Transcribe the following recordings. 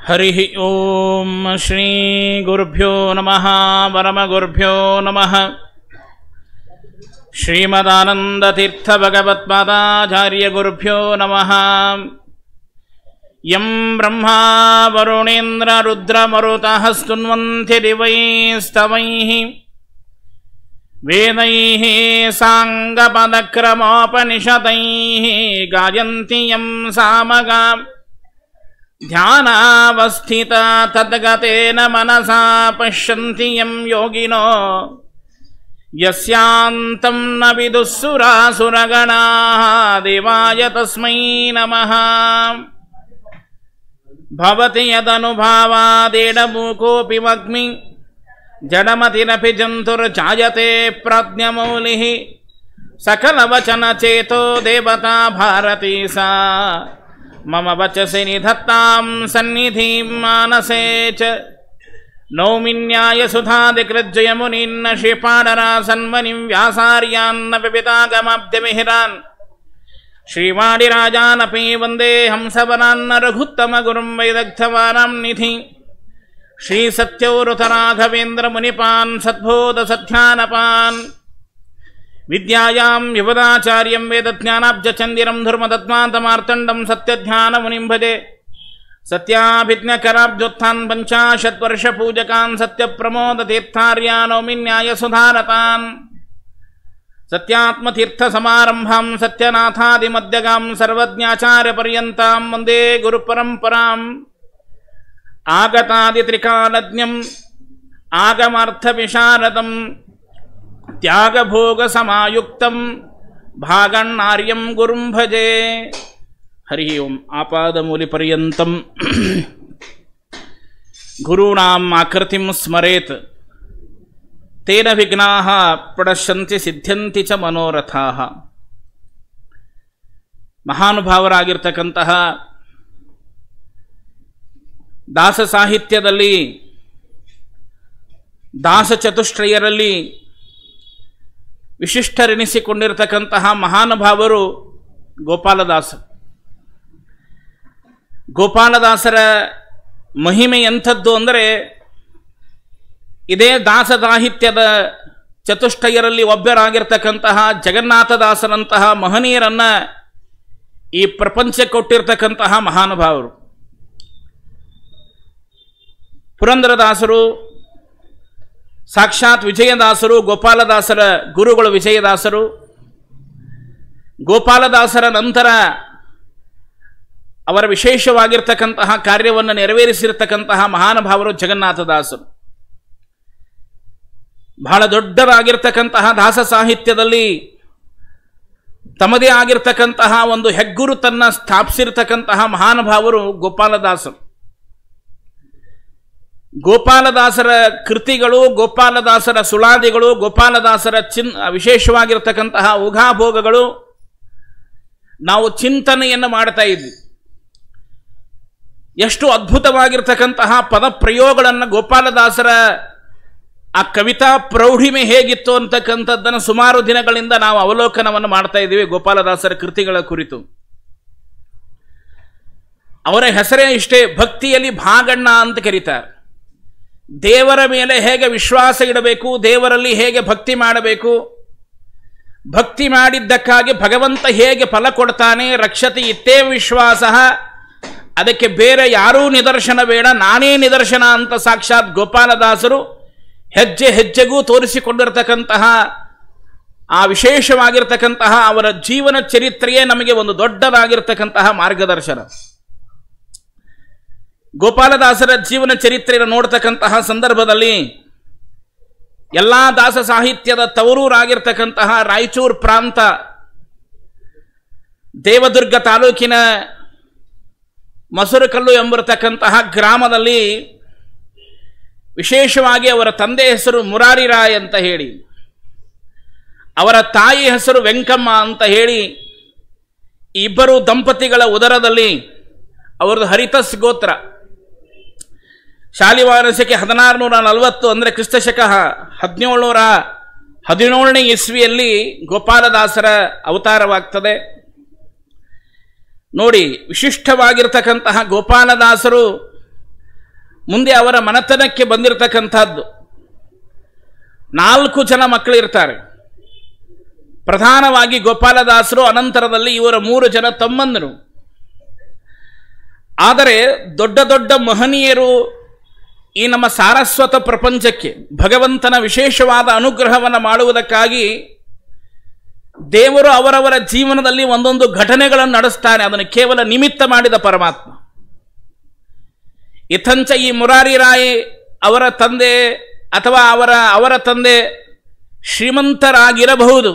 ಹರಿ ಓಂ ಶ್ರೀ ಗುರುಭ್ಯೋ ನಮಃ ಪರಮಗುರುಭ್ಯೋ ನಮಃ. ಶ್ರೀಮದಾನಂದತೀರ್ಥ ಭಗವತ್ಪಾದಾಚಾರ್ಯ ಗುರುಭ್ಯೋ ನಮಃ. ಯಂ ಬ್ರಹ್ಮಾ ವರುಣೇಂದ್ರ ರುದ್ರಮರುತಃ ಸ್ತುನ್ವಂತಿ ದಿವೈಸ್ತವೈಃ ವೇದೈಃ ಸಾಂಗಪದಕ್ರಮೋಪನಿಷದೈಃ ಗಾಯಂತಿ ಯಂ ಸಾಮಗಾಂ ಧ್ಯಾನಾವಸ್ಥಿತ ತದ್ಗತೇನ ಮನಸಾ ಪಶ್ಯಂತಿ ಯಂ ಯೋಗಿನೋ ಯಸ್ಯಾಂತಂ ನ ವಿದುಃಸುರಾಸುರಗಣಾಃ ದೇವಾಯ ತಸ್ಮೈ ನಮಃ. ಭವತಿ ಯದನುಭಾವಾದೇಡಮೂಕೋऽಪಿ ವಗ್ಮಿ ಜಡಮತಿರಪಿ ಜಂತುರ್ಜಾಯತೆ ಪ್ರಾಜ್ಞಮೌಲಿಃ ಸಕಲವಚನಚೇತೋ ದೇವತಾ ಭಾರತೀ ಸಾ ಮಮ ವಚಸಿ ನಿಧತ್ತಾಂ ಸನ್ನಿಧಿಂ ಮಾನಸೇ ಚ. ನೌಮಿ ನ್ಯಾಯಸುಧಾದಿಕೃಜ್ಜಯಮುನೀನ್ನ ಶ್ರೀಪಾಡರಾಸನ್ಮನಿಂ ವ್ಯಾಸಾರ್ಯಾನ್ನ ವಿವಿಧಾಗಮಾಬ್ಧವಿಹಿರಾನ್ ಶ್ರೀವಾಡಿರಾಜಾನಪಿ ವಂದೇ ಹಂಸವರಾನ್ನ ರಘುತ್ತಮ ಗುರುಂ ವೈದಗ್ಧವಾರಾಂ ನಿಧಿ. ಶ್ರೀ ಸತ್ಯೌರುತರಾಘವೇಂದ್ರ ಮುನಿಪಾನ್ ಸದ್ಬೋಧ ಸತ್ಯಾನಪಾನ್ ವಿದ್ಯಾಯಾಂ ಯುವದಾಚಾರ್ಯಂ ವೇದಜ್ಞಾನಾಬ್ಜಚಂದಿರಂ ಧರ್ಮದತ್ಮಾಂತಮಾರ್ತಂಡಂ ಸತ್ಯಧ್ಯಾನಮುನಿಂ ಭಜೆ. ಸತ್ಯಾಭಿಜ್ಞಕರಾಬ್ಜೋತ್ಥಾನ್ ಪಂಚಾಶದ್ವರ್ಷಪೂಜಕಾನ್ ಸತ್ಯಪ್ರಮೋದತೀರ್ಥಾರ್ಯಾನ್ ನೌಮಿ ನ್ಯಾಯಸುಧಾರತಾನ್. ಸತ್ಯಾತ್ಮತೀರ್ಥಸಮಾರಂಭಾಂ ಸತ್ಯನಾಥಾದಿಮಧ್ಯಗಾಂ ಸರ್ವಜ್ಞಾಚಾರ್ಯಪರ್ಯಂತಾಂ ವಂದೇ ಗುರುಪರಂಪರಾಂ. ಆಗತಾದಿತ್ರಿಕಾಲಜ್ಞಂ ಆಗಮಾರ್ಥವಿಶಾರದಂ ತ್ಯಾಗಭೋಗಸಮಾಯುಕ್ತಂ ಭಾಗಣ್ಣಾರ್ಯಂ ಗುರುಂ ಭಜೆ. ಹರಿ ಓಂ. ಆಪಾದಮೂಲಿಪರ್ಯಂತಂ ಗುರುಣಾಂ ಆಕೃತಿಂ ಸ್ಮರೇತ್ ತೇನ ವಿಘ್ನಾಃ ಪ್ರಣಶ್ಯಂತಿ ಸಿದ್ಧ್ಯಂತಿ ಚ ಮನೋರಥಾಃ. ಮಹಾನುಭಾವರಾಗಿರ್ತಕ್ಕಂತಹ ದಾಸ ಸಾಹಿತ್ಯದಲ್ಲಿ ದಾಸಚತುಷ್ಟಯರಲ್ಲಿ ವಿಶಿಷ್ಟರೆನಿಸಿಕೊಂಡಿರತಕ್ಕಂತಹ ಮಹಾನುಭಾವರು ಗೋಪಾಲದಾಸರು. ಗೋಪಾಲದಾಸರ ಮಹಿಮೆ ಎಂಥದ್ದು ಅಂದರೆ, ಇದೇ ದಾಸ ಸಾಹಿತ್ಯದ ಚತುಷ್ಟಯರಲ್ಲಿ ಒಬ್ಬರಾಗಿರ್ತಕ್ಕಂತಹ ಜಗನ್ನಾಥದಾಸರಂತಹ ಮಹನೀಯರನ್ನು ಈ ಪ್ರಪಂಚಕ್ಕೆ ಕೊಟ್ಟಿರ್ತಕ್ಕಂತಹ ಮಹಾನುಭಾವರು. ಪುರಂದರದಾಸರು ಸಾಕ್ಷಾತ್ ವಿಜಯದಾಸರು, ಗೋಪಾಲದಾಸರ ಗುರುಗಳು ವಿಜಯದಾಸರು. ಗೋಪಾಲದಾಸರ ನಂತರ ಅವರ ವಿಶೇಷವಾಗಿರ್ತಕ್ಕಂತಹ ಕಾರ್ಯವನ್ನು ನೆರವೇರಿಸಿರ್ತಕ್ಕಂತಹ ಮಹಾನುಭಾವರು ಜಗನ್ನಾಥದಾಸರು. ಬಹಳ ದೊಡ್ಡದಾಗಿರ್ತಕ್ಕಂತಹ ದಾಸ ಸಾಹಿತ್ಯದಲ್ಲಿ ತಮ್ಮದೇ ಆಗಿರ್ತಕ್ಕಂತಹ ಒಂದು ಹೆಗ್ಗುರುತನ್ನು ಸ್ಥಾಪಿಸಿರ್ತಕ್ಕಂತಹ ಮಹಾನುಭಾವರು ಗೋಪಾಲದಾಸರು. ಗೋಪಾಲದಾಸರ ಕೃತಿಗಳು, ಗೋಪಾಲದಾಸರ ಸುಳಾದಿಗಳು, ಗೋಪಾಲದಾಸರ ವಿಶೇಷವಾಗಿರ್ತಕ್ಕಂತಹ ಊಘಾಭೋಗಗಳು ನಾವು ಚಿಂತನೆಯನ್ನು ಮಾಡ್ತಾ ಇದ್ವಿ. ಎಷ್ಟು ಅದ್ಭುತವಾಗಿರ್ತಕ್ಕಂತಹ ಪದಪ್ರಯೋಗಗಳನ್ನು ಗೋಪಾಲದಾಸರ ಆ ಕವಿತಾ ಪ್ರೌಢಿಮೆ ಹೇಗಿತ್ತು ಅಂತಕ್ಕಂಥದ್ದನ್ನು ಸುಮಾರು ದಿನಗಳಿಂದ ನಾವು ಅವಲೋಕನವನ್ನು ಮಾಡ್ತಾ ಇದ್ದೀವಿ ಗೋಪಾಲದಾಸರ ಕೃತಿಗಳ ಕುರಿತು. ಅವರ ಹೆಸರೇ ಇಷ್ಟೇ, ಭಕ್ತಿಯಲ್ಲಿ ಭಾಗಣ್ಣ ಅಂತ ಕರೀತಾರೆ. ದೇವರ ಮೇಲೆ ಹೇಗೆ ವಿಶ್ವಾಸ ಇಡಬೇಕು, ದೇವರಲ್ಲಿ ಹೇಗೆ ಭಕ್ತಿ ಮಾಡಬೇಕು, ಭಕ್ತಿ ಮಾಡಿದ್ದಕ್ಕಾಗಿ ಭಗವಂತ ಹೇಗೆ ಫಲ ಕೊಡ್ತಾನೆ, ರಕ್ಷತೆ ಇತ್ತೇ ವಿಶ್ವಾಸ, ಅದಕ್ಕೆ ಬೇರೆ ಯಾರೂ ನಿದರ್ಶನ ಬೇಡ, ನಾನೇ ನಿದರ್ಶನ ಅಂತ ಸಾಕ್ಷಾತ್ ಗೋಪಾಲದಾಸರು ಹೆಜ್ಜೆ ಹೆಜ್ಜೆಗೂ ತೋರಿಸಿಕೊಂಡಿರ್ತಕ್ಕಂತಹ ಆ ವಿಶೇಷವಾಗಿರ್ತಕ್ಕಂತಹ ಅವರ ಜೀವನ ಚರಿತ್ರೆಯೇ ನಮಗೆ ಒಂದು ದೊಡ್ಡದಾಗಿರ್ತಕ್ಕಂತಹ ಮಾರ್ಗದರ್ಶನ. ಗೋಪಾಲದಾಸರ ಜೀವನ ಚರಿತ್ರೆಯನ್ನು ನೋಡ್ತಕ್ಕಂತಹ ಸಂದರ್ಭದಲ್ಲಿ ಎಲ್ಲ ದಾಸ ಸಾಹಿತ್ಯದ ತವರೂರಾಗಿರ್ತಕ್ಕಂತಹ ರಾಯಚೂರು ಪ್ರಾಂತ, ದೇವದುರ್ಗ ತಾಲೂಕಿನ ಮಸೂರುಕಲ್ಲು ಎಂಬಿರತಕ್ಕಂತಹ ಗ್ರಾಮದಲ್ಲಿ ವಿಶೇಷವಾಗಿ ಅವರ ತಂದೆ ಹೆಸರು ಮುರಾರಿರಾಯ್ ಅಂತ ಹೇಳಿ, ಅವರ ತಾಯಿ ಹೆಸರು ವೆಂಕಮ್ಮ ಅಂತ ಹೇಳಿ, ಇಬ್ಬರು ದಂಪತಿಗಳ ಉದರದಲ್ಲಿ ಅವರದು ಹರಿತಸ್ ಗೋತ್ರ. ಶಾಲಿವಾರಸಕ್ಕೆ 1640 ಅಂದರೆ ಕ್ರಿಸ್ತಶಕ 1717ನೇ ಇಸ್ವಿಯಲ್ಲಿ ಗೋಪಾಲದಾಸರ ಅವತಾರವಾಗ್ತದೆ. ನೋಡಿ, ವಿಶಿಷ್ಟವಾಗಿರ್ತಕ್ಕಂತಹ ಗೋಪಾಲದಾಸರು ಮುಂದೆ ಅವರ ಮನೆತನಕ್ಕೆ ಬಂದಿರತಕ್ಕಂಥದ್ದು 4 ಜನ ಮಕ್ಕಳಿರ್ತಾರೆ. ಪ್ರಧಾನವಾಗಿ ಗೋಪಾಲದಾಸರು, ಅನಂತರದಲ್ಲಿ ಇವರ 3 ಜನ ತಮ್ಮಂದರು. ಆದರೆ ದೊಡ್ಡ ದೊಡ್ಡ ಮಹನೀಯರು ಈ ನಮ್ಮ ಸಾರಸ್ವತ ಪ್ರಪಂಚಕ್ಕೆ ಭಗವಂತನ ವಿಶೇಷವಾದ ಅನುಗ್ರಹವನ್ನು ಮಾಡುವುದಕ್ಕಾಗಿ ದೇವರು ಅವರವರ ಜೀವನದಲ್ಲಿ ಒಂದೊಂದು ಘಟನೆಗಳನ್ನು ನಡೆಸ್ತಾನೆ. ಅದನ್ನು ಕೇವಲ ನಿಮಿತ್ತ ಮಾಡಿದ ಪರಮಾತ್ಮ. ಇಥಂಚ ಈ ಮುರಾರಿ ರಾಯ್ ಅವರ ತಂದೆ ಅಥವಾ ಅವರ ತಂದೆ ಶ್ರೀಮಂತರಾಗಿರಬಹುದು.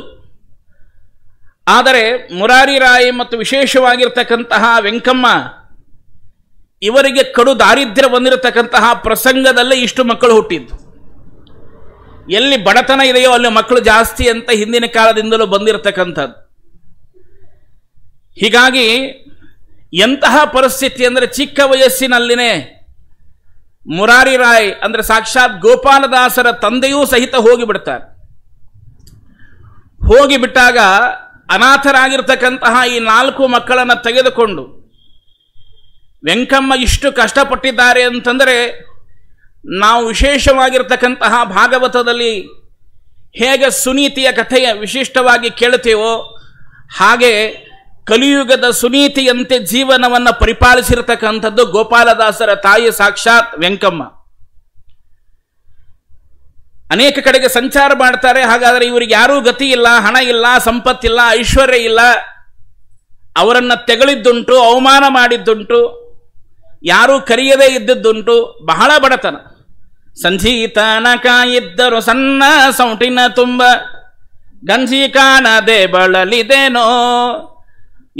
ಆದರೆ ಮುರಾರಿ ರಾಯ್ ಮತ್ತು ವಿಶೇಷವಾಗಿರ್ತಕ್ಕಂತಹ ವೆಂಕಮ್ಮ ಇವರಿಗೆ ಕಡು ದಾರಿದ್ರ್ಯ ಬಂದಿರತಕ್ಕಂತಹ ಪ್ರಸಂಗದಲ್ಲೇ ಇಷ್ಟು ಮಕ್ಕಳು ಹುಟ್ಟಿದ್ದು. ಎಲ್ಲಿ ಬಡತನ ಇದೆಯೋ ಅಲ್ಲಿ ಮಕ್ಕಳು ಜಾಸ್ತಿ ಅಂತ ಹಿಂದಿನ ಕಾಲದಿಂದಲೂ ಬಂದಿರತಕ್ಕಂಥದ್ದು. ಹೀಗಾಗಿ ಎಂತಹ ಪರಿಸ್ಥಿತಿ ಅಂದರೆ ಚಿಕ್ಕ ವಯಸ್ಸಿನಲ್ಲಿನೇ ಮುರಾರಿ ರಾಯ್ ಅಂದರೆ ಸಾಕ್ಷಾತ್ ಗೋಪಾಲದಾಸರ ತಂದೆಯೂ ಸಹಿತ ಹೋಗಿಬಿಡ್ತಾರೆ. ಹೋಗಿಬಿಟ್ಟಾಗ ಅನಾಥರಾಗಿರ್ತಕ್ಕಂತಹ ಈ 4 ಮಕ್ಕಳನ್ನು ತೆಗೆದುಕೊಂಡು ವೆಂಕಮ್ಮ ಇಷ್ಟು ಕಷ್ಟಪಟ್ಟಿದ್ದಾರೆ ಅಂತಂದರೆ ನಾವು ವಿಶೇಷವಾಗಿರ್ತಕ್ಕಂತಹ ಭಾಗವತದಲ್ಲಿ ಹೇಗೆ ಸುನೀತಿಯ ಕಥೆಯ ವಿಶಿಷ್ಟವಾಗಿ ಕೇಳುತ್ತೇವೋ ಹಾಗೆ ಕಲಿಯುಗದ ಸುನೀತಿಯಂತೆ ಜೀವನವನ್ನು ಪರಿಪಾಲಿಸಿರ್ತಕ್ಕಂಥದ್ದು ಗೋಪಾಲದಾಸರ ತಾಯಿ ಸಾಕ್ಷಾತ್ ವೆಂಕಮ್ಮ. ಅನೇಕ ಕಡೆಗೆ ಸಂಚಾರ ಮಾಡ್ತಾರೆ. ಹಾಗಾದರೆ ಇವರಿಗೆ ಯಾರೂ ಗತಿ ಇಲ್ಲ, ಹಣ ಇಲ್ಲ, ಸಂಪತ್ತಿಲ್ಲ, ಐಶ್ವರ್ಯ ಇಲ್ಲ. ಅವರನ್ನು ತೆಗಳಿದ್ದುಂಟು, ಅವಮಾನ ಮಾಡಿದ್ದುಂಟು, ಯಾರೂ ಕರೆಯದೇ ಇದ್ದದ್ದುಂಟು. ಬಹಳ ಬಡತನ. ಸಂಜೀತನ ಕಾಯಿದ್ದರು ಸಣ್ಣ ಸೌಟಿನ ತುಂಬ, ಗಂಜಿ ಕಾಣದೆ ಬಳಲಿದೇನೋ.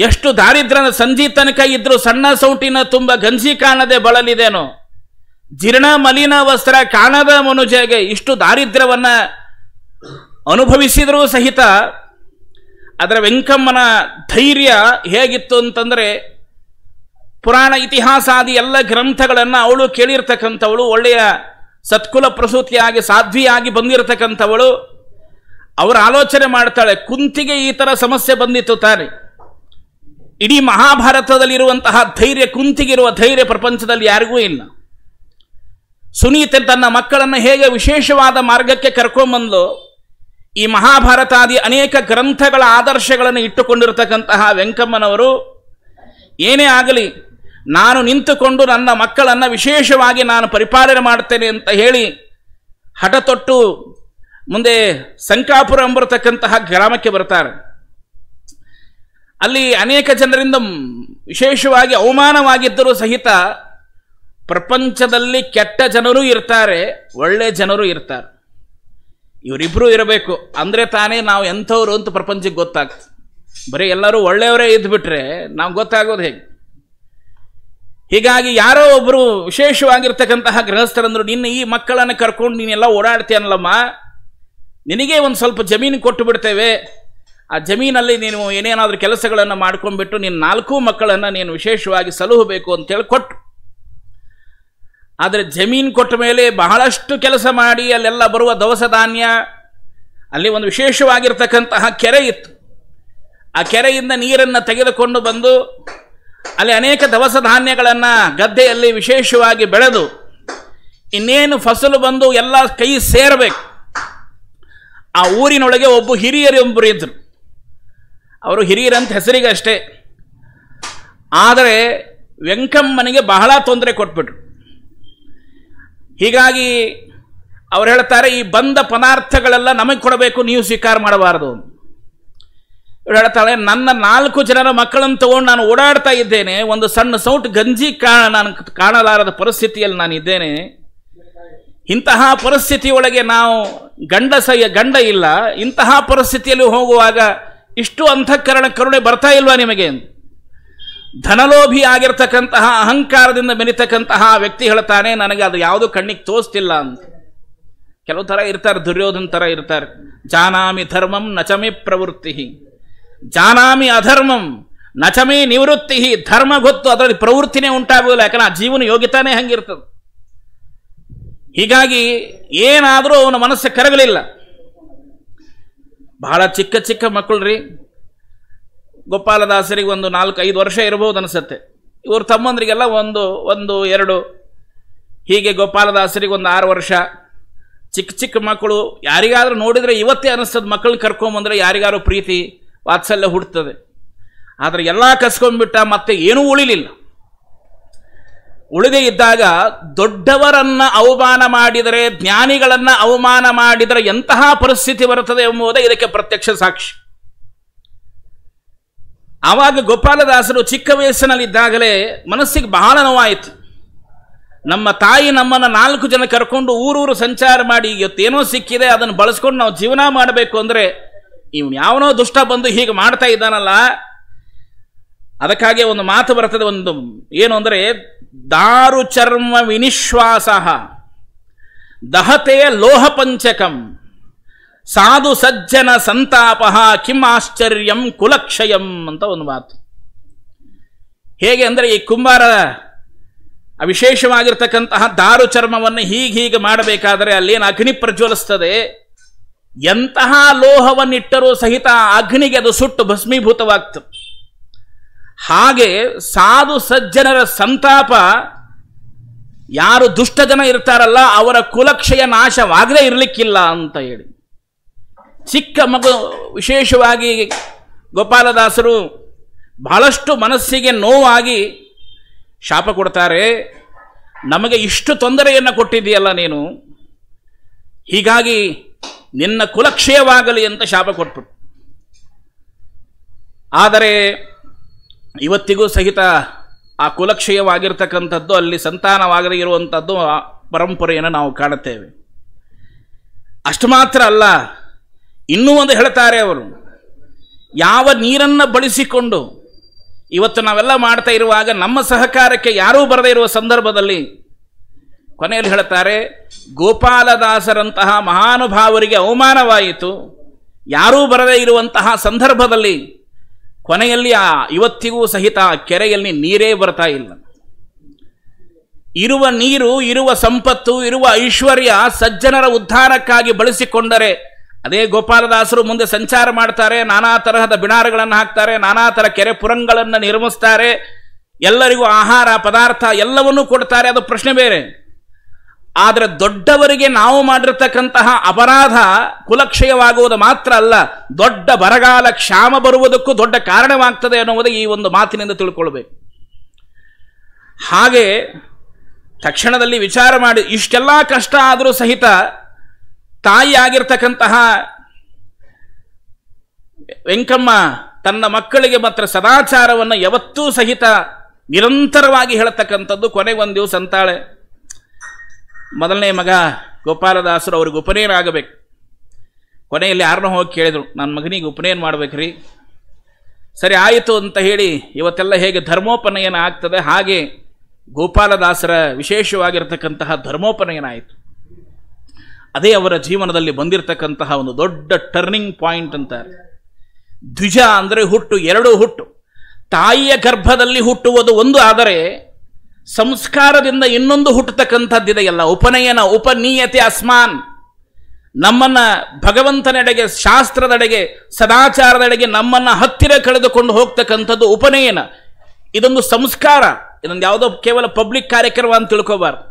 ಎಷ್ಟು ದಾರಿದ್ರ್ಯನ ಸಂಜೀತನಕ ಇದ್ರು, ಸಣ್ಣ ಸೌಟಿನ ತುಂಬ ಗಂಜಿ ಕಾಣದೆ ಬಳಲಿದೇನೋ. ಜೀರ್ಣ ಮಲಿನ ವಸ್ತ್ರ ಕಾಣದ ಮನುಜಗೆ. ಇಷ್ಟು ದಾರಿದ್ರ್ಯವನ್ನ ಅನುಭವಿಸಿದರೂ ಸಹಿತ ಅದರ ವೆಂಕಮ್ಮನ ಧೈರ್ಯ ಹೇಗಿತ್ತು ಅಂತಂದರೆ, ಪುರಾಣ ಇತಿಹಾಸಾದಿ ಎಲ್ಲ ಗ್ರಂಥಗಳನ್ನು ಅವಳು ಕೇಳಿರ್ತಕ್ಕಂಥವಳು, ಒಳ್ಳೆಯ ಸತ್ಕುಲ ಪ್ರಸೂತಿಯಾಗಿ ಸಾಧ್ವಿಯಾಗಿ ಬಂದಿರತಕ್ಕಂಥವಳು. ಅವರ ಆಲೋಚನೆ ಮಾಡ್ತಾಳೆ, ಕುಂತಿಗೆ ಈ ಥರ ಸಮಸ್ಯೆ ಬಂದಿತ್ತು ತಾನೆ. ಇಡೀ ಮಹಾಭಾರತದಲ್ಲಿರುವಂತಹ ಧೈರ್ಯ, ಕುಂತಿಗಿರುವ ಧೈರ್ಯ ಪ್ರಪಂಚದಲ್ಲಿ ಯಾರಿಗೂ ಇಲ್ಲ. ಸುನೀತೆ ತನ್ನ ಮಕ್ಕಳನ್ನು ಹೇಗೆ ವಿಶೇಷವಾದ ಮಾರ್ಗಕ್ಕೆ ಕರ್ಕೊಂಬಂದು ಈ ಮಹಾಭಾರತಾದಿ ಅನೇಕ ಗ್ರಂಥಗಳ ಆದರ್ಶಗಳನ್ನು ಇಟ್ಟುಕೊಂಡಿರತಕ್ಕಂತಹ ವೆಂಕಮ್ಮನವರು ಏನೇ ಆಗಲಿ ನಾನು ನಿಂತುಕೊಂಡು ನನ್ನ ಮಕ್ಕಳನ್ನು ವಿಶೇಷವಾಗಿ ನಾನು ಪರಿಪಾಲನೆ ಮಾಡ್ತೇನೆ ಅಂತ ಹೇಳಿ ಹಠ ತೊಟ್ಟು ಮುಂದೆ ಸಂಕಾಪುರ ಎಂಬರತಕ್ಕಂತಹ ಗ್ರಾಮಕ್ಕೆ ಬರ್ತಾರೆ. ಅಲ್ಲಿ ಅನೇಕ ಜನರಿಂದ ವಿಶೇಷವಾಗಿ ಅವಮಾನವಾಗಿದ್ದರೂ ಸಹಿತ ಪ್ರಪಂಚದಲ್ಲಿ ಕೆಟ್ಟ ಜನರೂ ಇರ್ತಾರೆ, ಒಳ್ಳೆ ಜನರು ಇರ್ತಾರೆ. ಇವರಿಬ್ಬರೂ ಇರಬೇಕು ಅಂದರೆ ತಾನೇ ನಾವು ಎಂಥವ್ರು ಅಂತ ಪ್ರಪಂಚಕ್ಕೆ ಗೊತ್ತಾಗ್ತದೆ. ಬರೀ ಎಲ್ಲರೂ ಒಳ್ಳೆಯವರೇ ಇದ್ದುಬಿಟ್ರೆ ನಾವು ಗೊತ್ತಾಗೋದು ಹೇಗೆ? ಹೀಗಾಗಿ ಯಾರೋ ಒಬ್ಬರು ವಿಶೇಷವಾಗಿರ್ತಕ್ಕಂತಹ ಗೃಹಸ್ಥರಂದರು, ನಿನ್ನ ಈ ಮಕ್ಕಳನ್ನು ಕರ್ಕೊಂಡು ನೀನೆಲ್ಲ ಓಡಾಡ್ತೀಯನ್ನಲ್ಲಮ್ಮ, ನಿನಗೆ ಒಂದು ಸ್ವಲ್ಪ ಜಮೀನು ಕೊಟ್ಟು ಬಿಡ್ತೇವೆ, ಆ ಜಮೀನಲ್ಲಿ ನೀನು ಏನೇನಾದರೂ ಕೆಲಸಗಳನ್ನು ಮಾಡ್ಕೊಂಡ್ಬಿಟ್ಟು ನಿನ್ನ 4 ಮಕ್ಕಳನ್ನು ನೀನು ವಿಶೇಷವಾಗಿ ಸಲಹಬೇಕು ಅಂತೇಳಿ ಕೊಟ್ಟು. ಆದರೆ ಜಮೀನು ಕೊಟ್ಟ ಮೇಲೆ ಬಹಳಷ್ಟು ಕೆಲಸ ಮಾಡಿ ಅಲ್ಲೆಲ್ಲ ಬರುವ ದವಸ ಧಾನ್ಯ, ಅಲ್ಲಿ ಒಂದು ವಿಶೇಷವಾಗಿರ್ತಕ್ಕಂತಹ ಕೆರೆ ಇತ್ತು. ಆ ಕೆರೆಯಿಂದ ನೀರನ್ನು ತೆಗೆದುಕೊಂಡು ಬಂದು ಅಲ್ಲಿ ಅನೇಕ ದವಸ ಧಾನ್ಯಗಳನ್ನು ಗದ್ದೆಯಲ್ಲಿ ವಿಶೇಷವಾಗಿ ಬೆಳೆದು ಇನ್ನೇನು ಫಸಲು ಬಂದು ಎಲ್ಲ ಕೈ ಸೇರಬೇಕು. ಆ ಊರಿನೊಳಗೆ ಒಬ್ಬ ಹಿರಿಯರೊಬ್ಬರು ಇದ್ದರು. ಅವರು ಹಿರಿಯರಂತ ಹೆಸರಿಗೆ ಅಷ್ಟೇ. ಆದರೆ ವೆಂಕಮ್ಮನಿಗೆ ಬಹಳ ತೊಂದರೆ ಕೊಟ್ಬಿಟ್ರು. ಹೀಗಾಗಿ ಅವ್ರು ಹೇಳ್ತಾರೆ, ಈ ಬಂದ ಪದಾರ್ಥಗಳೆಲ್ಲ ನಮಗೆ ಕೊಡಬೇಕು, ನೀವು ಸ್ವೀಕಾರ ಮಾಡಬಾರದು. ಇವ್ರು ಹೇಳ್ತಾಳೆ, ನನ್ನ 4 ಜನರ ಮಕ್ಕಳನ್ನು ತಗೊಂಡು ನಾನು ಓಡಾಡ್ತಾ ಇದ್ದೇನೆ, ಒಂದು ಸಣ್ಣ ಸೌಟ್ ಗಂಜಿ ನಾನು ಕಾಣಲಾರದ ಪರಿಸ್ಥಿತಿಯಲ್ಲಿ ನಾನು ಇದ್ದೇನೆ. ಇಂತಹ ಪರಿಸ್ಥಿತಿಯೊಳಗೆ ನಾವು ಗಂಡ ಇಲ್ಲ, ಇಂತಹ ಪರಿಸ್ಥಿತಿಯಲ್ಲಿ ಹೋಗುವಾಗ ಇಷ್ಟು ಅಂತಃಕರಣ ಕರುಣೆ ಬರ್ತಾ ಇಲ್ವಾ ನಿಮಗೆ? ಧನಲೋಭಿ ಆಗಿರ್ತಕ್ಕಂತಹ ಅಹಂಕಾರದಿಂದ ಬೆನಿತಕ್ಕಂತಹ ವ್ಯಕ್ತಿ ಹೇಳ್ತಾನೆ, ನನಗೆ ಅದು ಯಾವುದು ಕಣ್ಣಿಗೆ ತೋರಿಸ್ತಿಲ್ಲ ಅಂತ. ಕೆಲವು ಥರ ಇರ್ತಾರೆ, ದುರ್ಯೋಧನ ಥರ ಇರ್ತಾರೆ. ಜಾನಾಮಿ ಧರ್ಮಂ ನಚಮಿ ಪ್ರವೃತ್ತಿ, ಜಾನಾಮಿ ಅಧರ್ಮಂ ನಚಮಿ ನಿವೃತ್ತಿ. ಧರ್ಮ ಗೊತ್ತು, ಅದರಲ್ಲಿ ಪ್ರವೃತ್ತಿನೇ ಉಂಟಾಗುವುದಿಲ್ಲ, ಯಾಕಂದ್ರೆ ಆ ಜೀವನ ಯೋಗ್ಯತಾನೇ ಹಂಗಿರ್ತದೆ. ಹೀಗಾಗಿ ಏನಾದರೂ ಅವನ ಮನಸ್ಸು ಕರಗಲಿಲ್ಲ. ಬಹಳ ಚಿಕ್ಕ ಚಿಕ್ಕ ಮಕ್ಕಳು ರೀ. ಗೋಪಾಲದಾಸರಿಗೆ ಒಂದು 4-5 ವರ್ಷ ಇರಬಹುದು ಅನಿಸುತ್ತೆ. ಇವ್ರ ತಮ್ಮಂದ್ರಿಗೆಲ್ಲ 1-2 ಹೀಗೆ ಗೋಪಾಲದಾಸರಿಗೆ ಒಂದು 6 ವರ್ಷ. ಚಿಕ್ಕ ಚಿಕ್ಕ ಮಕ್ಕಳು ಯಾರಿಗಾದ್ರೂ ನೋಡಿದರೆ ಇವತ್ತೇ ಅನಿಸ್ತದೆ, ಮಕ್ಕಳನ್ನ ಕರ್ಕೊಂಬಂದರೆ ಯಾರಿಗಾರು ಪ್ರೀತಿ ವಾತ್ಸಲ್ಯ ಹುಡ್ತದೆ. ಆದರೆ ಎಲ್ಲ ಕಸ್ಕೊಂಡ್ಬಿಟ್ಟ, ಮತ್ತೆ ಏನೂ ಉಳಿಲಿಲ್ಲ. ಉಳಿದೇ ಇದ್ದಾಗ ದೊಡ್ಡವರನ್ನ ಅವಮಾನ ಮಾಡಿದರೆ, ಜ್ಞಾನಿಗಳನ್ನ ಅವಮಾನ ಮಾಡಿದರೆ ಎಂತಹ ಪರಿಸ್ಥಿತಿ ಬರುತ್ತದೆ ಎಂಬುದೇ ಇದಕ್ಕೆ ಪ್ರತ್ಯಕ್ಷ ಸಾಕ್ಷಿ. ಆವಾಗ ಗೋಪಾಲದಾಸರು ಚಿಕ್ಕ ವಯಸ್ಸಿನಲ್ಲಿದ್ದಾಗಲೇ ಮನಸ್ಸಿಗೆ ಬಹಳ ನೋವಾಯಿತು. ನಮ್ಮ ತಾಯಿ ನಮ್ಮನ್ನು 4 ಜನ ಕರ್ಕೊಂಡು ಊರೂರು ಸಂಚಾರ ಮಾಡಿ ಇವತ್ತೇನೋ ಸಿಕ್ಕಿದೆ ಅದನ್ನು ಬಳಸ್ಕೊಂಡು ನಾವು ಜೀವನ ಮಾಡಬೇಕು ಅಂದರೆ ಇವನು ಯಾವನೋ ದುಷ್ಟ ಬಂದು ಹೀಗೆ ಮಾಡ್ತಾ ಇದ್ದಾನಲ್ಲ. ಅದಕ್ಕಾಗಿ ಒಂದು ಮಾತು ಬರ್ತದೆ, ಒಂದು ಏನು ಅಂದರೆ, ದಾರು ಚರ್ಮ ವಿನಿಶ್ವಾಸ ದಹತೆ ಲೋಹ ಪಂಚಕಂ ಸಾಧು ಸಜ್ಜನ ಸಂತಾಪ ಕಿಂ ಆಶ್ಚರ್ಯಂ ಕುಲಕ್ಷಯಂ ಅಂತ ಒಂದು ಮಾತು. ಹೇಗೆ ಅಂದರೆ, ಈ ಕುಂಬಾರ ವಿಶೇಷವಾಗಿರ್ತಕ್ಕಂತಹ ದಾರು ಚರ್ಮವನ್ನು ಹೀಗೆ ಮಾಡಬೇಕಾದರೆ ಅಲ್ಲೇನು ಅಗ್ನಿ ಪ್ರಜ್ವಲಿಸ್ತದೆ, ಎಂತಹ ಲೋಹವನ್ನಿಟ್ಟರೂ ಸಹಿತ ಅಗ್ನಿಗೆ ಅದು ಸುಟ್ಟು ಭಸ್ಮೀಭೂತವಾಗ್ತದೆ. ಹಾಗೆ ಸಾಧು ಸಜ್ಜನರ ಸಂತಾಪ, ಯಾರು ದುಷ್ಟ ಜನ ಇರ್ತಾರಲ್ಲ ಅವರ ಕುಲಕ್ಷಯ ನಾಶವಾಗದೇ ಇರಲಿಕ್ಕಿಲ್ಲ ಅಂತ ಹೇಳಿ ಚಿಕ್ಕ ಮಗು ವಿಶೇಷವಾಗಿ ಗೋಪಾಲದಾಸರು ಬಹಳಷ್ಟು ಮನಸ್ಸಿಗೆ ನೋವಾಗಿ ಶಾಪ ಕೊಡ್ತಾರೆ. ನಮಗೆ ಇಷ್ಟು ತೊಂದರೆಯನ್ನು ಕೊಟ್ಟಿದ್ದೀಯಲ್ಲ ನೀನು, ಹೀಗಾಗಿ ನಿನ್ನ ಕುಲಕ್ಷಯವಾಗಲಿ ಅಂತ ಶಾಪ ಕೊಟ್ಬಿಟ್ಟು. ಆದರೆ ಇವತ್ತಿಗೂ ಸಹಿತ ಆ ಕುಲಕ್ಷಯವಾಗಿರ್ತಕ್ಕಂಥದ್ದು, ಅಲ್ಲಿ ಸಂತಾನವಾಗದೇ ಇರುವಂಥದ್ದು ಆ ಪರಂಪರೆಯನ್ನು ನಾವು ಕಾಣುತ್ತೇವೆ. ಅಷ್ಟು ಮಾತ್ರ ಅಲ್ಲ, ಇನ್ನೂ ಒಂದು ಹೇಳ್ತಾರೆ ಅವರು, ಯಾವ ನೀರನ್ನು ಬಳಸಿಕೊಂಡು ಇವತ್ತು ನಾವೆಲ್ಲ ಮಾಡ್ತಾ ಇರುವಾಗ ನಮ್ಮ ಸಹಕಾರಕ್ಕೆ ಯಾರೂ ಬರದೇ ಇರುವ ಸಂದರ್ಭದಲ್ಲಿ ಕೊನೆಯಲ್ಲಿ ಹೇಳ್ತಾರೆ, ಗೋಪಾಲದಾಸರಂತಹ ಮಹಾನುಭಾವರಿಗೆ ಅವಮಾನವಾಯಿತು, ಯಾರೂ ಬರದೇ ಇರುವಂತಹ ಸಂದರ್ಭದಲ್ಲಿ ಕೊನೆಯಲ್ಲಿ ಇವತ್ತಿಗೂ ಸಹಿತ ಕೆರೆಯಲ್ಲಿ ನೀರೇ ಬರ್ತಾ ಇಲ್ಲ. ಇರುವ ನೀರು, ಇರುವ ಸಂಪತ್ತು, ಇರುವ ಐಶ್ವರ್ಯ ಸಜ್ಜನರ ಉದ್ಧಾರಕ್ಕಾಗಿ ಬಳಸಿಕೊಂಡರೆ ಅದೇ ಗೋಪಾಲದಾಸರು ಮುಂದೆ ಸಂಚಾರ ಮಾಡ್ತಾರೆ, ನಾನಾ ತರಹದ ಬಿಡಾರಗಳನ್ನು ಹಾಕ್ತಾರೆ, ನಾನಾ ಥರ ಕೆರೆ ಪುರಂಗಳನ್ನು ನಿರ್ಮಿಸ್ತಾರೆ, ಎಲ್ಲರಿಗೂ ಆಹಾರ ಪದಾರ್ಥ ಎಲ್ಲವನ್ನೂ ಕೊಡ್ತಾರೆ, ಅದು ಪ್ರಶ್ನೆ ಬೇರೆ. ಆದರೆ ದೊಡ್ಡವರಿಗೆ ನಾವು ಮಾಡಿರ್ತಕ್ಕಂತಹ ಅಪರಾಧ ಕುಲಕ್ಷಯವಾಗುವುದು ಮಾತ್ರ ಅಲ್ಲ, ದೊಡ್ಡ ಬರಗಾಲ ಕ್ಷಾಮ ಬರುವುದಕ್ಕೂ ದೊಡ್ಡ ಕಾರಣವಾಗ್ತದೆ ಅನ್ನುವುದು ಈ ಒಂದು ಮಾತಿನಿಂದ ತಿಳ್ಕೊಳ್ಬೇಕು. ಹಾಗೆ ತಕ್ಷಣದಲ್ಲಿ ವಿಚಾರ ಮಾಡಿ, ಇಷ್ಟೆಲ್ಲ ಕಷ್ಟ ಆದರೂ ಸಹಿತ ತಾಯಿಯಾಗಿರ್ತಕ್ಕಂತಹ ವೆಂಕಮ್ಮ ತನ್ನ ಮಕ್ಕಳಿಗೆ ಮಾತ್ರ ಸದಾಚಾರವನ್ನು ಯಾವತ್ತೂ ಸಹಿತ ನಿರಂತರವಾಗಿ ಹೇಳತಕ್ಕಂಥದ್ದು. ಕೊನೆಗೆ ಒಂದು ದಿವಸ ಅಂತಾಳೆ, ಮೊದಲನೇ ಮಗ ಗೋಪಾಲದಾಸರು ಅವ್ರಿಗೆ ಉಪನಯನ ಆಗಬೇಕು. ಕೊನೆಯಲ್ಲಿ ಯಾರನ್ನೋ ಹೋಗಿ ಕೇಳಿದ್ರು, ನನ್ನ ಮಗನಿಗೆ ಉಪನಯನ ಮಾಡ್ಬೇಕ್ರಿ. ಸರಿ ಆಯಿತು ಅಂತ ಹೇಳಿ ಇವತ್ತೆಲ್ಲ ಹೇಗೆ ಧರ್ಮೋಪನಯನ ಆಗ್ತದೆ ಹಾಗೆ ಗೋಪಾಲದಾಸರ ವಿಶೇಷವಾಗಿರ್ತಕ್ಕಂತಹ ಧರ್ಮೋಪನಯನ ಆಯಿತು. ಅದೇ ಅವರ ಜೀವನದಲ್ಲಿ ಬಂದಿರತಕ್ಕಂತಹ ಒಂದು ದೊಡ್ಡ ಟರ್ನಿಂಗ್ ಪಾಯಿಂಟ್ ಅಂತಾರೆ. ದ್ವಿಜ ಅಂದರೆ ಹುಟ್ಟು, 2 ಹುಟ್ಟು. ತಾಯಿಯ ಗರ್ಭದಲ್ಲಿ ಹುಟ್ಟುವುದು ಒಂದು, ಆದರೆ ಸಂಸ್ಕಾರದಿಂದ ಇನ್ನೊಂದು ಹುಟ್ಟತಕ್ಕಂಥದ್ದಿದೆಯಲ್ಲ, ಉಪನಯನ. ಉಪನೀಯತೆ ಅಸ್ಮಾನ್, ನಮ್ಮನ್ನ ಭಗವಂತನೆಡೆಗೆ, ಶಾಸ್ತ್ರದೆಡೆಗೆ, ಸದಾಚಾರದೆಡೆಗೆ ನಮ್ಮನ್ನ ಹತ್ತಿರ ಕಳೆದುಕೊಂಡು ಹೋಗ್ತಕ್ಕಂಥದ್ದು ಉಪನಯನ. ಇದೊಂದು ಸಂಸ್ಕಾರ, ಇದೊಂದು ಯಾವುದೋ ಕೇವಲ ಪಬ್ಲಿಕ್ ಕಾರ್ಯಕ್ರಮ ಅಂತ ತಿಳ್ಕೋಬಾರ್ದು.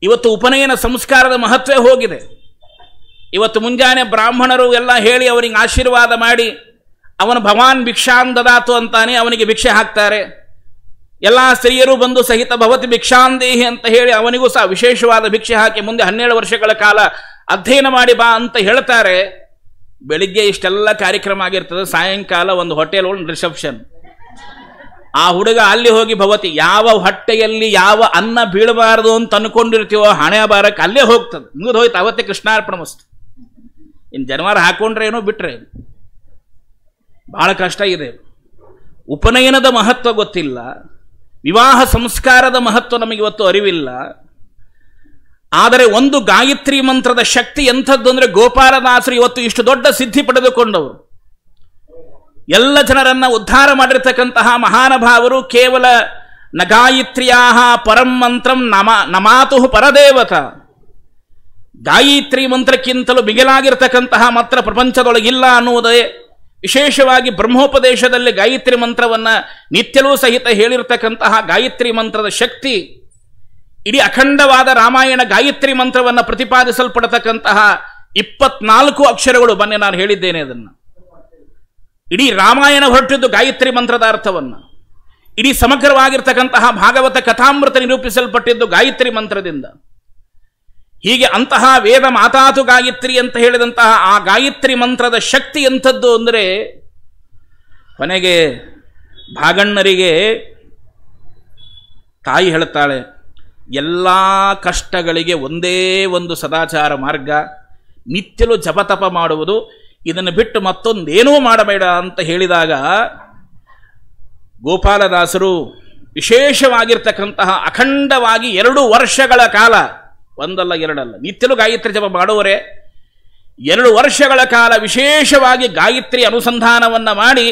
ಇವತ್ತು ಉಪನಯನ ಸಂಸ್ಕಾರದ ಮಹತ್ವ ಹೋಗಿದೆ. ಇವತ್ತು ಮುಂಜಾನೆ ಬ್ರಾಹ್ಮಣರು ಎಲ್ಲ ಹೇಳಿ ಅವನಿಗೆ ಆಶೀರ್ವಾದ ಮಾಡಿ, ಅವನು ಭವಾನ್ ಭಿಕ್ಷಾನ್ ದದಾತು ಅಂತಾನೆ ಅವನಿಗೆ ಭಿಕ್ಷೆ ಹಾಕ್ತಾರೆ. ಎಲ್ಲ ಸ್ತ್ರೀಯರು ಬಂದು ಸಹಿತ ಭವತಿ ಭಿಕ್ಷಾಂದೇಹಿ ಅಂತ ಹೇಳಿ ಅವನಿಗೂ ಸಹ ವಿಶೇಷವಾದ ಭಿಕ್ಷೆ ಹಾಕಿ ಮುಂದೆ 12 ವರ್ಷಗಳ ಕಾಲ ಅಧ್ಯಯನ ಮಾಡಿ ಬಾ ಅಂತ ಹೇಳ್ತಾರೆ. ಬೆಳಿಗ್ಗೆ ಇಷ್ಟೆಲ್ಲ ಕಾರ್ಯಕ್ರಮ ಆಗಿರ್ತದೆ, ಸಾಯಂಕಾಲ ಒಂದು ಹೋಟೆಲ್ ಒಂದು ರಿಸೆಪ್ಷನ್. ಆ ಹುಡುಗ ಅಲ್ಲಿ ಹೋಗಿ ಭವತಿ, ಯಾವ ಹೊಟ್ಟೆಯಲ್ಲಿ ಯಾವ ಅನ್ನ ಬೀಳಬಾರದು ಅಂತ ಅನ್ಕೊಂಡಿರ್ತೀವೋ ಹಣೆ ಬಾರಕ್ಕೆ ಅಲ್ಲೇ ಹೋಗ್ತದೆ, ಮುಗಿದು ಹೋಯ್ತು, ಅವತ್ತೇ ಕೃಷ್ಣಾರ್ಪಣ ಮಸ್ತ್. ಇನ್ನು ಜನವಾರ ಹಾಕೊಂಡ್ರೆ ಏನೋ ಬಿಟ್ರೆ ಬಹಳ ಕಷ್ಟ ಇದೆ. ಉಪನಯನದ ಮಹತ್ವ ಗೊತ್ತಿಲ್ಲ, ವಿವಾಹ ಸಂಸ್ಕಾರದ ಮಹತ್ವ ನಮಗೆ ಇವತ್ತು ಅರಿವಿಲ್ಲ. ಆದರೆ ಒಂದು ಗಾಯತ್ರಿ ಮಂತ್ರದ ಶಕ್ತಿ ಎಂಥದ್ದು ಅಂದರೆ, ಗೋಪಾಲದಾಸರು ಇವತ್ತು ಇಷ್ಟು ದೊಡ್ಡ ಸಿದ್ಧಿ ಪಡೆದುಕೊಂಡವರು, ಎಲ್ಲ ಜನರನ್ನ ಉದ್ಧಾರ ಮಾಡಿರ್ತಕ್ಕಂತಹ ಮಹಾನುಭಾವರು. ಕೇವಲ ನ ಗಾಯತ್ರ್ಯಾ ಪರಂ ಮಂತ್ರಂ ನಮಾತು ಪರದೇವತ, ಗಾಯತ್ರಿ ಮಂತ್ರಕ್ಕಿಂತಲೂ ಮಿಗಿಲಾಗಿರ್ತಕ್ಕಂತಹ ಮಾತ್ರ ಪ್ರಪಂಚದೊಳಗಿಲ್ಲ ಅನ್ನುವುದೇ. ವಿಶೇಷವಾಗಿ ಬ್ರಹ್ಮೋಪದೇಶದಲ್ಲಿ ಗಾಯತ್ರಿ ಮಂತ್ರವನ್ನು ನಿತ್ಯವೂ ಸಹಿತ ಹೇಳಿರ್ತಕ್ಕಂತಹ ಗಾಯತ್ರಿ ಮಂತ್ರದ ಶಕ್ತಿ ಇಡೀ ಅಖಂಡವಾದ ರಾಮಾಯಣ ಗಾಯತ್ರಿ ಮಂತ್ರವನ್ನು ಪ್ರತಿಪಾದಿಸಲ್ಪಡತಕ್ಕಂತಹ 24 ಅಕ್ಷರಗಳು. ಬನ್ನಿ, ನಾನು ಹೇಳಿದ್ದೇನೆ ಅದನ್ನು. ಇಡೀ ರಾಮಾಯಣ ಹೊರಟಿದ್ದು ಗಾಯತ್ರಿ ಮಂತ್ರದ ಅರ್ಥವನ್ನು. ಇಡೀ ಸಮಗ್ರವಾಗಿರ್ತಕ್ಕಂತಹ ಭಾಗವತ ಕಥಾಮೃತ ನಿರೂಪಿಸಲ್ಪಟ್ಟಿದ್ದು ಗಾಯತ್ರಿ ಮಂತ್ರದಿಂದ. ಹೀಗೆ ಅಂತಹ ವೇದ ಮಾತಾತು ಗಾಯತ್ರಿ ಅಂತ ಹೇಳಿದಂತಹ ಆ ಗಾಯತ್ರಿ ಮಂತ್ರದ ಶಕ್ತಿ ಎಂಥದ್ದು ಅಂದರೆ, ಕೊನೆಗೆ ಭಾಗಣ್ಣರಿಗೆ ತಾಯಿ ಹೇಳುತ್ತಾಳೆ, ಎಲ್ಲ ಕಷ್ಟಗಳಿಗೆ ಒಂದೇ ಒಂದು ಸದಾಚಾರ ಮಾರ್ಗ, ನಿತ್ಯಲು ಜಪತಪ ಮಾಡುವುದು, ಇದನ್ನು ಬಿಟ್ಟು ಮತ್ತೊಂದೇನೂ ಮಾಡಬೇಡ ಅಂತ ಹೇಳಿದಾಗ ಗೋಪಾಲದಾಸರು ವಿಶೇಷವಾಗಿರ್ತಕ್ಕಂತಹ ಅಖಂಡವಾಗಿ 2 ವರ್ಷಗಳ ಕಾಲ, ಒಂದಲ್ಲ ಎರಡಲ್ಲ, ನಿತ್ಯಲು ಗಾಯತ್ರಿ ಜಪ ಮಾಡುವರೆ 2 ವರ್ಷಗಳ ಕಾಲ ವಿಶೇಷವಾಗಿ ಗಾಯತ್ರಿ ಅನುಸಂಧಾನವನ್ನು ಮಾಡಿ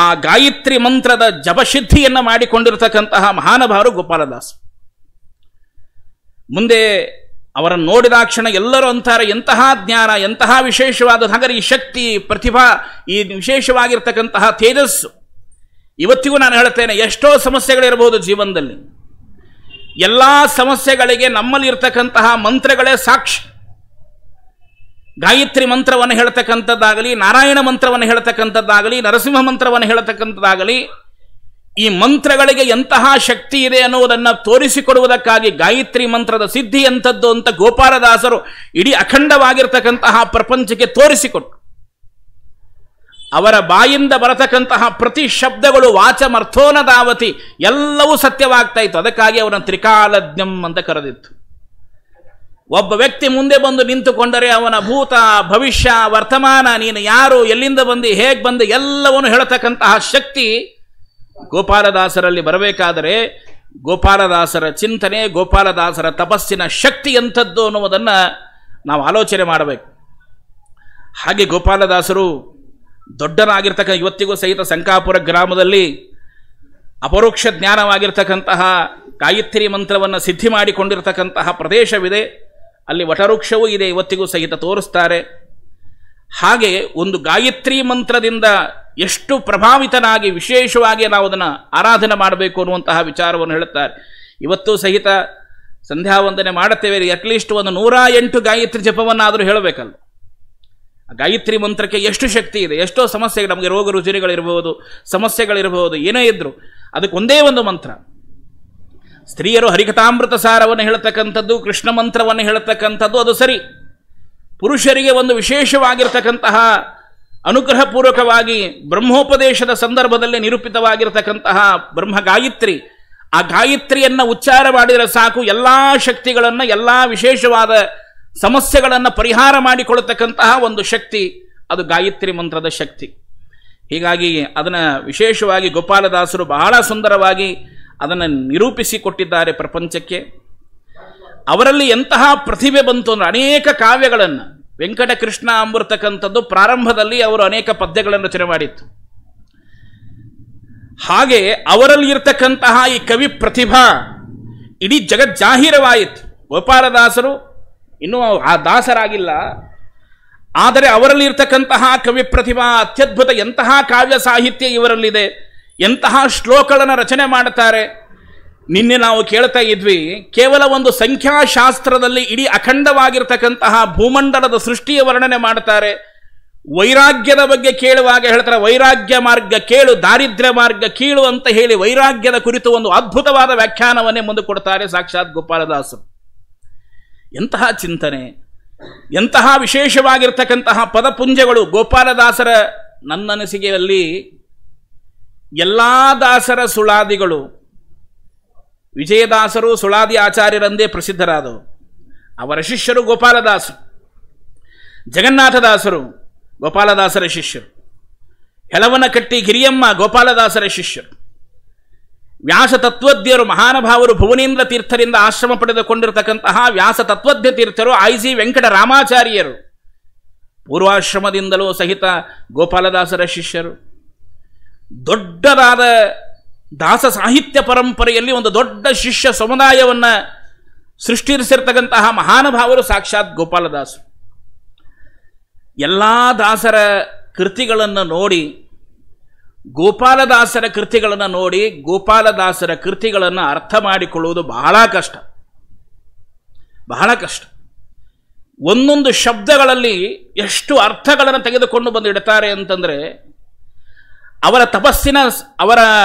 ಆ ಗಾಯತ್ರಿ ಮಂತ್ರದ ಜಪಸಿದ್ಧಿಯನ್ನು ಮಾಡಿಕೊಂಡಿರತಕ್ಕಂತಹ ಮಹಾನುಭಾವರು ಗೋಪಾಲದಾಸ. ಮುಂದೆ ಅವರನ್ನು ನೋಡಿದಾಕ್ಷಣ ಎಲ್ಲರೂ ಅಂತಾರೆ, ಎಂತಹ ಜ್ಞಾನ, ಎಂತಹ ವಿಶೇಷವಾದ, ಹಾಗಾದರೆ ಈ ಶಕ್ತಿ, ಪ್ರತಿಭಾ, ಈ ವಿಶೇಷವಾಗಿರ್ತಕ್ಕಂತಹ ತೇಜಸ್ಸು. ಇವತ್ತಿಗೂ ನಾನು ಹೇಳ್ತೇನೆ, ಎಷ್ಟೋ ಸಮಸ್ಯೆಗಳಿರಬಹುದು ಜೀವನದಲ್ಲಿ, ಎಲ್ಲ ಸಮಸ್ಯೆಗಳಿಗೆ ನಮ್ಮಲ್ಲಿ ಇರ್ತಕ್ಕಂತಹ ಮಂತ್ರಗಳೇ ಸಾಕ್ಷಿ. ಗಾಯತ್ರಿ ಮಂತ್ರವನ್ನು ಹೇಳ್ತಕ್ಕಂಥದ್ದಾಗಲಿ, ನಾರಾಯಣ ಮಂತ್ರವನ್ನು ಹೇಳ್ತಕ್ಕಂಥದ್ದಾಗಲಿ, ನರಸಿಂಹ ಮಂತ್ರವನ್ನು ಹೇಳ್ತಕ್ಕಂಥದ್ದಾಗಲಿ, ಈ ಮಂತ್ರಗಳಿಗೆ ಎಂತಹ ಶಕ್ತಿ ಇದೆ ಅನ್ನುವುದನ್ನು ತೋರಿಸಿಕೊಡುವುದಕ್ಕಾಗಿ ಗಾಯತ್ರಿ ಮಂತ್ರದ ಸಿದ್ಧಿ ಎಂಥದ್ದು ಅಂತ ಗೋಪಾಲದಾಸರು ಇಡೀ ಅಖಂಡವಾಗಿರ್ತಕ್ಕಂತಹ ಪ್ರಪಂಚಕ್ಕೆ ತೋರಿಸಿಕೊಟ್ರು. ಅವರ ಬಾಯಿಂದ ಬರತಕ್ಕಂತಹ ಪ್ರತಿ ಶಬ್ದಗಳು ವಾಚಮರ್ಥೋನದಾವತಿ, ಎಲ್ಲವೂ ಸತ್ಯವಾಗ್ತಾ ಇತ್ತು. ಅದಕ್ಕಾಗಿ ಅವರನ್ನು ತ್ರಿಕಾಲಜ್ಞಂ ಅಂತ ಕರೆದಿತ್ತು. ಒಬ್ಬ ವ್ಯಕ್ತಿ ಮುಂದೆ ಬಂದು ನಿಂತುಕೊಂಡರೆ ಅವನ ಭೂತ, ಭವಿಷ್ಯ, ವರ್ತಮಾನ, ನೀನು ಯಾರು, ಎಲ್ಲಿಂದ ಬಂದು, ಹೇಗೆ ಬಂದು, ಎಲ್ಲವನ್ನು ಹೇಳತಕ್ಕಂತಹ ಶಕ್ತಿ ಗೋಪಾಲದಾಸರಲ್ಲಿ ಬರಬೇಕಾದರೆ ಗೋಪಾಲದಾಸರ ಚಿಂತನೆ, ಗೋಪಾಲದಾಸರ ತಪಸ್ಸಿನ ಶಕ್ತಿ ಎಂಥದ್ದು ಅನ್ನುವುದನ್ನು ನಾವು ಆಲೋಚನೆ ಮಾಡಬೇಕು. ಹಾಗೆ ಗೋಪಾಲದಾಸರು ದೊಡ್ಡನಾಗಿರ್ತಕ್ಕ, ಇವತ್ತಿಗೂ ಸಹಿತ ಸಂಕಾಪುರ ಗ್ರಾಮದಲ್ಲಿ ಅಪರೋಕ್ಷ ಜ್ಞಾನವಾಗಿರ್ತಕ್ಕಂತಹ ಗಾಯತ್ರಿ ಮಂತ್ರವನ್ನು ಸಿದ್ಧಿ ಮಾಡಿಕೊಂಡಿರ್ತಕ್ಕಂತಹ ಪ್ರದೇಶವಿದೆ. ಅಲ್ಲಿ ವಟವೃಕ್ಷವೂ ಇದೆ, ಇವತ್ತಿಗೂ ಸಹಿತ ತೋರಿಸ್ತಾರೆ. ಹಾಗೆ ಒಂದು ಗಾಯತ್ರಿ ಮಂತ್ರದಿಂದ ಎಷ್ಟು ಪ್ರಭಾವಿತನಾಗಿ ವಿಶೇಷವಾಗಿ ನಾವು ಅದನ್ನು ಆರಾಧನೆ ಮಾಡಬೇಕು ಅನ್ನುವಂತಹ ವಿಚಾರವನ್ನು ಹೇಳುತ್ತಾರೆ. ಇವತ್ತು ಸಹಿತ ಸಂಧ್ಯಾ ವಂದನೆ ಮಾಡುತ್ತೇವೆ, ಅಟ್ಲೀಸ್ಟ್ ಒಂದು 108 ಗಾಯತ್ರಿ ಜಪವನ್ನಾದರೂ ಹೇಳಬೇಕಲ್ಲ. ಗಾಯತ್ರಿ ಮಂತ್ರಕ್ಕೆ ಎಷ್ಟು ಶಕ್ತಿ ಇದೆ, ಎಷ್ಟೋ ಸಮಸ್ಯೆಗಳು, ನಮಗೆ ರೋಗ ರುಜಿನಗಳಿರಬಹುದು, ಸಮಸ್ಯೆಗಳಿರಬಹುದು, ಏನೇ ಇದ್ದರೂ ಅದಕ್ಕೆ ಒಂದೇ ಒಂದು ಮಂತ್ರ. ಸ್ತ್ರೀಯರು ಹರಿಕಥಾಮೃತ ಸಾರವನ್ನು ಹೇಳತಕ್ಕಂಥದ್ದು, ಕೃಷ್ಣ ಮಂತ್ರವನ್ನು ಹೇಳತಕ್ಕಂಥದ್ದು ಅದು ಸರಿ. ಪುರುಷರಿಗೆ ಒಂದು ವಿಶೇಷವಾಗಿರ್ತಕ್ಕಂತಹ ಅನುಗ್ರಹಪೂರ್ವಕವಾಗಿ ಬ್ರಹ್ಮೋಪದೇಶದ ಸಂದರ್ಭದಲ್ಲಿ ನಿರೂಪಿತವಾಗಿರ್ತಕ್ಕಂತಹ ಬ್ರಹ್ಮ ಗಾಯತ್ರಿ, ಆ ಗಾಯತ್ರಿಯನ್ನು ಉಚ್ಚಾರ ಮಾಡಿದರೆ ಸಾಕು, ಎಲ್ಲ ಶಕ್ತಿಗಳನ್ನು, ಎಲ್ಲ ವಿಶೇಷವಾದ ಸಮಸ್ಯೆಗಳನ್ನು ಪರಿಹಾರ ಮಾಡಿಕೊಳ್ಳತಕ್ಕಂತಹ ಒಂದು ಶಕ್ತಿ, ಅದು ಗಾಯತ್ರಿ ಮಂತ್ರದ ಶಕ್ತಿ. ಹೀಗಾಗಿ ಅದನ್ನು ವಿಶೇಷವಾಗಿ ಗೋಪಾಲದಾಸರು ಬಹಳ ಸುಂದರವಾಗಿ ಅದನ್ನು ನಿರೂಪಿಸಿಕೊಟ್ಟಿದ್ದಾರೆ ಪ್ರಪಂಚಕ್ಕೆ. ಅವರಲ್ಲಿ ಎಂತಹ ಪ್ರತಿಭೆ ಬಂತು ಅಂದರೆ ಅನೇಕ ಕಾವ್ಯಗಳನ್ನು, ವೆಂಕಟಕೃಷ್ಣ ಅಂಬರ್ತಕ್ಕಂಥದ್ದು ಪ್ರಾರಂಭದಲ್ಲಿ ಅವರು ಅನೇಕ ಪದ್ಯಗಳನ್ನು ರಚನೆ ಮಾಡಿತ್ತು. ಹಾಗೆ ಅವರಲ್ಲಿ ಇರ್ತಕ್ಕಂತಹ ಈ ಕವಿ ಪ್ರತಿಭಾ ಇಡೀ ಜಗಜ್ಜಾಹೀರವಾಯಿತು. ಗೋಪಾಲದಾಸರು ಇನ್ನೂ ಆ ದಾಸರಾಗಿಲ್ಲ, ಆದರೆ ಅವರಲ್ಲಿ ಇರ್ತಕ್ಕಂತಹ ಕವಿ ಪ್ರತಿಭಾ ಅತ್ಯದ್ಭುತ. ಎಂತಹ ಕಾವ್ಯ ಸಾಹಿತ್ಯ ಇವರಲ್ಲಿದೆ, ಎಂತಹ ಶ್ಲೋಕಗಳನ್ನು ರಚನೆ ಮಾಡುತ್ತಾರೆ. ನಿನ್ನೆ ನಾವು ಕೇಳ್ತಾ ಇದ್ವಿ, ಕೇವಲ ಒಂದು ಸಂಖ್ಯಾಶಾಸ್ತ್ರದಲ್ಲಿ ಇಡೀ ಅಖಂಡವಾಗಿರ್ತಕ್ಕಂತಹ ಭೂಮಂಡಲದ ಸೃಷ್ಟಿಯ ವರ್ಣನೆ ಮಾಡುತ್ತಾರೆ. ವೈರಾಗ್ಯದ ಬಗ್ಗೆ ಕೇಳುವಾಗ ಹೇಳ್ತಾರೆ, ವೈರಾಗ್ಯ ಮಾರ್ಗ ಕೇಳು, ದಾರಿದ್ರ್ಯ ಮಾರ್ಗ ಕೀಳು ಅಂತ ಹೇಳಿ ವೈರಾಗ್ಯದ ಕುರಿತು ಒಂದು ಅದ್ಭುತವಾದ ವ್ಯಾಖ್ಯಾನವನ್ನೇ ಮುಂದೆ ಕೊಡ್ತಾರೆ ಸಾಕ್ಷಾತ್ ಗೋಪಾಲದಾಸರು. ಎಂತಹ ಚಿಂತನೆ, ಎಂತಹ ವಿಶೇಷವಾಗಿರ್ತಕ್ಕಂತಹ ಪದಪುಂಜಗಳು ಗೋಪಾಲದಾಸರ. ನನ್ನನಿಸಿಕೆಯಲ್ಲಿ ಎಲ್ಲ ದಾಸರ ಸುಳಾದಿಗಳು, ವಿಜಯದಾಸರು ಸುಳಾದಿ ಆಚಾರ್ಯರಂದೇ ಪ್ರಸಿದ್ಧರಾದವು. ಅವರ ಶಿಷ್ಯರು ಗೋಪಾಲದಾಸರು. ಜಗನ್ನಾಥದಾಸರು ಗೋಪಾಲದಾಸರ ಶಿಷ್ಯರು. ಹೆಳವನಕಟ್ಟಿ ಗಿರಿಯಮ್ಮ ಗೋಪಾಲದಾಸರ ಶಿಷ್ಯರು. ವ್ಯಾಸ ತತ್ವಜ್ಞರು ಮಹಾನುಭಾವರು ಭುವನೇಂದ್ರ ತೀರ್ಥರಿಂದ ಆಶ್ರಮ ಪಡೆದುಕೊಂಡಿರತಕ್ಕಂತಹ ವ್ಯಾಸ ತತ್ವಜ್ಞ ತೀರ್ಥರು ಐ.ಜಿ. ವೆಂಕಟ ರಾಮಾಚಾರ್ಯರು ಪೂರ್ವಾಶ್ರಮದಿಂದಲೂ ಸಹಿತ ಗೋಪಾಲದಾಸರ ಶಿಷ್ಯರು. ದೊಡ್ಡದಾದ ದಾಸ ಸಾಹಿತ್ಯ ಪರಂಪರೆಯಲ್ಲಿ ಒಂದು ದೊಡ್ಡ ಶಿಷ್ಯ ಸಮುದಾಯವನ್ನು ಸೃಷ್ಟಿಸಿರ್ತಕ್ಕಂತಹ ಮಹಾನುಭಾವರು ಸಾಕ್ಷಾತ್ ಗೋಪಾಲದಾಸರು. ಎಲ್ಲ ದಾಸರ ಕೃತಿಗಳನ್ನು ನೋಡಿ, ಗೋಪಾಲದಾಸರ ಕೃತಿಗಳನ್ನು ನೋಡಿ ಗೋಪಾಲದಾಸರ ಕೃತಿಗಳನ್ನು ಅರ್ಥ ಮಾಡಿಕೊಳ್ಳುವುದು ಬಹಳ ಕಷ್ಟ. ಬಹಳ ಕಷ್ಟ. ಒಂದೊಂದು ಶಬ್ದಗಳಲ್ಲಿ ಎಷ್ಟು ಅರ್ಥಗಳನ್ನು ತೆಗೆದುಕೊಂಡು ಬಂದಿಡ್ತಾರೆ ಅಂತಂದರೆ, ಅವರ ತಪಸ್ಸಿನ, ಅವರ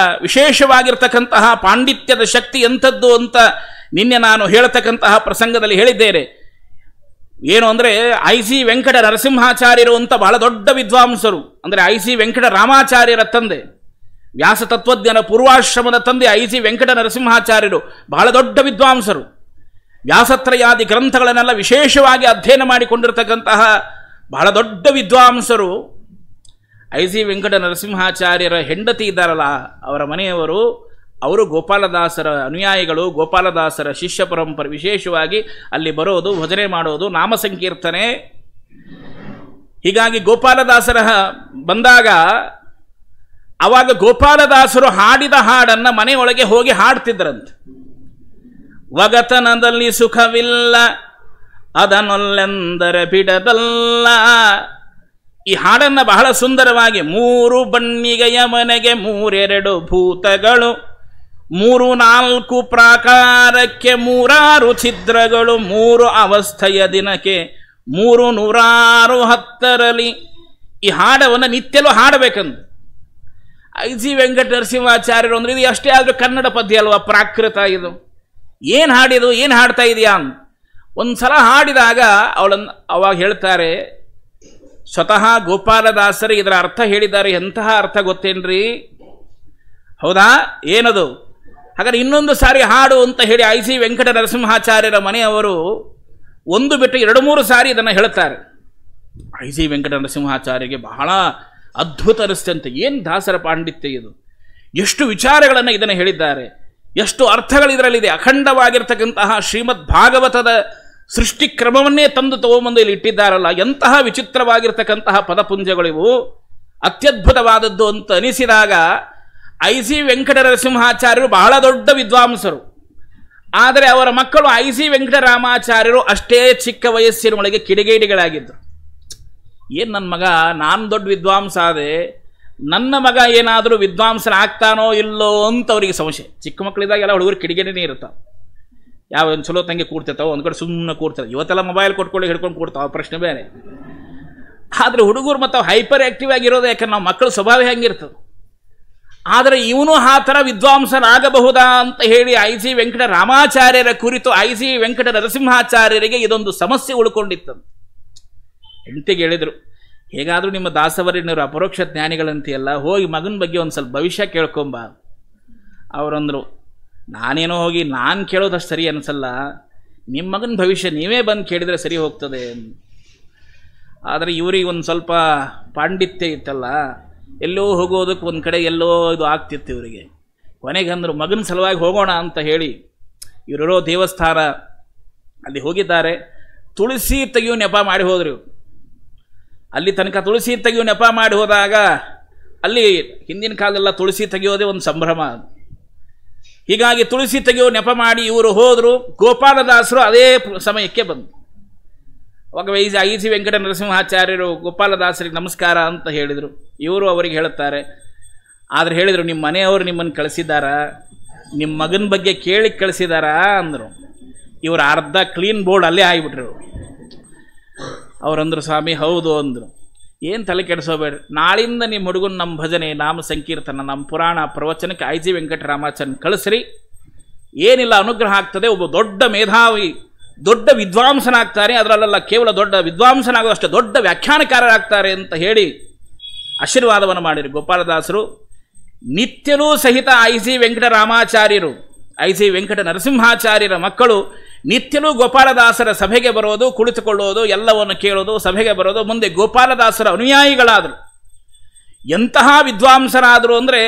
ವಿಶೇಷವಾಗಿರ್ತಕ್ಕಂತಹ ಪಾಂಡಿತ್ಯದ ಶಕ್ತಿ ಎಂಥದ್ದು ಅಂತ ನಿನ್ನೆ ನಾನು ಹೇಳ್ತಕ್ಕಂತಹ ಪ್ರಸಂಗದಲ್ಲಿ ಹೇಳಿದ್ದೇನೆ. ಏನು ಅಂದರೆ, ಐ.ಸಿ. ವೆಂಕಟ ನರಸಿಂಹಾಚಾರ್ಯರು ಅಂತ ಬಹಳ ದೊಡ್ಡ ವಿದ್ವಾಂಸರು. ಅಂದರೆ ಐ.ಸಿ. ವೆಂಕಟ ರಾಮಾಚಾರ್ಯರ ತಂದೆ, ವ್ಯಾಸ ತತ್ವಜ್ಞಾನ ಪೂರ್ವಾಶ್ರಮದ ತಂದೆ ಐ.ಸಿ. ವೆಂಕಟ ನರಸಿಂಹಾಚಾರ್ಯರು ಬಹಳ ದೊಡ್ಡ ವಿದ್ವಾಂಸರು. ವ್ಯಾಸತ್ರಯಾದಿ ಗ್ರಂಥಗಳನ್ನೆಲ್ಲ ವಿಶೇಷವಾಗಿ ಅಧ್ಯಯನ ಮಾಡಿಕೊಂಡಿರ್ತಕ್ಕಂತಹ ಬಹಳ ದೊಡ್ಡ ವಿದ್ವಾಂಸರು. ಐ.ಸಿ. ವೆಂಕಟ ನರಸಿಂಹಾಚಾರ್ಯರ ಹೆಂಡತಿ ಇದ್ದಾರಲ್ಲ, ಅವರ ಮನೆಯವರು, ಅವರು ಗೋಪಾಲದಾಸರ ಅನುಯಾಯಿಗಳು, ಗೋಪಾಲದಾಸರ ಶಿಷ್ಯ ಪರಂಪರೆ. ವಿಶೇಷವಾಗಿ ಅಲ್ಲಿ ಬರೋದು, ಭಜನೆ ಮಾಡೋದು, ನಾಮ ಸಂಕೀರ್ತನೆ. ಹೀಗಾಗಿ ಗೋಪಾಲದಾಸರ ಬಂದಾಗ ಆವಾಗ ಗೋಪಾಲದಾಸರು ಹಾಡಿದ ಹಾಡನ್ನು ಮನೆಯೊಳಗೆ ಹೋಗಿ ಹಾಡ್ತಿದ್ರಂತೆ. ವಗತನದಲ್ಲಿ ಸುಖವಿಲ್ಲ ಅದನ್ನೊಲ್ಲೆಂದರೆ ಬಿಡದಲ್ಲ. ಈ ಹಾಡನ್ನು ಬಹಳ ಸುಂದರವಾಗಿ, ಮೂರು ಬಣ್ಣಿಗೆಯ ಮನೆಗೆ ಮೂರೆರಡು ಭೂತಗಳು, 3-4 ಪ್ರಾಕಾರಕ್ಕೆ 6 ಛಿದ್ರಗಳು, 3 ಅವಸ್ಥೆಯ ದಿನಕ್ಕೆ 310 ಈ ಹಾಡವನ್ನು ನಿತ್ಯಲೂ ಹಾಡಬೇಕಂದು ಐ.ಸಿ. ವೆಂಕಟ ನರಸಿಂಹಾಚಾರ್ಯರು ಅಂದ್ರೆ, ಇದು ಅಷ್ಟೇ ಆದರೂ ಕನ್ನಡ ಪದ್ಯ ಅಲ್ವಾ, ಪ್ರಾಕೃತ ಇದು, ಏನು ಹಾಡಿದು, ಏನು ಹಾಡ್ತಾ ಇದೆಯಾ ಅಂತ ಒಂದು ಸಲ ಹಾಡಿದಾಗ ಅವಾಗ ಹೇಳ್ತಾರೆ, ಸ್ವತಃ ಗೋಪಾಲದಾಸರು ಇದರ ಅರ್ಥ ಹೇಳಿದ್ದಾರೆ. ಎಂತಹ ಅರ್ಥ ಗೊತ್ತೇನ್ರಿ? ಹೌದಾ, ಏನದು? ಹಾಗಾದ್ರೆ ಇನ್ನೊಂದು ಸಾರಿ ಹಾಡು ಅಂತ ಹೇಳಿ ಐ.ಸಿ. ವೆಂಕಟ ನರಸಿಂಹಾಚಾರ್ಯರ ಮನೆಯವರು ಒಂದು ಬಿಟ್ಟು 2-3 ಸಾರಿ ಇದನ್ನು ಹೇಳ್ತಾರೆ. ಐ.ಸಿ. ವೆಂಕಟ ನರಸಿಂಹಾಚಾರ್ಯರಿಗೆ ಬಹಳ ಅದ್ಭುತ ಅನಿಸ್ತಂತೆ. ಏನು ದಾಸರ ಪಾಂಡಿತ್ಯ ಇದು! ಎಷ್ಟು ವಿಚಾರಗಳನ್ನು ಇದನ್ನು ಹೇಳಿದ್ದಾರೆ, ಎಷ್ಟು ಅರ್ಥಗಳು ಇದರಲ್ಲಿದೆ. ಅಖಂಡವಾಗಿರ್ತಕ್ಕಂತಹ ಶ್ರೀಮದ್ ಭಾಗವತದ ಸೃಷ್ಟಿ ಕ್ರಮವನ್ನೇ ತಂದು ತಗೊಂಬಂದು ಇಲ್ಲಿ ಇಟ್ಟಿದ್ದಾರಲ್ಲ, ಎಂತಹ ವಿಚಿತ್ರವಾಗಿರ್ತಕ್ಕಂತಹ ಪದಪುಂಜಗಳಿವು, ಅತ್ಯದ್ಭುತವಾದದ್ದು ಅಂತ ಅನಿಸಿದಾಗ ಐ.ಸಿ. ವೆಂಕಟ ನರಸಿಂಹಾಚಾರ್ಯರು ಬಹಳ ದೊಡ್ಡ ವಿದ್ವಾಂಸರು. ಆದರೆ ಅವರ ಮಕ್ಕಳು ಐ.ಸಿ. ವೆಂಕಟರಾಮಾಚಾರ್ಯರು ಅಷ್ಟೇ ಚಿಕ್ಕ ವಯಸ್ಸಿನೊಳಗೆ ಕಿಡಿಗೇಡಿಗಳಾಗಿದ್ದರು. ಏನು ನನ್ನ ಮಗ, ನಾನು ದೊಡ್ಡ ವಿದ್ವಾಂಸ ಆದೆ, ನನ್ನ ಮಗ ಏನಾದರೂ ವಿದ್ವಾಂಸನ ಆಗ್ತಾನೋ ಇಲ್ಲೋ ಅಂತ ಅವರಿಗೆ ಸಂಶಯ. ಚಿಕ್ಕ ಮಕ್ಕಳಿದ್ದಾಗ ಎಲ್ಲ ಹುಡುಗರು ಕಿಡಿಗೇಡಿನೇ ಇರ್ತಾವೆ. ಯಾವ ಒಂದು ಚಲೋ ತಂಗಿ ಕೂಡ್ತಿರ್ತಾವೆ, ಒಂದು ಕಡೆ ಸುಮ್ಮನೆ ಕೂಡ್ತಾರೆ. ಇವತ್ತೆಲ್ಲ ಮೊಬೈಲ್ ಕೊಟ್ಕೊಳ್ಳಿ ಹಿಡ್ಕೊಂಡು ಕೂಡ್ತಾವೆ, ಪ್ರಶ್ನೆ ಬೇರೆ. ಆದರೆ ಹುಡುಗರು ಮತ್ತು ಹೈಪರ್ ಆ್ಯಕ್ಟಿವ್ ಆಗಿರೋದು, ಯಾಕಂದ್ರೆ ನಾವು ಮಕ್ಕಳ ಸ್ವಭಾವ ಹೆಂಗಿರ್ತದೆ. ಆದರೆ ಇವನು ಆ ಥರ ವಿದ್ವಾಂಸನಾಗಬಹುದಾ ಅಂತ ಹೇಳಿ ಐ.ಸಿ. ವೆಂಕಟ ರಾಮಾಚಾರ್ಯರ ಕುರಿತು ಐ.ಸಿ. ವೆಂಕಟ ನರಸಿಂಹಾಚಾರ್ಯರಿಗೆ ಇದೊಂದು ಸಮಸ್ಯೆ ಉಳ್ಕೊಂಡಿತ್ತಂತೆ. ಹೆಂಡತಿಗೆ ಹೇಳಿದರು, ಹೇಗಾದರೂ ನಿಮ್ಮ ದಾಸವರಿನವರು ಅಪರೋಕ್ಷ ಜ್ಞಾನಿಗಳಂತೆಯಲ್ಲ, ಹೋಗಿ ಮಗನ ಬಗ್ಗೆ ಒಂದು ಸ್ವಲ್ಪ ಭವಿಷ್ಯ ಕೇಳ್ಕೊಂಬ. ಅವರಂದರು, ನಾನೇನೋ ಹೋಗಿ ನಾನು ಕೇಳೋದಷ್ಟು ಸರಿ ಅನಿಸಲ್ಲ, ನಿಮ್ಮ ಮಗನ ಭವಿಷ್ಯ ನೀವೇ ಬಂದು ಕೇಳಿದರೆ ಸರಿ ಹೋಗ್ತದೆ. ಆದರೆ ಇವರಿಗೆ ಒಂದು ಸ್ವಲ್ಪ ಪಾಂಡಿತ್ಯ ಇತ್ತಲ್ಲ, ಎಲ್ಲೋ ಹೋಗೋದಕ್ಕೆ ಒಂದು ಕಡೆ ಎಲ್ಲೋ ಇದು ಆಗ್ತಿತ್ತು ಇವರಿಗೆ. ಕೊನೆಗೆ ಅಂದರು, ಮಗನ ಸಲುವಾಗಿ ಹೋಗೋಣ ಅಂತ ಹೇಳಿ ಇವರಿರೋ ದೇವಸ್ಥಾನ ಅಲ್ಲಿ ಹೋಗಿದ್ದಾರೆ. ತುಳಸಿ ತೆಗೆಯೋ ನೆಪ ಮಾಡಿ ಹೋದರು. ಅಲ್ಲಿ ತನಕ ತುಳಸಿ ತೆಗೆಯೋ ನೆಪ ಮಾಡಿ ಹೋದಾಗ, ಅಲ್ಲಿ ಹಿಂದಿನ ಕಾಲದೆಲ್ಲ ತುಳಸಿ ತೆಗೆಯೋದೇ ಒಂದು ಸಂಭ್ರಮ. ಹೀಗಾಗಿ ತುಳಸಿ ತೆಗೆಯೋ ನೆಪ ಮಾಡಿ ಇವರು ಹೋದರು. ಗೋಪಾಲದಾಸರು ಅದೇ ಸಮಯಕ್ಕೆ ಬಂದರು. ಅವಾಗ ಐ.ಸಿ. ವೆಂಕಟ ನರಸಿಂಹಾಚಾರ್ಯರು ಗೋಪಾಲದಾಸರಿಗೆ ನಮಸ್ಕಾರ ಅಂತ ಹೇಳಿದರು. ಇವರು ಅವರಿಗೆ ಹೇಳುತ್ತಾರೆ, ಆದರೆ ಹೇಳಿದರು, ನಿಮ್ಮ ಮನೆಯವರು ನಿಮ್ಮನ್ನು ಕಳಿಸಿದ್ದಾರಾ, ನಿಮ್ಮ ಮಗನ ಬಗ್ಗೆ ಕೇಳಿ ಕಳಿಸಿದಾರಾ ಅಂದರು. ಇವರು ಅರ್ಧ ಕ್ಲೀನ್ ಬೋರ್ಡ್ ಅಲ್ಲೇ ಆಗಿಬಿಟ್ರು. ಅವರಂದರು, ಸ್ವಾಮಿ ಹೌದು ಅಂದರು. ಏನು ತಲೆ ಕೆಡಿಸೋಬೇಡ್ರಿ, ನಾಳಿಂದ ನಿಮ್ಮ ಹುಡುಗನ ನಮ್ಮ ಭಜನೆ, ನಾಮ ಸಂಕೀರ್ತನ, ನಮ್ಮ ಪುರಾಣ ಪ್ರವಚನಕ್ಕೆ ಐ.ಸಿ. ವೆಂಕಟರಾಮಾಚಾರ್ಯನ ಕಳಿಸ್ರಿ. ಏನಿಲ್ಲ, ಅನುಗ್ರಹ ಆಗ್ತದೆ. ಒಬ್ಬ ದೊಡ್ಡ ಮೇಧಾವಿ, ದೊಡ್ಡ ವಿದ್ವಾಂಸನಾಗ್ತಾರೆ. ಅದರಲ್ಲೆಲ್ಲ ಕೇವಲ ದೊಡ್ಡ ವಿದ್ವಾಂಸನಾಗೋದಷ್ಟು ದೊಡ್ಡ ವ್ಯಾಖ್ಯಾನಕಾರರಾಗ್ತಾರೆ ಅಂತ ಹೇಳಿ ಆಶೀರ್ವಾದವನ್ನು ಮಾಡಿದರು ಗೋಪಾಲದಾಸರು. ನಿತ್ಯಲೂ ಸಹಿತ ಐ.ಸಿ. ವೆಂಕಟರಾಮಾಚಾರ್ಯರು, ಐ.ಸಿ. ವೆಂಕಟ ನರಸಿಂಹಾಚಾರ್ಯರ ಮಕ್ಕಳು ನಿತ್ಯಲೂ ಗೋಪಾಲದಾಸರ ಸಭೆಗೆ ಬರೋದು, ಕುಳಿತುಕೊಳ್ಳೋದು, ಎಲ್ಲವನ್ನು ಕೇಳೋದು, ಸಭೆಗೆ ಬರೋದು. ಮುಂದೆ ಗೋಪಾಲದಾಸರ ಅನುಯಾಯಿಗಳಾದರು. ಎಂತಹ ವಿದ್ವಾಂಸರಾದರು ಅಂದರೆ,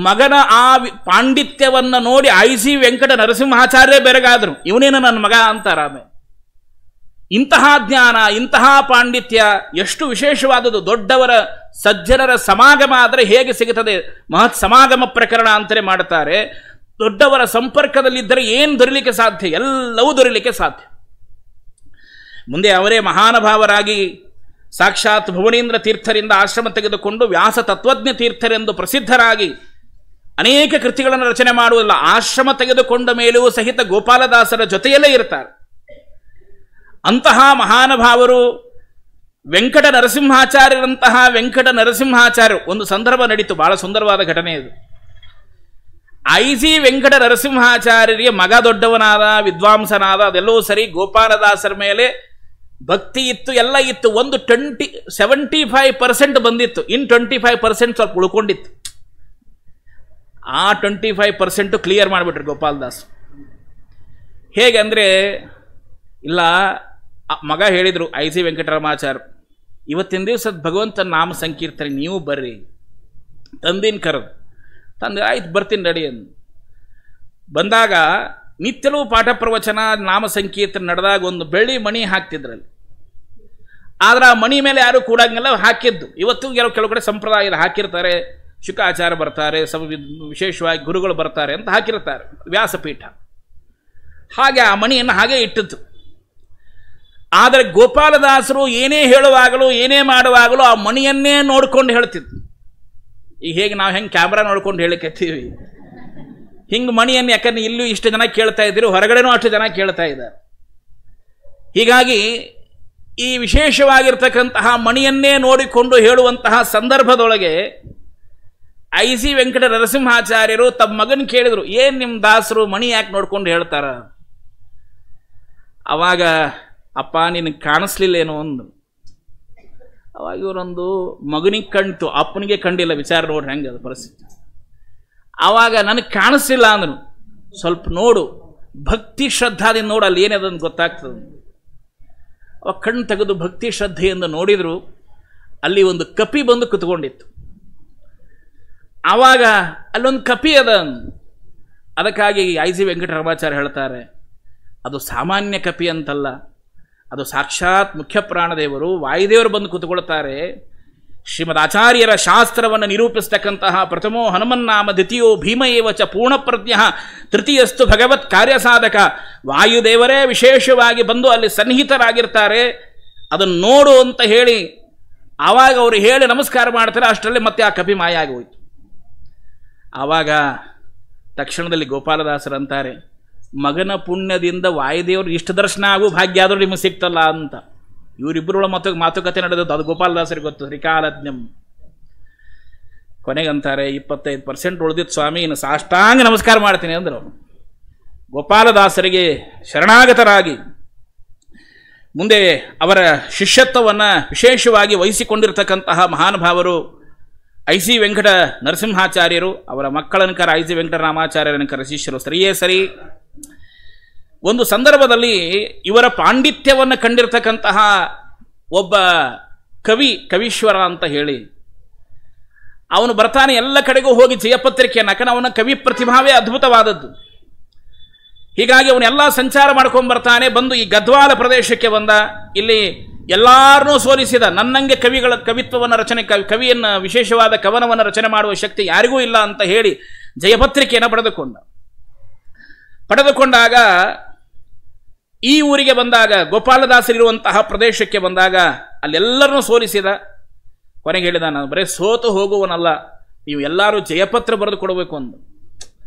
ಮಗನ ಆ ಪಾಂಡಿತ್ಯವನ್ನು ನೋಡಿ ಐ.ಸಿ. ವೆಂಕಟ ನರಸಿಂಹಾಚಾರ್ಯ ಬೆರಗಾದರು. ಇವನೇನು ನನ್ನ ಮಗ ಅಂತಾರಾಮೆ. ಇಂತಹ ಜ್ಞಾನ, ಇಂತಹ ಪಾಂಡಿತ್ಯ ಎಷ್ಟು ವಿಶೇಷವಾದದ್ದು. ದೊಡ್ಡವರ ಸಜ್ಜನರ ಸಮಾಗಮ ಆದರೆ ಹೇಗೆ ಸಿಗುತ್ತದೆ, ಮಹತ್ ಸಮಾಗಮ ಪ್ರಕರಣ ಅಂತಲೇ ಮಾಡುತ್ತಾರೆ. ದೊಡ್ಡವರ ಸಂಪರ್ಕದಲ್ಲಿದ್ದರೆ ಏನು ದೊರೆಯಲಿಕ್ಕೆ ಸಾಧ್ಯ? ಎಲ್ಲವೂ ದೊರೆಯಲಿಕ್ಕೆ ಸಾಧ್ಯ. ಮುಂದೆ ಅವರೇ ಮಹಾನುಭಾವರಾಗಿ ಸಾಕ್ಷಾತ್ ಭುವನೇಂದ್ರ ತೀರ್ಥರಿಂದ ಆಶ್ರಮ ತೆಗೆದುಕೊಂಡು ವ್ಯಾಸ ತತ್ವಜ್ಞ ತೀರ್ಥರೆಂದು ಪ್ರಸಿದ್ಧರಾಗಿ ಅನೇಕ ಕೃತಿಗಳನ್ನು ರಚನೆ ಮಾಡುವುದಿಲ್ಲ. ಆಶ್ರಮ ತೆಗೆದುಕೊಂಡ ಮೇಲೂ ಸಹಿತ ಗೋಪಾಲದಾಸರ ಜೊತೆಯಲ್ಲೇ ಇರ್ತಾರೆ. ಅಂತಹ ಮಹಾನುಭಾವರು ವೆಂಕಟ ನರಸಿಂಹಾಚಾರ್ಯರಂತಹ ವೆಂಕಟ ನರಸಿಂಹಾಚಾರ್ಯರು ಒಂದು ಸಂದರ್ಭ ನಡೀತು, ಬಹಳ ಸುಂದರವಾದ ಘಟನೆ ಇದು. ಐಸಿ ವೆಂಕಟ ನರಸಿಂಹಾಚಾರ್ಯರಿಗೆ ಮಗ ದೊಡ್ಡವನಾದ, ವಿದ್ವಾಂಸನಾದ, ಅದೆಲ್ಲವೂ ಸರಿ. ಗೋಪಾಲದಾಸರ ಮೇಲೆ ಭಕ್ತಿ ಇತ್ತು, ಎಲ್ಲ ಇತ್ತು. ಒಂದು 75% ಬಂದಿತ್ತು, ಇನ್ನು 25% ಸ್ವಲ್ಪ ಉಳ್ಕೊಂಡಿತ್ತು. ಆ 25% ಕ್ಲಿಯರ್ ಮಾಡಿಬಿಟ್ರು ಗೋಪಾಲದಾಸ್. ಹೇಗೆ ಅಂದರೆ, ಇಲ್ಲ ಮಗ ಹೇಳಿದರು ಐಸಿ ವೆಂಕಟರಾಮಾಚಾರ್ಯ, ಇವತ್ತಿನ ದಿವಸದ ಭಗವಂತನ ನಾಮ ಸಂಕೀರ್ತನೆ ನೀವು ಬರ್ರಿ. ತಂದಿನ ಕರೆದು ತಂದೆ, ಆಯ್ತು ಬರ್ತೀನಿ ನಡಿ ಅಂದು. ಬಂದಾಗ ನಿತ್ಯಲೂ ಪಾಠ ಪ್ರವಚನ ನಾಮ ಸಂಕೀರ್ತನೆ ನಡೆದಾಗ ಒಂದು ಬೆಳ್ಳಿ ಮಣಿ ಹಾಕ್ತಿದ್ರಲ್ಲಿ. ಆದ್ರೆ ಆ ಮಣಿ ಮೇಲೆ ಯಾರು ಕೂಡಂಗೆಲ್ಲ ಹಾಕಿದ್ದು. ಇವತ್ತು ಕೆಲವು ಕಡೆ ಸಂಪ್ರದಾಯದ ಹಾಕಿರ್ತಾರೆ, ಶುಕಾಚಾರ್ಯ ಬರ್ತಾರೆ, ವಿಶೇಷವಾಗಿ ಗುರುಗಳು ಬರ್ತಾರೆ ಅಂತ ಹಾಕಿರ್ತಾರೆ, ವ್ಯಾಸಪೀಠ. ಹಾಗೆ ಆ ಮಣಿಯನ್ನು ಹಾಗೆ ಇಟ್ಟಿತ್ತು. ಆದರೆ ಗೋಪಾಲದಾಸರು ಏನೇ ಹೇಳುವಾಗಲೂ ಏನೇ ಮಾಡುವಾಗಲೂ ಆ ಮಣಿಯನ್ನೇ ನೋಡ್ಕೊಂಡು ಹೇಳ್ತಿದ್ರು. ಈಗ ಹೇಗೆ ನಾವು ಹೆಂಗೆ ಕ್ಯಾಮ್ರಾ ನೋಡ್ಕೊಂಡು ಹೇಳಿಕತ್ತೀವಿ, ಹಿಂಗೆ ಮಣಿಯನ್ನು, ಯಾಕಂದ್ರೆ ಇಲ್ಲೂ ಇಷ್ಟು ಜನ ಕೇಳ್ತಾ ಇದ್ದೀರಿ, ಹೊರಗಡೆನೂ ಅಷ್ಟು ಜನ ಕೇಳ್ತಾ ಇದ್ದಾರೆ. ಹೀಗಾಗಿ ಈ ವಿಶೇಷವಾಗಿರ್ತಕ್ಕಂತಹ ಮಣಿಯನ್ನೇ ನೋಡಿಕೊಂಡು ಹೇಳುವಂತಹ ಸಂದರ್ಭದೊಳಗೆ ಐಸಿ ವೆಂಕಟ ನರಸಿಂಹಾಚಾರ್ಯರು ತಮ್ಮ ಮಗನ ಕೇಳಿದರು, ಏನು ನಿಮ್ಮ ದಾಸರು ಮಣಿ ಯಾಕೆ ನೋಡ್ಕೊಂಡು ಹೇಳ್ತಾರ? ಅವಾಗ, ಅಪ್ಪ ನಿನಗೆ ಕಾಣಿಸ್ಲಿಲ್ಲೇನೋ ಒಂದು. ಅವಾಗ ಇವರೊಂದು ಮಗನಿಗೆ ಕಣ್ತು, ಅಪ್ಪನಿಗೆ ಕಂಡಿಲ್ಲ. ವಿಚಾರ ನೋಡ್ರಿ ಹೆಂಗೆ ಅದು ಪರಿಸ್ಥಿತಿ. ಆವಾಗ ನನಗೆ ಕಾಣಿಸ್ಲಿಲ್ಲ ಅಂದ್ರು. ಸ್ವಲ್ಪ ನೋಡು, ಭಕ್ತಿ ಶ್ರದ್ಧಾದಿಂದ ನೋಡು, ಅಲ್ಲಿ ಏನೇದಂತ ಗೊತ್ತಾಗ್ತದೆ. ಅವಾಗ ಕಣ್ಣು ತೆಗೆದು ಭಕ್ತಿ ಶ್ರದ್ಧೆಯಿಂದ ನೋಡಿದ್ರು, ಅಲ್ಲಿ ಒಂದು ಕಪಿ ಬಂದು ಕುತ್ಕೊಂಡಿತ್ತು. ಆವಾಗ ಅಲ್ಲೊಂದು ಕಪಿ ಅದ. ಅದಕ್ಕಾಗಿ ಐಸಿ ವೆಂಕಟರಾಮಾಚಾರ್ಯ ಹೇಳ್ತಾರೆ, ಅದು ಸಾಮಾನ್ಯ ಕಪಿ ಅಂತಲ್ಲ, ಅದು ಸಾಕ್ಷಾತ್ ಮುಖ್ಯ ಪ್ರಾಣದೇವರು ವಾಯುದೇವರು ಬಂದು ಕೂತ್ಕೊಳ್ತಾರೆ. ಶ್ರೀಮದ್ ಆಚಾರ್ಯರ ಶಾಸ್ತ್ರವನ್ನು ನಿರೂಪಿಸ್ತಕ್ಕಂತಹ ಪ್ರಥಮೋ ಹನುಮನ್ನಾಮ, ದ್ವಿತೀಯೋ ಭೀಮ ಏವಚ ಪೂರ್ಣಪ್ರಜ್ಞ, ತೃತೀಯಸ್ತು ಭಗವತ್ ಕಾರ್ಯಸಾಧಕ. ವಾಯುದೇವರೇ ವಿಶೇಷವಾಗಿ ಬಂದು ಅಲ್ಲಿ ಸನ್ನಿಹಿತರಾಗಿರ್ತಾರೆ, ಅದನ್ನು ನೋಡು ಅಂತ ಹೇಳಿ ಆವಾಗ ಅವರು ಹೇಳಿ ನಮಸ್ಕಾರ ಮಾಡ್ತಾರೆ. ಅಷ್ಟರಲ್ಲಿ ಮತ್ತೆ ಆ ಕಪಿ ಮಾಯ ಆಗಿ ಹೋಯ್ತು. ಆವಾಗ ತಕ್ಷಣದಲ್ಲಿ ಗೋಪಾಲದಾಸರಂತಾರೆ, ಮಗನ ಪುಣ್ಯದಿಂದ ವಾಯುದೇವರು ಇಷ್ಟ ದರ್ಶನ ಆಗು ಭಾಗ್ಯ ಆದರೂ ನಿಮಗೆ ಸಿಕ್ತಲ್ಲ ಅಂತ. ಇವರಿಬ್ಬರ ಮಾತುಕತೆ ನಡೆದದ್ದು ಅದು ಗೋಪಾಲದಾಸರಿಗೆ ಗೊತ್ತು. ಶ್ರೀಕಾಲಜ್ಞಂ. ಕೊನೆಗಂತಾರೆ, 25% ಉಳಿದಿತ್ತು ಸ್ವಾಮಿ, ಇನ್ನು ಸಾಷ್ಟಾಂಗ ನಮಸ್ಕಾರ ಮಾಡ್ತೀನಿ ಅಂದರು. ಗೋಪಾಲದಾಸರಿಗೆ ಶರಣಾಗತರಾಗಿ ಮುಂದೆ ಅವರ ಶಿಷ್ಯತ್ವವನ್ನು ವಿಶೇಷವಾಗಿ ವಹಿಸಿಕೊಂಡಿರ್ತಕ್ಕಂತಹ ಮಹಾನುಭಾವರು ಐಸಿ ವೆಂಕಟ ನರಸಿಂಹಾಚಾರ್ಯರು. ಅವರ ಮಕ್ಕಳನಕರ ಐಸಿ ವೆಂಕಟರಾಮಾಚಾರ್ಯರನಕರ ಶಿಷ್ಯರು. ಸರಿಯೇ ಸರಿ. ಒಂದು ಸಂದರ್ಭದಲ್ಲಿ ಇವರ ಪಾಂಡಿತ್ಯವನ್ನು ಕಂಡಿರ್ತಕ್ಕಂತಹ ಒಬ್ಬ ಕವೀಶ್ವರ ಅಂತ ಹೇಳಿ ಅವನು ಬರ್ತಾನೆ. ಎಲ್ಲ ಕಡೆಗೂ ಹೋಗಿ ಜಯಪತ್ರಿಕೆಯನ್ನು, ಯಾಕಂದ್ರೆ ಅವನ ಕವಿ ಪ್ರತಿಭಾವೇ ಅದ್ಭುತವಾದದ್ದು. ಹೀಗಾಗಿ ಅವನೆಲ್ಲ ಸಂಚಾರ ಮಾಡ್ಕೊಂಡು ಬರ್ತಾನೆ. ಬಂದು ಈ ಗದ್ವಾಲ ಪ್ರದೇಶಕ್ಕೆ ಬಂದ. ಇಲ್ಲಿ ಎಲ್ಲಾರನ್ನೂ ಸೋಲಿಸಿದ. ನನ್ನಂಗೆ ಕವಿಗಳ ಕವಿತ್ವವನ್ನು ರಚನೆ, ಕವಿಯನ್ನು ವಿಶೇಷವಾದ ಕವನವನ್ನು ರಚನೆ ಮಾಡುವ ಶಕ್ತಿ ಯಾರಿಗೂ ಇಲ್ಲ ಅಂತ ಹೇಳಿ ಜಯಪತ್ರಿಕೆಯನ್ನು ಪಡೆದುಕೊಂಡಾಗ ಈ ಊರಿಗೆ ಬಂದಾಗ, ಗೋಪಾಲದಾಸರಿರುವಂತಹ ಪ್ರದೇಶಕ್ಕೆ ಬಂದಾಗ ಅಲ್ಲೆಲ್ಲರನ್ನೂ ಸೋಲಿಸಿದ. ಕೊನೆಗೆ ಹೇಳಿದ, ನಾನು ಬರೀ ಸೋತು ಹೋಗುವನಲ್ಲ, ನೀವು ಎಲ್ಲರೂ ಜಯಪತ್ರ ಬರೆದು ಕೊಡಬೇಕು ಅಂದು.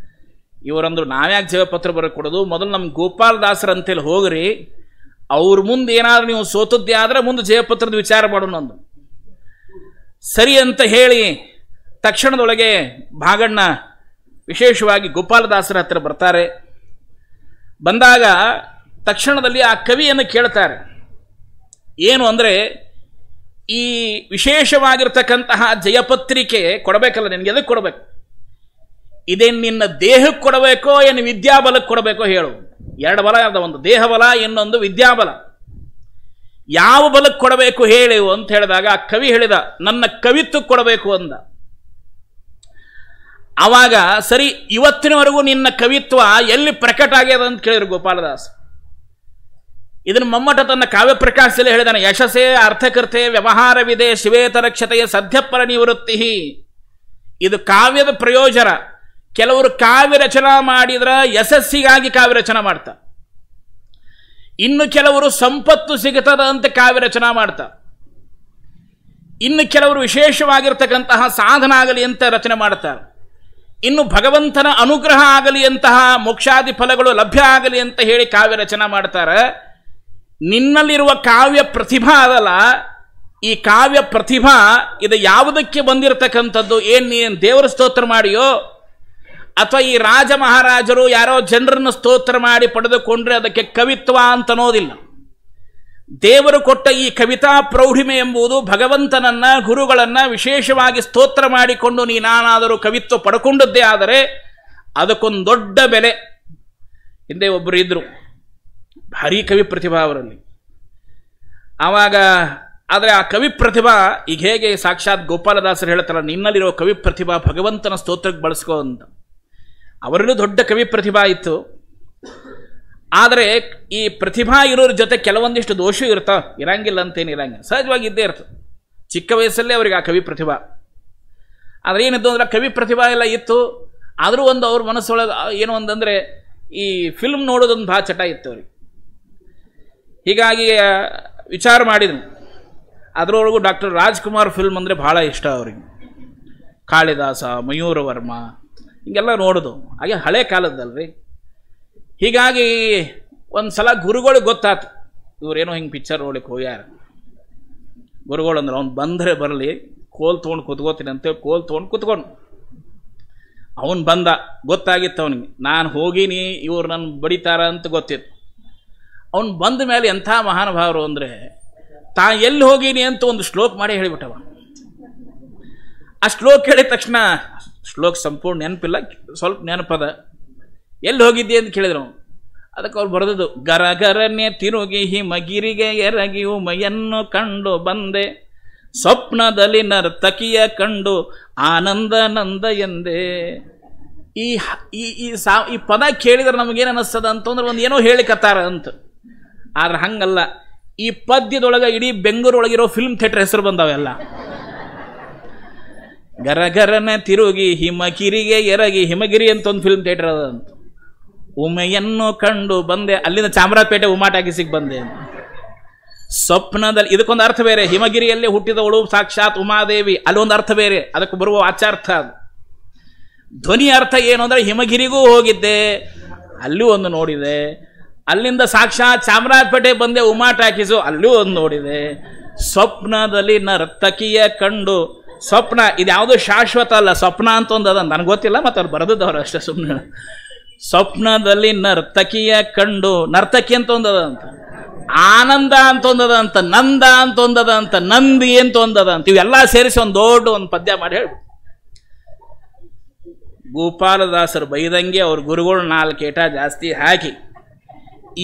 ಇವರಂದ್ರು, ನಾವ್ಯಾಕೆ ಜಯಪತ್ರ ಬರೆದು ಕೊಡೋದು, ಮೊದಲು ನಮ್ಮ ಗೋಪಾಲದಾಸರಂತೇಳಿ ಹೋಗ್ರಿ, ಅವ್ರ ಮುಂದೆ ಏನಾದರೂ ನೀವು ಸೋತದ್ದೇ ಆದರೆ ಮುಂದೆ ಜಯಪತ್ರದ ವಿಚಾರ ಮಾಡೋಣ ಅಂದು. ಸರಿ ಅಂತ ಹೇಳಿ ತಕ್ಷಣದೊಳಗೆ ಭಾಗಣ್ಣ ವಿಶೇಷವಾಗಿ ಗೋಪಾಲದಾಸರ ಹತ್ರ ಬರ್ತಾರೆ. ಬಂದಾಗ ತಕ್ಷಣದಲ್ಲಿ ಆ ಕವಿಯನ್ನು ಕೇಳ್ತಾರೆ. ಏನು ಅಂದರೆ, ಈ ವಿಶೇಷವಾಗಿರ್ತಕ್ಕಂತಹ ಜಯಪತ್ರಿಕೆ ಕೊಡಬೇಕಲ್ಲ ನಿನಗೆ, ಎದಕ್ಕೆ ಕೊಡಬೇಕು? ಇದೇನು ನಿನ್ನ ದೇಹಕ್ಕೆ ಕೊಡಬೇಕೋ ಏನು ವಿದ್ಯಾಬಲಕ್ಕೆ ಕೊಡಬೇಕೋ ಹೇಳು. ಎರಡು ಬಲ ಅದ, ಒಂದು ದೇಹಬಲ, ಇನ್ನೊಂದು ವಿದ್ಯಾಬಲ. ಯಾವ ಬಲಕ್ಕೆ ಕೊಡಬೇಕು ಹೇಳು ಅಂತ ಹೇಳಿದಾಗ ಆ ಕವಿ ಹೇಳಿದ, ನನ್ನ ಕವಿತ್ವಕ್ಕೆ ಕೊಡಬೇಕು ಅಂದ. ಆವಾಗ ಸರಿ, ಇವತ್ತಿನವರೆಗೂ ನಿನ್ನ ಕವಿತ್ವ ಎಲ್ಲಿ ಪ್ರಕಟ ಆಗ್ಯದ ಅಂತ ಕೇಳಿದ್ರು ಗೋಪಾಲದಾಸ್. ಇದನ್ನು ಮಮ್ಮಟ ತನ್ನ ಕಾವ್ಯ ಪ್ರಕಾಶದಲ್ಲಿ ಹೇಳಿದಾನೆ. ಯಶಸ್ಸೇ ಅರ್ಥಕರ್ತೆ ವ್ಯವಹಾರವಿದೆ ಶಿವೇತರಕ್ಷತೆಯ ಸದ್ಯಪರ ನಿವೃತ್ತಿ. ಇದು ಕಾವ್ಯದ ಪ್ರಯೋಜನ. ಕೆಲವರು ಕಾವ್ಯ ರಚನಾ ಮಾಡಿದ್ರೆ ಯಶಸ್ಸಿಗಾಗಿ ಕಾವ್ಯ ರಚನಾ ಮಾಡ್ತಾರೆ. ಇನ್ನು ಕೆಲವರು ಸಂಪತ್ತು ಸಿಗುತ್ತದ ಅಂತ ಕಾವ್ಯ ರಚನಾ ಮಾಡ್ತಾರೆ. ಇನ್ನು ಕೆಲವರು ವಿಶೇಷವಾಗಿರ್ತಕ್ಕಂತಹ ಸಾಧನ ಆಗಲಿ ಅಂತ ರಚನೆ ಮಾಡ್ತಾರೆ. ಇನ್ನು ಭಗವಂತನ ಅನುಗ್ರಹ ಆಗಲಿ ಅಂತಹ ಮೋಕ್ಷಾದಿ ಫಲಗಳು ಲಭ್ಯ ಆಗಲಿ ಅಂತ ಹೇಳಿ ಕಾವ್ಯ ರಚನಾ ಮಾಡ್ತಾರೆ. ನಿನ್ನಲ್ಲಿರುವ ಕಾವ್ಯ ಪ್ರತಿಭಾ ಅದಲ್ಲ, ಈ ಕಾವ್ಯ ಪ್ರತಿಭಾ ಇದು ಯಾವುದಕ್ಕೆ ಬಂದಿರತಕ್ಕಂಥದ್ದು? ನೀನು ದೇವರ ಸ್ತೋತ್ರ ಮಾಡಿಯೋ ಅಥವಾ ಈ ರಾಜ ಮಹಾರಾಜರು ಯಾರೋ ಜನರನ್ನು ಸ್ತೋತ್ರ ಮಾಡಿ ಪಡೆದುಕೊಂಡ್ರೆ ಅದಕ್ಕೆ ಕವಿತ್ವ ಅಂತ ಅನ್ನೋದಿಲ್ಲ. ದೇವರು ಕೊಟ್ಟ ಈ ಕವಿತಾ ಪ್ರೌಢಿಮೆ ಎಂಬುದು ಭಗವಂತನನ್ನ, ಗುರುಗಳನ್ನ ವಿಶೇಷವಾಗಿ ಸ್ತೋತ್ರ ಮಾಡಿಕೊಂಡು ನೀನಾನಾದರೂ ಕವಿತ್ವ ಪಡ್ಕೊಂಡದ್ದೇ ಆದರೆ ಅದಕ್ಕೊಂದು ದೊಡ್ಡ ಬೆಲೆ. ಹಿಂದೆ ಒಬ್ಬರು ಇದ್ರು, ಭಾರೀ ಕವಿ ಪ್ರತಿಭಾ ಅವರಲ್ಲಿ. ಆವಾಗ ಆದರೆ ಆ ಕವಿ ಪ್ರತಿಭಾ ಈಗ ಹೇಗೆ ಸಾಕ್ಷಾತ್ ಗೋಪಾಲದಾಸರು ಹೇಳ್ತಾರ, ನಿನ್ನಲ್ಲಿರೋ ಕವಿ ಪ್ರತಿಭಾ ಭಗವಂತನ ಸ್ತೋತ್ರಕ್ಕೆ ಬಳಸ್ಕೋ ಅಂತ. ಅವರಲ್ಲೂ ದೊಡ್ಡ ಕವಿ ಪ್ರತಿಭಾ ಇತ್ತು. ಆದರೆ ಈ ಪ್ರತಿಭಾ ಇರೋರ ಜೊತೆ ಕೆಲವೊಂದಿಷ್ಟು ದೋಷ ಇರಂಗಿಲ್ಲ ಅಂತೇನು ಇರಂಗಿಲ್ಲ, ಸಹಜವಾಗಿ ಇದ್ದೇ ಇರ್ತದೆ. ಚಿಕ್ಕ ವಯಸ್ಸಲ್ಲೇ ಅವ್ರಿಗೆ ಆ ಕವಿ ಪ್ರತಿಭಾ. ಆದರೆ ಏನಿದ್ದು ಅಂದ್ರೆ ಕವಿ ಪ್ರತಿಭಾ ಎಲ್ಲ ಇತ್ತು. ಆದರೂ ಒಂದು ಅವ್ರ ಮನಸ್ಸೊಳಗೆ ಏನು ಒಂದಂದರೆ ಈ ಫಿಲ್ಮ್ ನೋಡೋದೊಂದು ಭಾಳ ಚಟ ಇತ್ತು ಅವ್ರಿಗೆ. ಹೀಗಾಗಿ ವಿಚಾರ ಮಾಡಿದ್ರು. ಅದರೊಳಗೂ ಡಾಕ್ಟರ್ ರಾಜ್ಕುಮಾರ್ ಫಿಲ್ಮ್ ಅಂದರೆ ಭಾಳ ಇಷ್ಟ ಅವರಿಗೆ. ಕಾಳಿದಾಸ, ಮಯೂರವರ್ಮ ಹಿಂಗೆಲ್ಲ ನೋಡೋದು. ಹಾಗೆ ಹಳೆ ಕಾಲದ್ದಲ್ರಿ. ಹೀಗಾಗಿ ಒಂದು ಸಲ ಗುರುಗಳಿಗೆ ಗೊತ್ತಾಯ್ತು, ಇವರೇನೋ ಹಿಂಗೆ ಪಿಕ್ಚರ್ ನೋಡ್ಲಿಕ್ಕೆ ಹೋಗ್ಯಾರ. ಗುರುಗಳು ಅಂದ್ರೆ ಅವ್ನು ಬಂದರೆ ಬರಲಿ, ಕೋಲ್ ತೊಗೊಂಡು ಕುತ್ಕೋತೀನಿ ಅಂತೇಳಿ ಕೋಲ್ ತೊಗೊಂಡು ಕುತ್ಕೊಂಡು ಅವನು ಬಂದ. ಗೊತ್ತಾಗಿತ್ತು ಅವನಿಗೆ, ನಾನು ಹೋಗಿನಿ, ಇವ್ರು ನನ್ನ ಬಡಿತಾರ ಅಂತ ಗೊತ್ತಿತ್ತು. ಅವನು ಬಂದ ಮೇಲೆ ಎಂಥ ಮಹಾನುಭಾವರು ಅಂದರೆ, ತಾ ಎಲ್ಲಿ ಹೋಗೀನಿ ಅಂತ ಒಂದು ಶ್ಲೋಕ ಮಾಡಿ ಹೇಳಿಬಿಟ್ಟವ. ಆ ಶ್ಲೋಕ ಹೇಳಿದ ತಕ್ಷಣ, ಶ್ಲೋಕ ಸಂಪೂರ್ಣ ನೆನಪಿಲ್ಲ, ಸ್ವಲ್ಪ ನೆನಪದ. ಎಲ್ಲಿ ಹೋಗಿದ್ದೆ ಅಂತ ಕೇಳಿದ್ರು. ಅದಕ್ಕೆ ಅವ್ರು ಬರೆದದ್ದು, ಗರಗರನೆ ತಿರುಗಿ ಹಿಮಗಿರಿಗೆ ಎರಗಿ ಉಮೆಯನ್ನು ಕಂಡು ಬಂದೆ, ಸ್ವಪ್ನದಲ್ಲಿ ನರ್ತಕಿಯ ಕಂಡು ಆನಂದ ಎಂದೆ. ಈ ಪದ ಕೇಳಿದ್ರೆ ನಮಗೇನು ಅನ್ನಿಸ್ತದ ಅಂತಂದ್ರೆ ಒಂದು ಏನೋ ಹೇಳಿಕತ್ತಾರ ಅಂತ. ಆದ್ರೆ ಹಂಗಲ್ಲ. ಈ ಪದ್ಯದೊಳಗೆ ಇಡೀ ಬೆಂಗಳೂರೊಳಗಿರೋ ಫಿಲ್ಮ್ ಥಿಯೇಟರ್ ಹೆಸರು ಬಂದವೆಲ್ಲ. ಗರಗರನ ತಿರುಗಿ ಹಿಮಗಿರಿಗೆ ಎರಗಿ, ಹಿಮಗಿರಿ ಅಂತ ಒಂದು ಫಿಲ್ಮ್ ಥಿಯೇಟರ್ ಅದಂತ. ಉಮೆಯನ್ನು ಕಂಡು ಬಂದೆ, ಅಲ್ಲಿಂದ ಚಾಮರಾಜಪೇಟೆ ಉಮಾಟಾಗಿಸಿಗೆ ಬಂದೆ. ಸ್ವಪ್ನದಲ್ಲಿ ಇದಕ್ಕೊಂದು ಅರ್ಥ ಬೇರೆ. ಹಿಮಗಿರಿಯಲ್ಲೇ ಹುಟ್ಟಿದವಳು ಸಾಕ್ಷಾತ್ ಉಮಾದೇವಿ, ಅಲ್ಲೊಂದು ಅರ್ಥ ಬೇರೆ. ಅದಕ್ಕೆ ಬರುವ ವಾಚಾರ್ಥ ಅದು. ಧ್ವನಿ ಅರ್ಥ ಏನು ಅಂದರೆ, ಹಿಮಗಿರಿಗೂ ಹೋಗಿದ್ದೆ, ಅಲ್ಲೂ ಒಂದು ನೋಡಿದೆ. ಅಲ್ಲಿಂದ ಸಾಕ್ಷಾತ್ ಚಾಮರಾಜಪೇಟೆ ಬಂದೆ, ಉಮಾಟಾಕಿಸು, ಅಲ್ಲೂ ಒಂದು ನೋಡಿದೆ. ಸ್ವಪ್ನದಲ್ಲಿ ನರ್ತಕಿಯ ಕಂಡು, ಸ್ವಪ್ನ ಇದು ಯಾವುದೋ ಶಾಶ್ವತ ಅಲ್ಲ, ಸ್ವಪ್ನ ಅಂತ ಒಂದು ಅದ, ನನಗೆ ಗೊತ್ತಿಲ್ಲ, ಮತ್ತು ಅವ್ರು ಬರೆದವ್ರು ಅಷ್ಟೇ ಸುಮ್ಮನೆ. ಸ್ವಪ್ನದಲ್ಲಿ ನರ್ತಕಿಯ ಕಂಡು, ನರ್ತಕಿ ಅಂತ ಒಂದದಂತ, ಆನಂದ ಅಂತ ಒಂದದಂತ, ನಂದ ಅಂತ ಒಂದದಂತ, ನಂದಿ ಅಂತ ಒಂದದಂತ, ಇವೆಲ್ಲ ಸೇರಿಸಿ ಒಂದು ದೊಡ್ಡ ಒಂದು ಪದ್ಯ ಮಾಡಿ ಹೇಳಿ. ಗೋಪಾಲದಾಸರು ಬೈದಂಗೆ ಅವ್ರ ಗುರುಗಳು 4 ಏಟ ಜಾಸ್ತಿ ಹಾಕಿ,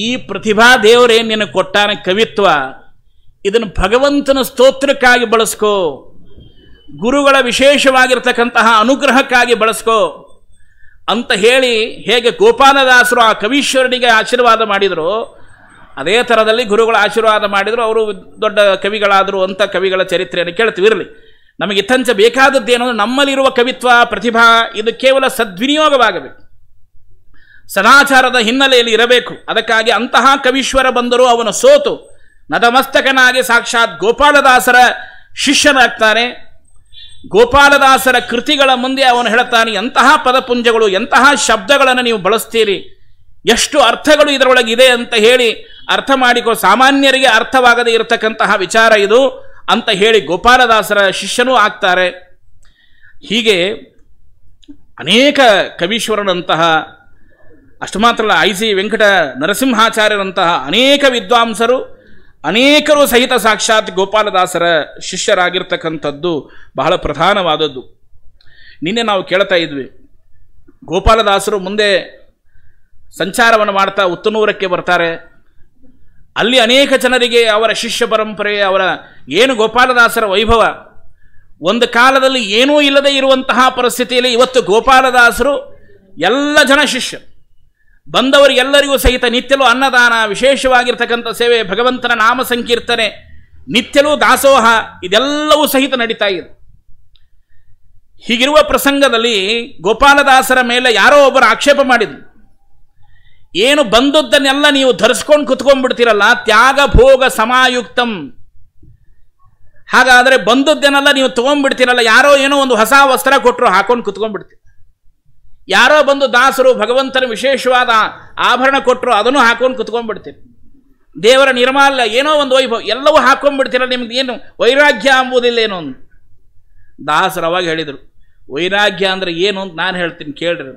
ಈ ಪ್ರತಿಭಾ ದೇವರೇನು ನಿನಗೆ ಕೊಟ್ಟಾನ ಕವಿತ್ವ, ಇದನ್ನು ಭಗವಂತನ ಸ್ತೋತ್ರಕ್ಕಾಗಿ ಬಳಸ್ಕೋ, ಗುರುಗಳ ವಿಶೇಷವಾಗಿರ್ತಕ್ಕಂತಹ ಅನುಗ್ರಹಕ್ಕಾಗಿ ಬಳಸ್ಕೋ ಅಂತ ಹೇಳಿ, ಹೇಗೆ ಗೋಪಾಲದಾಸರು ಆ ಕವೀಶ್ವರನಿಗೆ ಆಶೀರ್ವಾದ ಮಾಡಿದರು, ಅದೇ ಥರದಲ್ಲಿ ಗುರುಗಳ ಆಶೀರ್ವಾದ ಮಾಡಿದರು. ಅವರು ದೊಡ್ಡ ಕವಿಗಳಾದರು ಅಂತ ಕವಿಗಳ ಚರಿತ್ರೆಯನ್ನು ಕೇಳ್ತೀವಿ. ಇರಲಿ, ನಮಗೆ ಇತ್ತಂಚ ಬೇಕಾದದ್ದೇನು, ನಮ್ಮಲ್ಲಿರುವ ಕವಿತ್ವ ಪ್ರತಿಭಾ ಇದು ಕೇವಲ ಸದ್ವಿನಿಯೋಗವಾಗಬೇಕು, ಸದಾಚಾರದ ಹಿನ್ನೆಲೆಯಲ್ಲಿ ಇರಬೇಕು. ಅದಕ್ಕಾಗಿ ಅಂತಹ ಕವೀಶ್ವರ ಬಂದರೂ ಅವನು ಸೋತು ನತಮಸ್ತಕನಾಗಿ ಸಾಕ್ಷಾತ್ ಗೋಪಾಲದಾಸರ ಶಿಷ್ಯನಾಗ್ತಾನೆ. ಗೋಪಾಲದಾಸರ ಕೃತಿಗಳ ಮುಂದೆ ಅವನು ಹೇಳ್ತಾನೆ, ಎಂತಹ ಪದಪುಂಜಗಳು, ಎಂತಹ ಶಬ್ದಗಳನ್ನು ನೀವು ಬಳಸ್ತೀರಿ, ಎಷ್ಟು ಅರ್ಥಗಳು ಇದರೊಳಗಿದೆ ಅಂತ ಹೇಳಿ ಅರ್ಥ ಮಾಡಿಕೊ, ಸಾಮಾನ್ಯರಿಗೆ ಅರ್ಥವಾಗದೇ ಇರತಕ್ಕಂತಹ ವಿಚಾರ ಇದು ಅಂತ ಹೇಳಿ ಗೋಪಾಲದಾಸರ ಶಿಷ್ಯನೂ ಆಗ್ತಾರೆ. ಹೀಗೆ ಅನೇಕ ಕವೀಶ್ವರನಂತಹ, ಅಷ್ಟು ಮಾತ್ರ ಅಲ್ಲ, ಐ ಸಿ ವೆಂಕಟ ನರಸಿಂಹಾಚಾರ್ಯರಂತಹ ಅನೇಕ ವಿದ್ವಾಂಸರು, ಅನೇಕರು ಸಹಿತ ಸಾಕ್ಷಾತ್ ಗೋಪಾಲದಾಸರ ಶಿಷ್ಯರಾಗಿರ್ತಕ್ಕಂಥದ್ದು ಬಹಳ ಪ್ರಧಾನವಾದದ್ದು. ನಿನ್ನೆ ನಾವು ಕೇಳ್ತಾ ಇದ್ವಿ, ಗೋಪಾಲದಾಸರು ಮುಂದೆ ಸಂಚಾರವನ್ನು ಮಾಡ್ತಾ ಉತ್ತನೂರಕ್ಕೆ ಬರ್ತಾರೆ. ಅಲ್ಲಿ ಅನೇಕ ಜನರಿಗೆ ಅವರ ಶಿಷ್ಯ ಪರಂಪರೆ, ಅವರ ಏನು ಗೋಪಾಲದಾಸರ ವೈಭವ, ಒಂದು ಕಾಲದಲ್ಲಿ ಏನೂ ಇಲ್ಲದೆ ಇರುವಂತಹ ಪರಿಸ್ಥಿತಿಯಲ್ಲಿ ಇವತ್ತು ಗೋಪಾಲದಾಸರು ಎಲ್ಲ ಜನ ಶಿಷ್ಯ ಬಂದವರಿಗೆಲ್ಲರಿಗೂ ಸಹಿತ ನಿತ್ಯಲೂ ಅನ್ನದಾನ, ವಿಶೇಷವಾಗಿರ್ತಕ್ಕಂಥ ಸೇವೆ, ಭಗವಂತನ ನಾಮ ಸಂಕೀರ್ತನೆ, ನಿತ್ಯಲೂ ದಾಸೋಹ, ಇದೆಲ್ಲವೂ ಸಹಿತ ನಡೀತಾ ಇದೆ. ಹೀಗಿರುವ ಪ್ರಸಂಗದಲ್ಲಿ ಗೋಪಾಲದಾಸರ ಮೇಲೆ ಯಾರೋ ಒಬ್ಬರು ಆಕ್ಷೇಪ ಮಾಡಿದ್ರು, ಏನು ಬಂದದ್ದನ್ನೆಲ್ಲ ನೀವು ಧರಿಸ್ಕೊಂಡು ಕುತ್ಕೊಂಡ್ಬಿಡ್ತೀರಲ್ಲ, ತ್ಯಾಗ ಭೋಗ ಸಮಾಯುಕ್ತಂ, ಹಾಗಾದರೆ ಬಂದದ್ದನ್ನೆಲ್ಲ ನೀವು ತೊಗೊಂಡ್ಬಿಡ್ತೀರಲ್ಲ, ಯಾರೋ ಏನೋ ಒಂದು ಹೊಸ ವಸ್ತ್ರ ಕೊಟ್ಟರು ಹಾಕೊಂಡು ಕುತ್ಕೊಂಡ್ಬಿಡ್ತೀರಿ, ಯಾರೋ ಬಂದು ದಾಸರು ಭಗವಂತನ ವಿಶೇಷವಾದ ಆಭರಣ ಕೊಟ್ಟರು ಅದನ್ನು ಹಾಕೊಂಡು ಕುತ್ಕೊಂಡ್ಬಿಡ್ತೀರಿ. ದೇವರ ನಿರ್ಮಾಲ್ಯ, ಏನೋ ಒಂದು ವೈಭವ, ಎಲ್ಲವೂ ಹಾಕೊಂಡ್ಬಿಡ್ತೀರ, ನಿಮ್ಗೆ ಏನು ವೈರಾಗ್ಯ ಅಂಬುದಿಲ್ಲ ಏನೋ ಒಂದು. ದಾಸರು ಅವಾಗ ಹೇಳಿದರು, ವೈರಾಗ್ಯ ಅಂದರೆ ಏನು ಅಂತ ನಾನು ಹೇಳ್ತೀನಿ ಕೇಳ್ರಿ.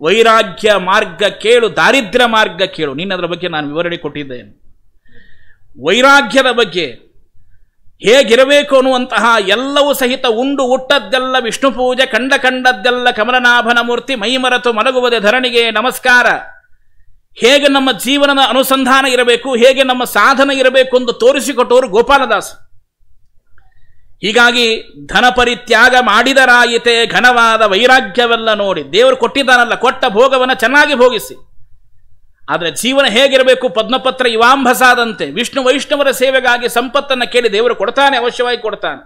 ವೈರಾಗ್ಯ ಮಾರ್ಗ ಕೇಳು, ದಾರಿದ್ರ್ಯ ಮಾರ್ಗ ಕೇಳು. ನಿನ್ನದರ ಬಗ್ಗೆ ನಾನು ವಿವರಣೆ ಕೊಟ್ಟಿದ್ದೇನೆ. ವೈರಾಗ್ಯದ ಬಗ್ಗೆ ಹೇಗಿರಬೇಕು ಅನ್ನುವಂತಹ ಎಲ್ಲವೂ ಸಹಿತ ಉಂಡು ಹುಟ್ಟದ್ದೆಲ್ಲ ವಿಷ್ಣು ಪೂಜೆ, ಕಂಡದ್ದೆಲ್ಲ ಕಮಲನಾಭನ ಮೂರ್ತಿ, ಮೈಮರೆತು ಮಲಗುವುದೇ ಧರಣಿಗೆ ನಮಸ್ಕಾರ. ಹೇಗೆ ನಮ್ಮ ಜೀವನದ ಅನುಸಂಧಾನ ಇರಬೇಕು, ಹೇಗೆ ನಮ್ಮ ಸಾಧನೆ ಇರಬೇಕು ಎಂದು ತೋರಿಸಿಕೊಟ್ಟವರು ಗೋಪಾಲದಾಸ. ಹೀಗಾಗಿ ಧನ ಪರಿತ್ಯಾಗ ಮಾಡಿದರಾಯಿತೆ ಘನವಾದ ವೈರಾಗ್ಯವೆಲ್ಲ ನೋಡಿ. ದೇವರು ಕೊಟ್ಟಿದ್ದಾನಲ್ಲ, ಕೊಟ್ಟ ಭೋಗವನ್ನು ಚೆನ್ನಾಗಿ ಭೋಗಿಸಿ. ಆದರೆ ಜೀವನ ಹೇಗಿರಬೇಕು, ಪದ್ಮಪತ್ರ ಇವಾಂಭಸಾದಂತೆ ವಿಷ್ಣು ವೈಷ್ಣವರ ಸೇವೆಗಾಗಿ ಸಂಪತ್ತನ್ನು ಕೇಳಿ ದೇವರು ಕೊಡ್ತಾನೆ, ಅವಶ್ಯವಾಗಿ ಕೊಡ್ತಾನೆ.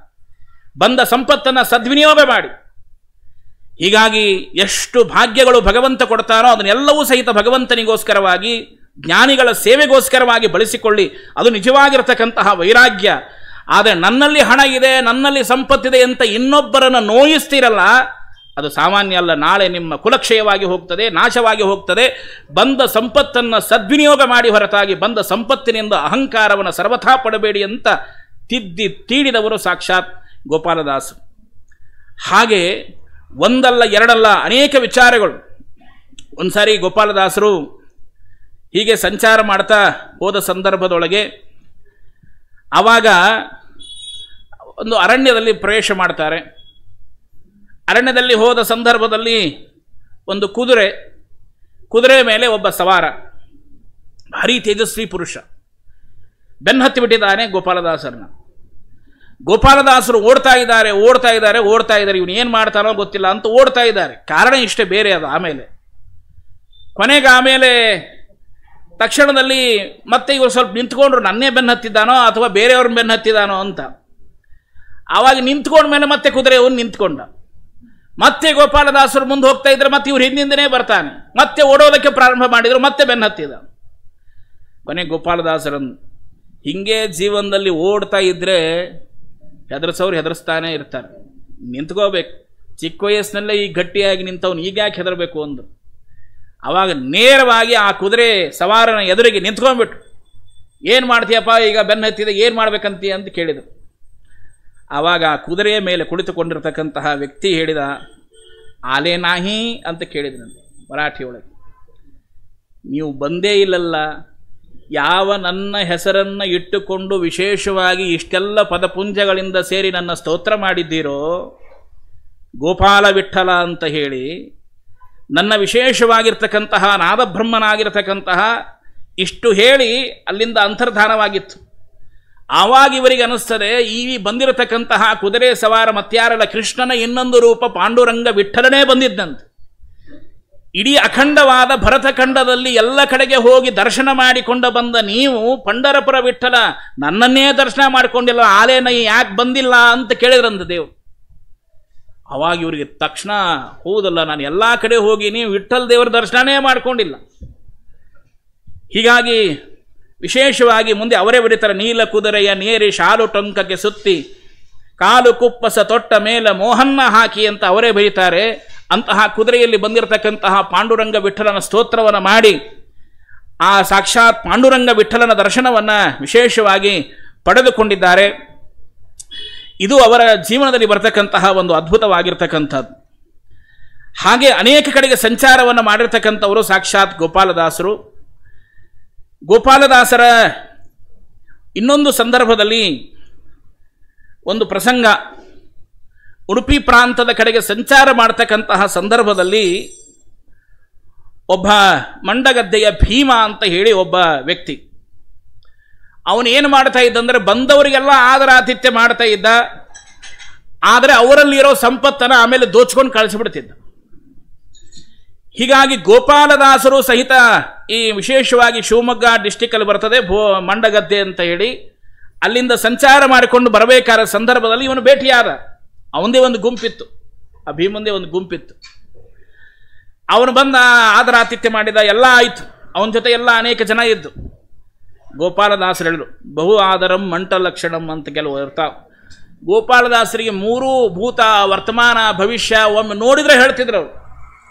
ಬಂದ ಸಂಪತ್ತನ್ನು ಸದ್ವಿನಿಯೋಗ ಮಾಡಿ. ಹೀಗಾಗಿ ಎಷ್ಟು ಭಾಗ್ಯಗಳು ಭಗವಂತ ಕೊಡ್ತಾನೋ ಅದನ್ನೆಲ್ಲವೂ ಸಹಿತ ಭಗವಂತನಿಗೋಸ್ಕರವಾಗಿ, ಜ್ಞಾನಿಗಳ ಸೇವೆಗೋಸ್ಕರವಾಗಿ ಬಳಸಿಕೊಳ್ಳಿ. ಅದು ನಿಜವಾಗಿರತಕ್ಕಂತಹ ವೈರಾಗ್ಯ. ಆದರೆ ನನ್ನಲ್ಲಿ ಹಣ ಇದೆ, ನನ್ನಲ್ಲಿ ಸಂಪತ್ತಿದೆ ಅಂತ ಇನ್ನೊಬ್ಬರನ್ನು ನೋಯಿಸ್ತಿರಲ್ಲ, ಅದು ಸಾಮಾನ್ಯ ಅಲ್ಲ. ನಾಳೆ ನಿಮ್ಮ ಕುಲಕ್ಷಯವಾಗಿ ಹೋಗ್ತದೆ, ನಾಶವಾಗಿ ಹೋಗ್ತದೆ. ಬಂದ ಸಂಪತ್ತನ್ನು ಸದ್ವಿನಿಯೋಗ ಮಾಡಿ ಹೊರತಾಗಿ ಬಂದ ಸಂಪತ್ತಿನಿಂದ ಅಹಂಕಾರವನ್ನು ಸರ್ವಥಾ ಪಡಬೇಡಿ ಅಂತ ತೀಡಿದವರು ಸಾಕ್ಷಾತ್ ಗೋಪಾಲದಾಸರು. ಹಾಗೆ ಒಂದಲ್ಲ ಎರಡಲ್ಲ ಅನೇಕ ವಿಚಾರಗಳು. ಒಂದು ಸಾರಿ ಗೋಪಾಲದಾಸರು ಹೀಗೆ ಸಂಚಾರ ಮಾಡ್ತಾ ಹೋದ ಸಂದರ್ಭದೊಳಗೆ ಆವಾಗ ಒಂದು ಅರಣ್ಯದಲ್ಲಿ ಪ್ರವೇಶ ಮಾಡ್ತಾರೆ. ಅರಣ್ಯದಲ್ಲಿ ಹೋದ ಸಂದರ್ಭದಲ್ಲಿ ಒಂದು ಕುದುರೆ ಮೇಲೆ ಒಬ್ಬ ಸವಾರ, ಭಾರಿ ತೇಜಸ್ವಿ ಪುರುಷ ಬೆನ್ನತ್ತಿ ಬಿಟ್ಟಿದ್ದಾನೆ ಗೋಪಾಲದಾಸರನ್ನ. ಗೋಪಾಲದಾಸರು ಓಡ್ತಾ ಇದ್ದಾರೆ. ಇವನು ಏನು ಮಾಡ್ತಾನೋ ಗೊತ್ತಿಲ್ಲ ಅಂತ ಓಡ್ತಾ ಇದ್ದಾರೆ. ಕಾರಣ ಇಷ್ಟೇ, ಬೇರೆ ಅದು. ಆಮೇಲೆ ತಕ್ಷಣದಲ್ಲಿ ಮತ್ತೆ ಇವರು ಸ್ವಲ್ಪ ನಿಂತ್ಕೊಂಡ್ರು, ನನ್ನೇ ಬೆನ್ನು ಹತ್ತಿದ್ದಾನೋ ಅಥವಾ ಬೇರೆಯವ್ರನ್ನ ಬೆನ್ನು ಹತ್ತಿದ್ದಾನೋ ಅಂತ. ಆವಾಗ ನಿಂತ್ಕೊಂಡ್ಮೇಲೆ ಮತ್ತೆ ಕುದುರೆಯವನು ನಿಂತ್ಕೊಂಡ. ಮತ್ತೆ ಗೋಪಾಲದಾಸರು ಮುಂದೆ ಹೋಗ್ತಾ ಇದ್ರೆ ಮತ್ತೆ ಇವ್ರು ಹಿಂದಿಂದನೇ ಬರ್ತಾನೆ. ಮತ್ತೆ ಓಡೋದಕ್ಕೆ ಪ್ರಾರಂಭ ಮಾಡಿದ್ರು, ಮತ್ತೆ ಬೆನ್ನು ಹತ್ತಿದ. ಕೊನೆ ಗೋಪಾಲದಾಸರನ್ನು ಹಿಂಗೆ ಜೀವನದಲ್ಲಿ ಓಡ್ತಾ ಇದ್ರೆ ಹೆದರ್ಸ್ತಾನೆ ಇರ್ತಾರೆ. ನಿಂತ್ಕೋಬೇಕು. ಚಿಕ್ಕ ವಯಸ್ಸಿನಲ್ಲೇ ಈ ಗಟ್ಟಿಯಾಗಿ ನಿಂತವನು ಈಗ ಯಾಕೆ ಹೆದರಬೇಕು ಅಂದು. ಆವಾಗ ನೇರವಾಗಿ ಆ ಕುದುರೆ ಸವಾರನ ಎದುರಿಗೆ ನಿಂತ್ಕೊಂಡ್ಬಿಟ್ಟು, ಏನು ಮಾಡ್ತೀಯಪ್ಪ, ಈಗ ಬೆನ್ನು ಹತ್ತಿದೆ, ಏನು ಮಾಡ್ಬೇಕಂತೀಯ ಅಂತ ಕೇಳಿದರು. ಆವಾಗ ಆ ಕುದುರೆಯ ಮೇಲೆ ಕುಳಿತುಕೊಂಡಿರ್ತಕ್ಕಂತಹ ವ್ಯಕ್ತಿ ಹೇಳಿದ, ಆಲೆ ನಾಹಿ ಅಂತ ಕೇಳಿದ್ರಂತೆ ಮರಾಠಿಯೊಳಗೆ. ನೀವು ಬಂದೇ ಇಲ್ಲಲ್ಲ, ಯಾವ ನನ್ನ ಹೆಸರನ್ನು ಇಟ್ಟುಕೊಂಡು ವಿಶೇಷವಾಗಿ ಇಷ್ಟೆಲ್ಲ ಪದಪುಂಜಗಳಿಂದ ಸೇರಿ ನನ್ನ ಸ್ತೋತ್ರ ಮಾಡಿದ್ದೀರೋ, ಗೋಪಾಲ ವಿಠಲ ಅಂತ ಹೇಳಿ ನನ್ನ ವಿಶೇಷವಾಗಿರ್ತಕ್ಕಂತಹ ನಾದಬ್ರಹ್ಮನಾಗಿರ್ತಕ್ಕಂತಹ ಇಷ್ಟು ಹೇಳಿ ಅಲ್ಲಿಂದ ಅಂತರ್ಧಾನವಾಗಿತ್ತು. ಆವಾಗ ಇವರಿಗೆ ಅನ್ನಿಸ್ತದೆ, ಈ ಬಂದಿರತಕ್ಕಂತಹ ಕುದುರೆ ಸವಾರ ಮತ್ಯಾರಲ್ಲ, ಕೃಷ್ಣನ ಇನ್ನೊಂದು ರೂಪ ಪಾಂಡುರಂಗ ವಿಠಲನೇ ಬಂದಿದ್ದಂತೆ. ಇಡೀ ಅಖಂಡವಾದ ಭರತಖಂಡದಲ್ಲಿ ಎಲ್ಲ ಕಡೆಗೆ ಹೋಗಿ ದರ್ಶನ ಮಾಡಿಕೊಂಡ ಬಂದ ನೀವು ಪಂಡರಪುರ ವಿಠಲ ನನ್ನನ್ನೇ ದರ್ಶನ ಮಾಡಿಕೊಂಡಿಲ್ಲ, ಆಲೇನ ಯಾಕೆ ಬಂದಿಲ್ಲ ಅಂತ ಕೇಳಿದ್ರಂತ ದೇವ್. ಅವಾಗ ಇವರಿಗೆ ತಕ್ಷಣ, ಹೌದಲ್ಲ, ನಾನು ಎಲ್ಲ ಕಡೆ ಹೋಗಿನಿ, ವಿಠಲ್ ದೇವರ ದರ್ಶನನೇ ಮಾಡಿಕೊಂಡಿಲ್ಲ. ಹೀಗಾಗಿ ವಿಶೇಷವಾಗಿ ಮುಂದೆ ಅವರೇ ಬರೀತಾರೆ, ನೀಲ ಕುದುರೆಯ ನೇರಿ ಶಾಲು ಟೊಂಕಕ್ಕೆ ಸುತ್ತಿ ಕಾಲು ಕುಪ್ಪಸ ತೊಟ್ಟ ಮೇಲೆ ಮೋಹನ್ನ ಹಾಕಿ ಅಂತ ಅವರೇ ಬರೀತಾರೆ. ಅಂತಹ ಕುದುರೆಯಲ್ಲಿ ಬಂದಿರತಕ್ಕಂತಹ ಪಾಂಡುರಂಗ ವಿಠಲನ ಸ್ತೋತ್ರವನ್ನು ಮಾಡಿ ಆ ಸಾಕ್ಷಾತ್ ಪಾಂಡುರಂಗ ವಿಠಲನ ದರ್ಶನವನ್ನು ವಿಶೇಷವಾಗಿ ಪಡೆದುಕೊಂಡಿದ್ದಾರೆ. ಇದು ಅವರ ಜೀವನದಲ್ಲಿ ಬರತಕ್ಕಂತಹ ಒಂದು ಅದ್ಭುತವಾಗಿರ್ತಕ್ಕಂಥದ್ದು. ಹಾಗೆ ಅನೇಕ ಕಡೆಗೆ ಸಂಚಾರವನ್ನು ಮಾಡಿರ್ತಕ್ಕಂಥವರು ಸಾಕ್ಷಾತ್ ಗೋಪಾಲದಾಸರು. ಗೋಪಾಲದಾಸರ ಇನ್ನೊಂದು ಸಂದರ್ಭದಲ್ಲಿ ಒಂದು ಪ್ರಸಂಗ, ಉಡುಪಿ ಪ್ರಾಂತದ ಕಡೆಗೆ ಸಂಚಾರ ಮಾಡತಕ್ಕಂತಹ ಸಂದರ್ಭದಲ್ಲಿ ಒಬ್ಬ ಮಂಡಗದ್ದೆಯ ಭೀಮ ಅಂತ ಹೇಳಿ ಒಬ್ಬ ವ್ಯಕ್ತಿ, ಅವನು ಏನು ಮಾಡ್ತಾ ಇದ್ದಂದ್ರೆ ಬಂದವರಿಗೆಲ್ಲ ಆದರಾತಿಥ್ಯ ಮಾಡ್ತಾ ಇದ್ದ. ಆದರೆ ಅವರಲ್ಲಿರೋ ಸಂಪತ್ತನ್ನು ಆಮೇಲೆ ದೋಚ್ಕೊಂಡು ಕಳಿಸಿಬಿಡ್ತಿದ್ದ. ಹೀಗಾಗಿ ಗೋಪಾಲದಾಸರು ಸಹಿತ ಈ ವಿಶೇಷವಾಗಿ ಶಿವಮೊಗ್ಗ ಡಿಸ್ಟಿಕ್ಕಲ್ಲಿ ಬರ್ತದೆ ಮಂಡಗದ್ದೆ ಅಂತ ಹೇಳಿ, ಅಲ್ಲಿಂದ ಸಂಚಾರ ಮಾಡಿಕೊಂಡು ಬರಬೇಕಾದ ಸಂದರ್ಭದಲ್ಲಿ ಇವನು ಭೇಟಿಯಾದ. ಅವನದೇ ಒಂದು ಗುಂಪಿತ್ತು, ಆ ಭೀಮಂದೇ ಒಂದು ಗುಂಪಿತ್ತು. ಅವನು ಬಂದ, ಆದರಾತಿಥ್ಯ ಮಾಡಿದ, ಎಲ್ಲ ಆಯಿತು. ಅವನ ಜೊತೆ ಎಲ್ಲ ಅನೇಕ ಜನ ಇದ್ದು. ಗೋಪಾಲದಾಸರು ಹೇಳಿದ್ರು, ಬಹು ಆದರಂ ಮಂಟ ಲಕ್ಷಣಂ ಅಂತ ಕೆಲವು ಇರ್ತಾವ. ಗೋಪಾಲದಾಸರಿಗೆ ಮೂರೂ ಭೂತ, ವರ್ತಮಾನ, ಭವಿಷ್ಯ ಒಮ್ಮೆ ನೋಡಿದ್ರೆ ಹೇಳ್ತಿದ್ರು ಅವರು.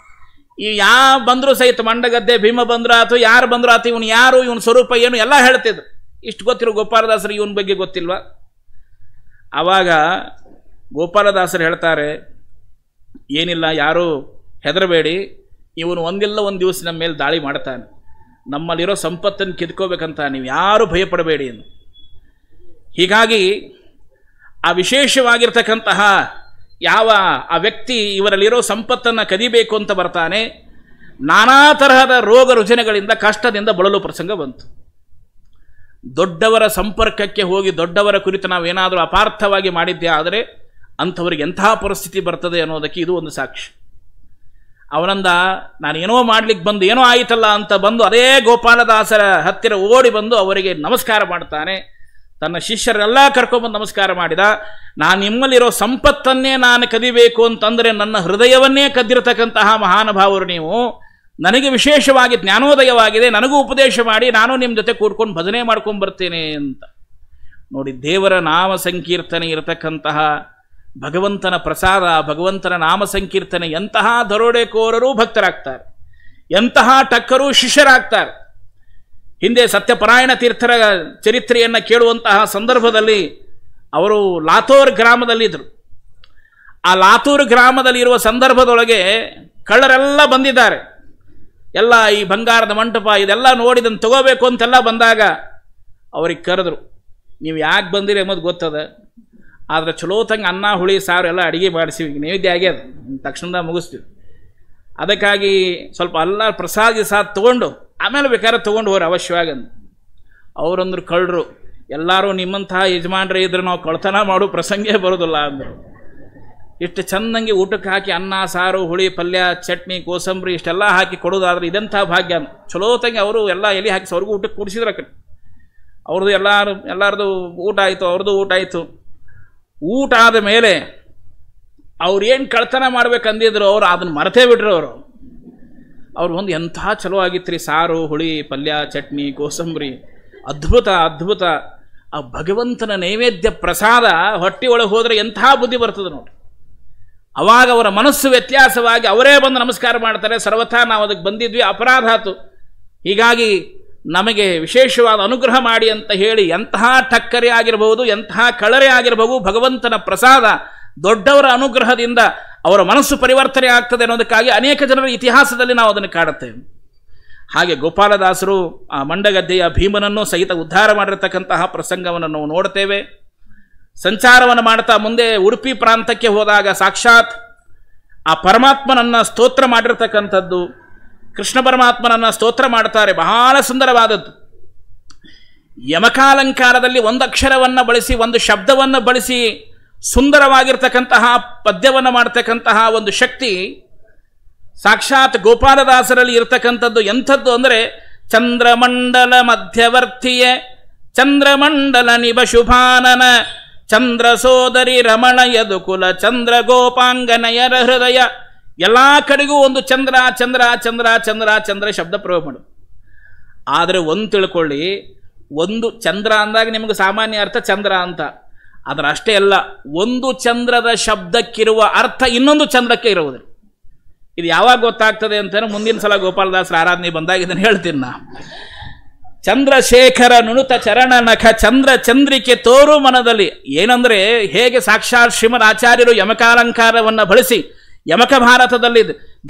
ಈ ಬಂದರೂ ಸಹಿತ ಮಂಡಗದ್ದೆ ಭೀಮ ಬಂದ್ರು ಆತು, ಯಾರು ಬಂದ್ರು ಆತು, ಇವನು ಯಾರು, ಇವನ ಸ್ವರೂಪ ಏನು ಎಲ್ಲ ಹೇಳ್ತಿದ್ರು. ಇಷ್ಟು ಗೊತ್ತಿರೋ ಗೋಪಾಲದಾಸರು ಇವನ ಬಗ್ಗೆ ಗೊತ್ತಿಲ್ವಾ? ಆವಾಗ ಗೋಪಾಲದಾಸರು ಹೇಳ್ತಾರೆ, ಏನಿಲ್ಲ, ಯಾರೂ ಹೆದರಬೇಡಿ, ಇವನು ಒಂದಿಲ್ಲ ಒಂದು ದಿವಸ ನಮ್ಮ ಮೇಲೆ ದಾಳಿ ಮಾಡ್ತಾನೆ, ನಮ್ಮಲ್ಲಿರೋ ಸಂಪತ್ತನ್ನು ಕಿತ್ಕೋಬೇಕಂತ, ನೀವು ಯಾರೂ ಭಯಪಡಬೇಡಿ ಎಂದು. ಹೀಗಾಗಿ ಆ ವಿಶೇಷವಾಗಿರ್ತಕ್ಕಂತಹ ಯಾವ ಆ ವ್ಯಕ್ತಿ ಇವರಲ್ಲಿರೋ ಸಂಪತ್ತನ್ನು ಕದಿಬೇಕು ಅಂತ ಬರ್ತಾನೆ, ನಾನಾ ತರಹದ ರೋಗ ರುಜಿನಗಳಿಂದ ಕಷ್ಟದಿಂದ ಬಳಲು ಪ್ರಸಂಗ ಬಂತು. ದೊಡ್ಡವರ ಸಂಪರ್ಕಕ್ಕೆ ಹೋಗಿ ದೊಡ್ಡವರ ಕುರಿತು ನಾವೇನಾದರೂ ಅಪಾರ್ಥವಾಗಿ ಮಾಡಿದ್ದೇ ಆದರೆ ಅಂಥವ್ರಿಗೆ ಎಂತಹ ಪರಿಸ್ಥಿತಿ ಬರ್ತದೆ ಅನ್ನೋದಕ್ಕೆ ಇದು ಒಂದು ಸಾಕ್ಷಿ. ಅವನಂದ, ನಾನೇನೋ ಮಾಡ್ಲಿಕ್ಕೆ ಬಂದು ಏನೋ ಆಯಿತಲ್ಲ ಅಂತ ಬಂದು ಅದೇ ಗೋಪಾಲದಾಸರ ಹತ್ತಿರ ಓಡಿ ಬಂದು ಅವರಿಗೆ ನಮಸ್ಕಾರ ಮಾಡ್ತಾನೆ. ತನ್ನ ಶಿಷ್ಯರೆಲ್ಲ ಕರ್ಕೊಂಡ್ಬಂದು ನಮಸ್ಕಾರ ಮಾಡಿದ. ನಾನು ನಿಮ್ಮಲ್ಲಿರೋ ಸಂಪತ್ತನ್ನೇ ನಾನು ಕದಿಬೇಕು ಅಂತಂದರೆ ನನ್ನ ಹೃದಯವನ್ನೇ ಕದ್ದಿರತಕ್ಕಂತಹ ಮಹಾನುಭಾವರು ನೀವು, ನನಗೆ ವಿಶೇಷವಾಗಿ ಜ್ಞಾನೋದಯವಾಗಿದೆ, ನನಗೂ ಉಪದೇಶ ಮಾಡಿ ನಾನು ನಿಮ್ಮ ಜೊತೆ ಕೂಡ್ಕೊಂಡು ಭಜನೆ ಮಾಡ್ಕೊಂಡು ಬರ್ತೇನೆ ಅಂತ. ನೋಡಿ, ದೇವರ ನಾಮ ಸಂಕೀರ್ತನೆ ಇರತಕ್ಕಂತಹ ಭಗವಂತನ ಪ್ರಸಾದ, ಭಗವಂತನ ನಾಮ ಸಂಕೀರ್ತನೆ ಎಂತಹ ದರೋಡೆಕೋರರೂ ಭಕ್ತರಾಗ್ತಾರೆ, ಎಂತಹ ಟಕ್ಕರೂ ಶಿಷ್ಯರಾಗ್ತಾರೆ. ಹಿಂದೆ ಸತ್ಯಪರಾಯಣ ತೀರ್ಥರ ಚರಿತ್ರೆಯನ್ನು ಕೇಳುವಂತಹ ಸಂದರ್ಭದಲ್ಲಿ ಅವರು ಲಾತೂರ್ ಗ್ರಾಮದಲ್ಲಿದ್ದರು. ಆ ಲಾತೂರ್ ಗ್ರಾಮದಲ್ಲಿರುವ ಸಂದರ್ಭದೊಳಗೆ ಕಳ್ಳರೆಲ್ಲ ಬಂದಿದ್ದಾರೆ. ಎಲ್ಲ ಈ ಬಂಗಾರದ ಮಂಟಪ ಇದೆಲ್ಲ ನೋಡಿದನ್ನು ತಗೋಬೇಕು ಅಂತೆಲ್ಲ ಬಂದಾಗ ಅವ್ರಿಗೆ ಕರೆದ್ರು, ನೀವು ಯಾಕೆ ಬಂದಿರಿ ಎಂಬುದು ಗೊತ್ತದ, ಆದರೆ ಚಲೋತಂಗೆ ಅನ್ನ ಹುಳಿ ಸಾರು ಎಲ್ಲ ಅಡುಗೆ ಮಾಡಿಸಿವಿ, ನೈವೇದ್ಯ ಆಗ್ಯದ, ತಕ್ಷಣ ಮುಗಿಸ್ತೀವಿ, ಅದಕ್ಕಾಗಿ ಸ್ವಲ್ಪ ಎಲ್ಲ ಪ್ರಸಾದ ಸಾಥ್ ತೊಗೊಂಡು ಆಮೇಲೆ ಬೇಕಾದ್ರೆ ತೊಗೊಂಡು ಹೋಗ್ರಿ ಅವಶ್ಯವಾಗಂದು. ಅವರಂದ್ರು ಕಳ್ಳರು, ಎಲ್ಲರೂ ನಿಮ್ಮಂತಹ ಯಜಮಾನ್ರೇ ಇದ್ರೆ ನಾವು ಕಳ್ತನ ಮಾಡೋ ಪ್ರಸಂಗೇ ಬರೋದಿಲ್ಲ ಅಂದರು. ಇಷ್ಟು ಚೆಂದಂಗೆ ಊಟಕ್ಕೆ ಹಾಕಿ ಅನ್ನ ಸಾರು ಹುಳಿ ಪಲ್ಯ ಚಟ್ನಿ ಕೋಸಂಬರಿ ಇಷ್ಟೆಲ್ಲ ಹಾಕಿ ಕೊಡೋದಾದ್ರೆ ಇದೆಂಥ ಭಾಗ್ಯ. ಚಲೋತಂಗೆ ಅವರು ಎಲ್ಲ ಎಲೆ ಹಾಕಿ ಅವ್ರಿಗೂ ಊಟಕ್ಕೆ ಕೂಡಿಸಿದ್ರು. ಅವ್ರದ್ದು ಎಲ್ಲರದು ಊಟ ಆಯಿತು, ಅವ್ರದ್ದು ಊಟ ಆಯಿತು. ಊಟ ಆದ ಮೇಲೆ ಅವ್ರು ಏನು ಕಳ್ತನ ಮಾಡ್ಬೇಕಂದಿದ್ರು ಅವರು ಅದನ್ನು ಮರೆತೇ ಬಿಟ್ರು. ಅವ್ರು ಒಂದು ಎಂಥ ಚಲೋ ಆಗಿತ್ತು ರೀ, ಸಾರು ಹುಳಿ ಪಲ್ಯ ಚಟ್ನಿ ಕೋಸಂಬರಿ, ಅದ್ಭುತ ಅದ್ಭುತ. ಆ ಭಗವಂತನ ನೈವೇದ್ಯ ಪ್ರಸಾದ ಹೊಟ್ಟೆ ಒಳಗೆ ಹೋದರೆ ಎಂಥ ಬುದ್ಧಿ ಬರ್ತದೆ ನೋಡಿ. ಅವಾಗ ಅವರ ಮನಸ್ಸು ವ್ಯತ್ಯಾಸವಾಗಿ ಅವರೇ ಬಂದು ನಮಸ್ಕಾರ ಮಾಡ್ತಾರೆ. ಸರ್ವಥಾ ನಾವು ಅದಕ್ಕೆ ಬಂದಿದ್ವಿ, ಅಪರಾಧ ಆಯಿತು, ಹೀಗಾಗಿ ನಮಗೆ ವಿಶೇಷವಾದ ಅನುಗ್ರಹ ಮಾಡಿ ಅಂತ ಹೇಳಿ ಎಂತಹ ಟಕ್ಕರೆ ಆಗಿರಬಹುದು, ಎಂತಹ ಕಳರೆ ಆಗಿರಬಹುದು, ಭಗವಂತನ ಪ್ರಸಾದ ದೊಡ್ಡವರ ಅನುಗ್ರಹದಿಂದ ಅವರ ಮನಸ್ಸು ಪರಿವರ್ತನೆ ಆಗ್ತದೆ ಅನ್ನೋದಕ್ಕಾಗಿ ಅನೇಕ ಜನರ ಇತಿಹಾಸದಲ್ಲಿ ನಾವು ಅದನ್ನು ಕಾಡುತ್ತೇವೆ. ಹಾಗೆ ಗೋಪಾಲದಾಸರು ಆ ಮಂಡಗದ್ದೆಯ ಭೀಮನನ್ನು ಸಹಿತ ಉದ್ಧಾರ ಮಾಡಿರತಕ್ಕಂತಹ ಪ್ರಸಂಗವನ್ನು ನಾವು ನೋಡ್ತೇವೆ. ಸಂಚಾರವನ್ನು ಮಾಡ್ತಾ ಮುಂದೆ ಉಡುಪಿ ಪ್ರಾಂತಕ್ಕೆ ಹೋದಾಗ ಸಾಕ್ಷಾತ್ ಆ ಪರಮಾತ್ಮನನ್ನು ಸ್ತೋತ್ರ ಮಾಡಿರ್ತಕ್ಕಂಥದ್ದು, ಕೃಷ್ಣ ಪರಮಾತ್ಮನನ್ನು ಸ್ತೋತ್ರ ಮಾಡ್ತಾರೆ. ಬಹಳ ಸುಂದರವಾದದ್ದು. ಯಮಕಾಲಂಕಾರದಲ್ಲಿ ಒಂದು ಅಕ್ಷರವನ್ನು ಬಳಸಿ ಒಂದು ಶಬ್ದವನ್ನು ಬಳಸಿ ಸುಂದರವಾಗಿರ್ತಕ್ಕಂತಹ ಪದ್ಯವನ್ನು ಮಾಡ್ತಕ್ಕಂತಹ ಒಂದು ಶಕ್ತಿ ಸಾಕ್ಷಾತ್ ಗೋಪಾಲದಾಸರಲ್ಲಿ ಇರತಕ್ಕಂಥದ್ದು. ಎಂಥದ್ದು ಅಂದರೆ, ಚಂದ್ರಮಂಡಲ ಮಧ್ಯವರ್ತಿಯೇ ಚಂದ್ರಮಂಡಲ ನಿಭಶುಭಾನನ ಚಂದ್ರ ಸೋದರಿ ರಮಣ ಯದುಕುಲ ಚಂದ್ರ ಗೋಪಾಂಗನಯರ ಹೃದಯ. ಎಲ್ಲ ಕಡೆಗೂ ಒಂದು ಚಂದ್ರ ಚಂದ್ರ ಚಂದ್ರ ಚಂದ್ರ ಚಂದ್ರ ಶಬ್ದ ಪ್ರಯೋಗ ಮಾಡು. ಆದರೆ ಒಂದು ತಿಳ್ಕೊಳ್ಳಿ, ಒಂದು ಚಂದ್ರ ಅಂದಾಗ ನಿಮಗೆ ಸಾಮಾನ್ಯ ಅರ್ಥ ಚಂದ್ರ ಅಂತ, ಆದರೆ ಅಷ್ಟೇ ಅಲ್ಲ, ಒಂದು ಚಂದ್ರದ ಶಬ್ದಕ್ಕಿರುವ ಅರ್ಥ ಇನ್ನೊಂದು ಚಂದ್ರಕ್ಕೆ ಇರುವುದಿಲ್ಲ. ಇದು ಯಾವಾಗ ಗೊತ್ತಾಗ್ತದೆ ಅಂತಲೇ ಮುಂದಿನ ಸಲ ಗೋಪಾಲದಾಸರ ಆರಾಧನೆ ಬಂದಾಗ ಇದನ್ನು ಹೇಳ್ತೀನಿ ನಾ. ಚಂದ್ರಶೇಖರ ನುಣುತ ಚರಣ ನಖ ಚಂದ್ರ ಚಂದ್ರಿಕೆ ತೋರು ಮನದಲ್ಲಿ. ಏನಂದರೆ, ಹೇಗೆ ಸಾಕ್ಷಾತ್ ಶ್ರೀಮದ್ ಆಚಾರ್ಯರು ಯಮಕಾಲಂಕಾರವನ್ನು ಬಳಸಿ ಯಮಕ ಭಾರತದಲ್ಲಿ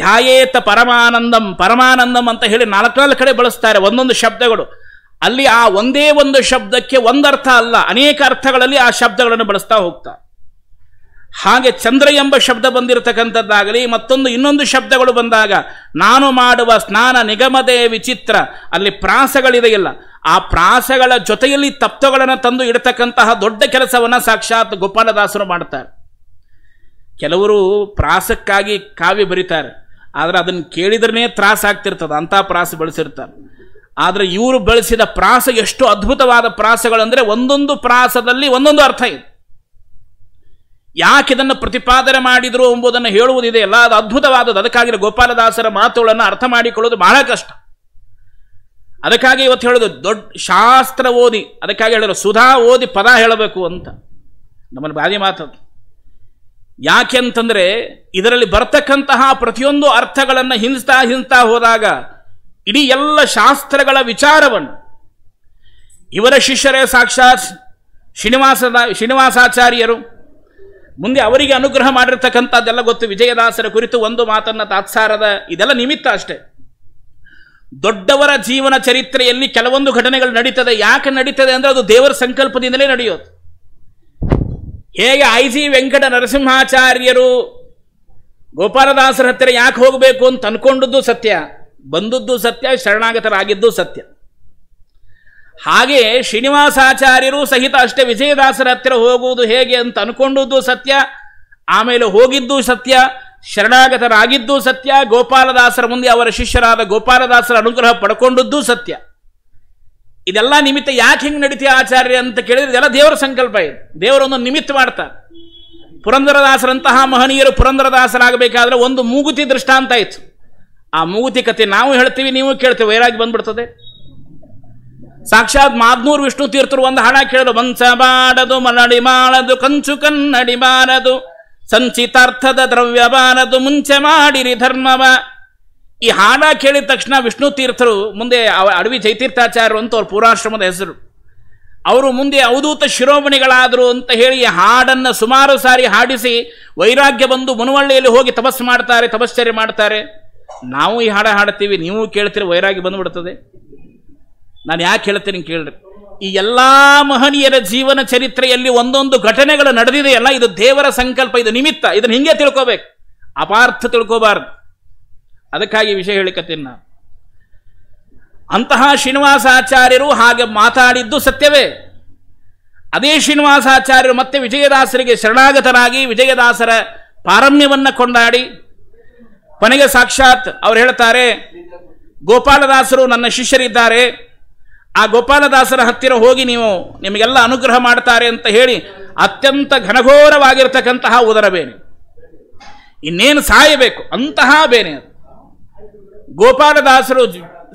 ಧ್ಯಾಯೇತ ಪರಮಾನಂದಂ ಪರಮಾನಂದಂ ಅಂತ ಹೇಳಿ 4 ಕಡೆ ಬಳಸ್ತಾರೆ ಒಂದೊಂದು ಶಬ್ದಗಳು. ಅಲ್ಲಿ ಆ ಒಂದೇ ಒಂದು ಶಬ್ದಕ್ಕೆ ಒಂದರ್ಥ ಅಲ್ಲ, ಅನೇಕ ಅರ್ಥಗಳಲ್ಲಿ ಆ ಶಬ್ದಗಳನ್ನು ಬಳಸ್ತಾ ಹೋಗ್ತಾರೆ. ಹಾಗೆ ಚಂದ್ರ ಎಂಬ ಶಬ್ದ ಬಂದಿರತಕ್ಕಂಥದ್ದಾಗಲಿ, ಮತ್ತೊಂದು ಇನ್ನೊಂದು ಶಬ್ದಗಳು ಬಂದಾಗ ನಾನು ಮಾಡುವ ಸ್ನಾನ ನಿಗಮದೇ ವಿಚಿತ್ರ, ಅಲ್ಲಿ ಪ್ರಾಸಗಳಿದೆಯಲ್ಲ, ಆ ಪ್ರಾಸಗಳ ಜೊತೆಯಲ್ಲಿ ತತ್ವಗಳನ್ನು ತಂದು ಇಡತಕ್ಕಂತಹ ದೊಡ್ಡ ಕೆಲಸವನ್ನು ಸಾಕ್ಷಾತ್ ಗೋಪಾಲದಾಸರು ಮಾಡ್ತಾರೆ. ಕೆಲವರು ಪ್ರಾಸಕ್ಕಾಗಿ ಕಾವ್ಯ ಬರೀತಾರೆ, ಆದರೆ ಅದನ್ನು ಕೇಳಿದ್ರೇ ತ್ರಾಸ ಆಗ್ತಿರ್ತದೆ, ಅಂಥ ಪ್ರಾಸ ಬಳಸಿರ್ತಾರೆ. ಆದರೆ ಇವರು ಬಳಸಿದ ಪ್ರಾಸ ಎಷ್ಟು ಅದ್ಭುತವಾದ ಪ್ರಾಸಗಳಂದರೆ, ಒಂದೊಂದು ಪ್ರಾಸದಲ್ಲಿ ಒಂದೊಂದು ಅರ್ಥ ಇದೆ. ಯಾಕೆ ಇದನ್ನು ಪ್ರತಿಪಾದನೆ ಮಾಡಿದರು ಎಂಬುದನ್ನು ಹೇಳುವುದಿದೆಯಲ್ಲ, ಅದು ಅದ್ಭುತವಾದದ್ದು. ಅದಕ್ಕಾಗಿ ಗೋಪಾಲದಾಸರ ಮಾತುಗಳನ್ನು ಅರ್ಥ ಮಾಡಿಕೊಳ್ಳೋದು ಬಹಳ ಕಷ್ಟ. ಅದಕ್ಕಾಗಿ ಇವತ್ತು ಹೇಳೋದು ದೊಡ್ಡ ಶಾಸ್ತ್ರ ಓದಿ, ಅದಕ್ಕಾಗಿ ಹೇಳಿದ್ರು ಸುಧಾ ಓದಿ ಪದ ಹೇಳಬೇಕು ಅಂತ. ನಮ್ಮಲ್ಲಿ ಬಾದಿ ಮಾತದು. ಯಾಕೆಂತಂದರೆ ಇದರಲ್ಲಿ ಬರ್ತಕ್ಕಂತಹ ಪ್ರತಿಯೊಂದು ಅರ್ಥಗಳನ್ನು ಹಿಂಸ್ತಾ ಹೋದಾಗ ಇಡೀ ಎಲ್ಲ ಶಾಸ್ತ್ರಗಳ ವಿಚಾರವನ್ನು ಇವರ ಶಿಷ್ಯರೇ ಸಾಕ್ಷಾತ್ ಶ್ರೀನಿವಾಸಾಚಾರ್ಯರು, ಮುಂದೆ ಅವರಿಗೆ ಅನುಗ್ರಹ ಮಾಡಿರ್ತಕ್ಕಂಥದ್ದೆಲ್ಲ ಗೊತ್ತು. ವಿಜಯದಾಸರ ಕುರಿತು ಒಂದು ಮಾತನ್ನ ತಾತ್ಸಾರದ, ಇದೆಲ್ಲ ನಿಮಿತ್ತ ಅಷ್ಟೇ. ದೊಡ್ಡವರ ಜೀವನ ಚರಿತ್ರೆಯಲ್ಲಿ ಕೆಲವೊಂದು ಘಟನೆಗಳು ನಡೀತದೆ. ಯಾಕೆ ನಡೀತದೆ ಅಂದರೆ ಅದು ದೇವರ ಸಂಕಲ್ಪದಿಂದಲೇ ನಡೆಯೋದು. ಹೇಗೆ ಐ.ಜಿ. ವೆಂಕಟ ನರಸಿಂಹಾಚಾರ್ಯರು ಗೋಪಾಲದಾಸರ ಹತ್ತಿರ ಯಾಕೆ ಹೋಗಬೇಕು ಅಂತ ಅನ್ಕೊಂಡದ್ದು ಸತ್ಯ, ಬಂದದ್ದು ಸತ್ಯ, ಶರಣಾಗತರಾಗಿದ್ದು ಸತ್ಯ. ಹಾಗೆ ಶ್ರೀನಿವಾಸಾಚಾರ್ಯರು ಸಹಿತ ಅಷ್ಟೇ ವಿಜಯದಾಸರ ಹತ್ತಿರ ಹೋಗುವುದು ಹೇಗೆ ಅಂತ ಅನ್ಕೊಂಡದ್ದು ಸತ್ಯ, ಆಮೇಲೆ ಹೋಗಿದ್ದು ಸತ್ಯ, ಶರಣಾಗತರಾಗಿದ್ದು ಸತ್ಯ, ಗೋಪಾಲದಾಸರ ಮುಂದೆ ಅವರ ಶಿಷ್ಯರಾದ ಗೋಪಾಲದಾಸರ ಅನುಗ್ರಹ ಪಡ್ಕೊಂಡದ್ದು ಸತ್ಯ. ಇದೆಲ್ಲ ನಿಮಿತ್ತ ಯಾಕೆ ಹಿಂಗೆ ನಡೀತೀಯ ಆಚಾರ್ಯ ಅಂತ ಕೇಳಿದ್ರೆ ಇದೆಲ್ಲ ದೇವರ ಸಂಕಲ್ಪ. ಇದೆ, ದೇವರೊಂದು ನಿಮಿತ್ತ ಮಾಡ್ತಾರೆ. ಪುರಂದರದಾಸರಂತಹ ಮಹನೀಯರು ಪುರಂದರದಾಸರಾಗಬೇಕಾದ್ರೆ ಒಂದು ಮೂಗುತಿ ದೃಷ್ಟಾಂತ ಆಯಿತು. ಆ ಮೂಗುತಿ ಕತೆ ನಾವು ಹೇಳ್ತೀವಿ, ನೀವು ಕೇಳ್ತೀವಿ, ವೈರಾಗಿ ಬಂದ್ಬಿಡ್ತದೆ. ಸಾಕ್ಷಾತ್ ಮಾದ್ನೂರು ವಿಷ್ಣು ತೀರ್ಥರು ಒಂದು ಹಾಡ ಕೇಳಿದ್ರು, ಮಂಚ ಬಾಡದು ಮನಡಿ ಮಾಡದು ಕಂಚು ಕನ್ನಡಿ ಬಾರದು ಸಂಚಿತಾರ್ಥದ ದ್ರವ್ಯ ಬಾರದು ಮುಂಚೆ ಮಾಡಿರಿ ಧರ್ಮವ. ಈ ಹಾಡ ಕೇಳಿದ ತಕ್ಷಣ ವಿಷ್ಣು ತೀರ್ಥರು ಮುಂದೆ ಅಡವಿ ಜಯತೀರ್ಥಾಚಾರ್ಯರು ಅಂತ ಅವ್ರ ಪೂರ್ವಾಶ್ರಮದ ಹೆಸರು, ಅವರು ಮುಂದೆ ಅವಧೂತ ಶಿರೋಮಣಿಗಳಾದರು ಅಂತ ಹೇಳಿ ಈ ಹಾಡನ್ನು ಸುಮಾರು ಸಾರಿ ಹಾಡಿಸಿ ವೈರಾಗ್ಯ ಬಂದು ಮುನವಳ್ಳಿಯಲ್ಲಿ ಹೋಗಿ ತಪಸ್ಸು ಮಾಡ್ತಾರೆ, ತಪಶ್ಚರ್ಯ ಮಾಡ್ತಾರೆ. ನಾವು ಈ ಹಾಡ ಹಾಡ್ತೀವಿ, ನೀವು ಕೇಳ್ತೀರಿ, ವೈರಾಗ್ಯ ಬಂದುಬಿಡ್ತದೆ. ನಾನು ಯಾಕೆ ಹೇಳ್ತೀನಿ ಕೇಳ್ರಿ, ಈ ಎಲ್ಲ ಮಹನೀಯರ ಜೀವನ ಚರಿತ್ರೆಯಲ್ಲಿ ಒಂದೊಂದು ಘಟನೆಗಳು ನಡೆದಿದೆಯಲ್ಲ, ಇದು ದೇವರ ಸಂಕಲ್ಪ, ಇದು ನಿಮಿತ್ತ. ಇದನ್ನು ಹಿಂಗೆ ತಿಳ್ಕೋಬೇಕು, ಅಪಾರ್ಥ ತಿಳ್ಕೋಬಾರ್ದು. ಅದಕ್ಕಾಗಿ ವಿಷಯ ಹೇಳಿಕತ್ತೀನಿ ನಾನು. ಅಂತಹ ಶ್ರೀನಿವಾಸಾಚಾರ್ಯರು ಹಾಗೆ ಮಾತಾಡಿದ್ದು ಸತ್ಯವೇ. ಅದೇ ಶ್ರೀನಿವಾಸಾಚಾರ್ಯರು ಮತ್ತೆ ವಿಜಯದಾಸರಿಗೆ ಶರಣಾಗತರಾಗಿ ವಿಜಯದಾಸರ ಪಾರಮ್ಯವನ್ನು ಕೊಂಡಾಡಿ ಕೊನೆಗೆ ಸಾಕ್ಷಾತ್ ಅವ್ರು ಹೇಳ್ತಾರೆ, ಗೋಪಾಲದಾಸರು ನನ್ನ ಶಿಷ್ಯರಿದ್ದಾರೆ, ಆ ಗೋಪಾಲದಾಸರ ಹತ್ತಿರ ಹೋಗಿ ನೀವು ನಿಮಗೆಲ್ಲ ಅನುಗ್ರಹ ಮಾಡ್ತಾರೆ ಅಂತ ಹೇಳಿ ಅತ್ಯಂತ ಘನಘೋರವಾಗಿರ್ತಕ್ಕಂತಹ ಉದರ ಬೇನೆ, ಇನ್ನೇನು ಸಾಯಬೇಕು ಅಂತಹ ಬೇನೆ ಅದು. ಗೋಪಾಲದಾಸರು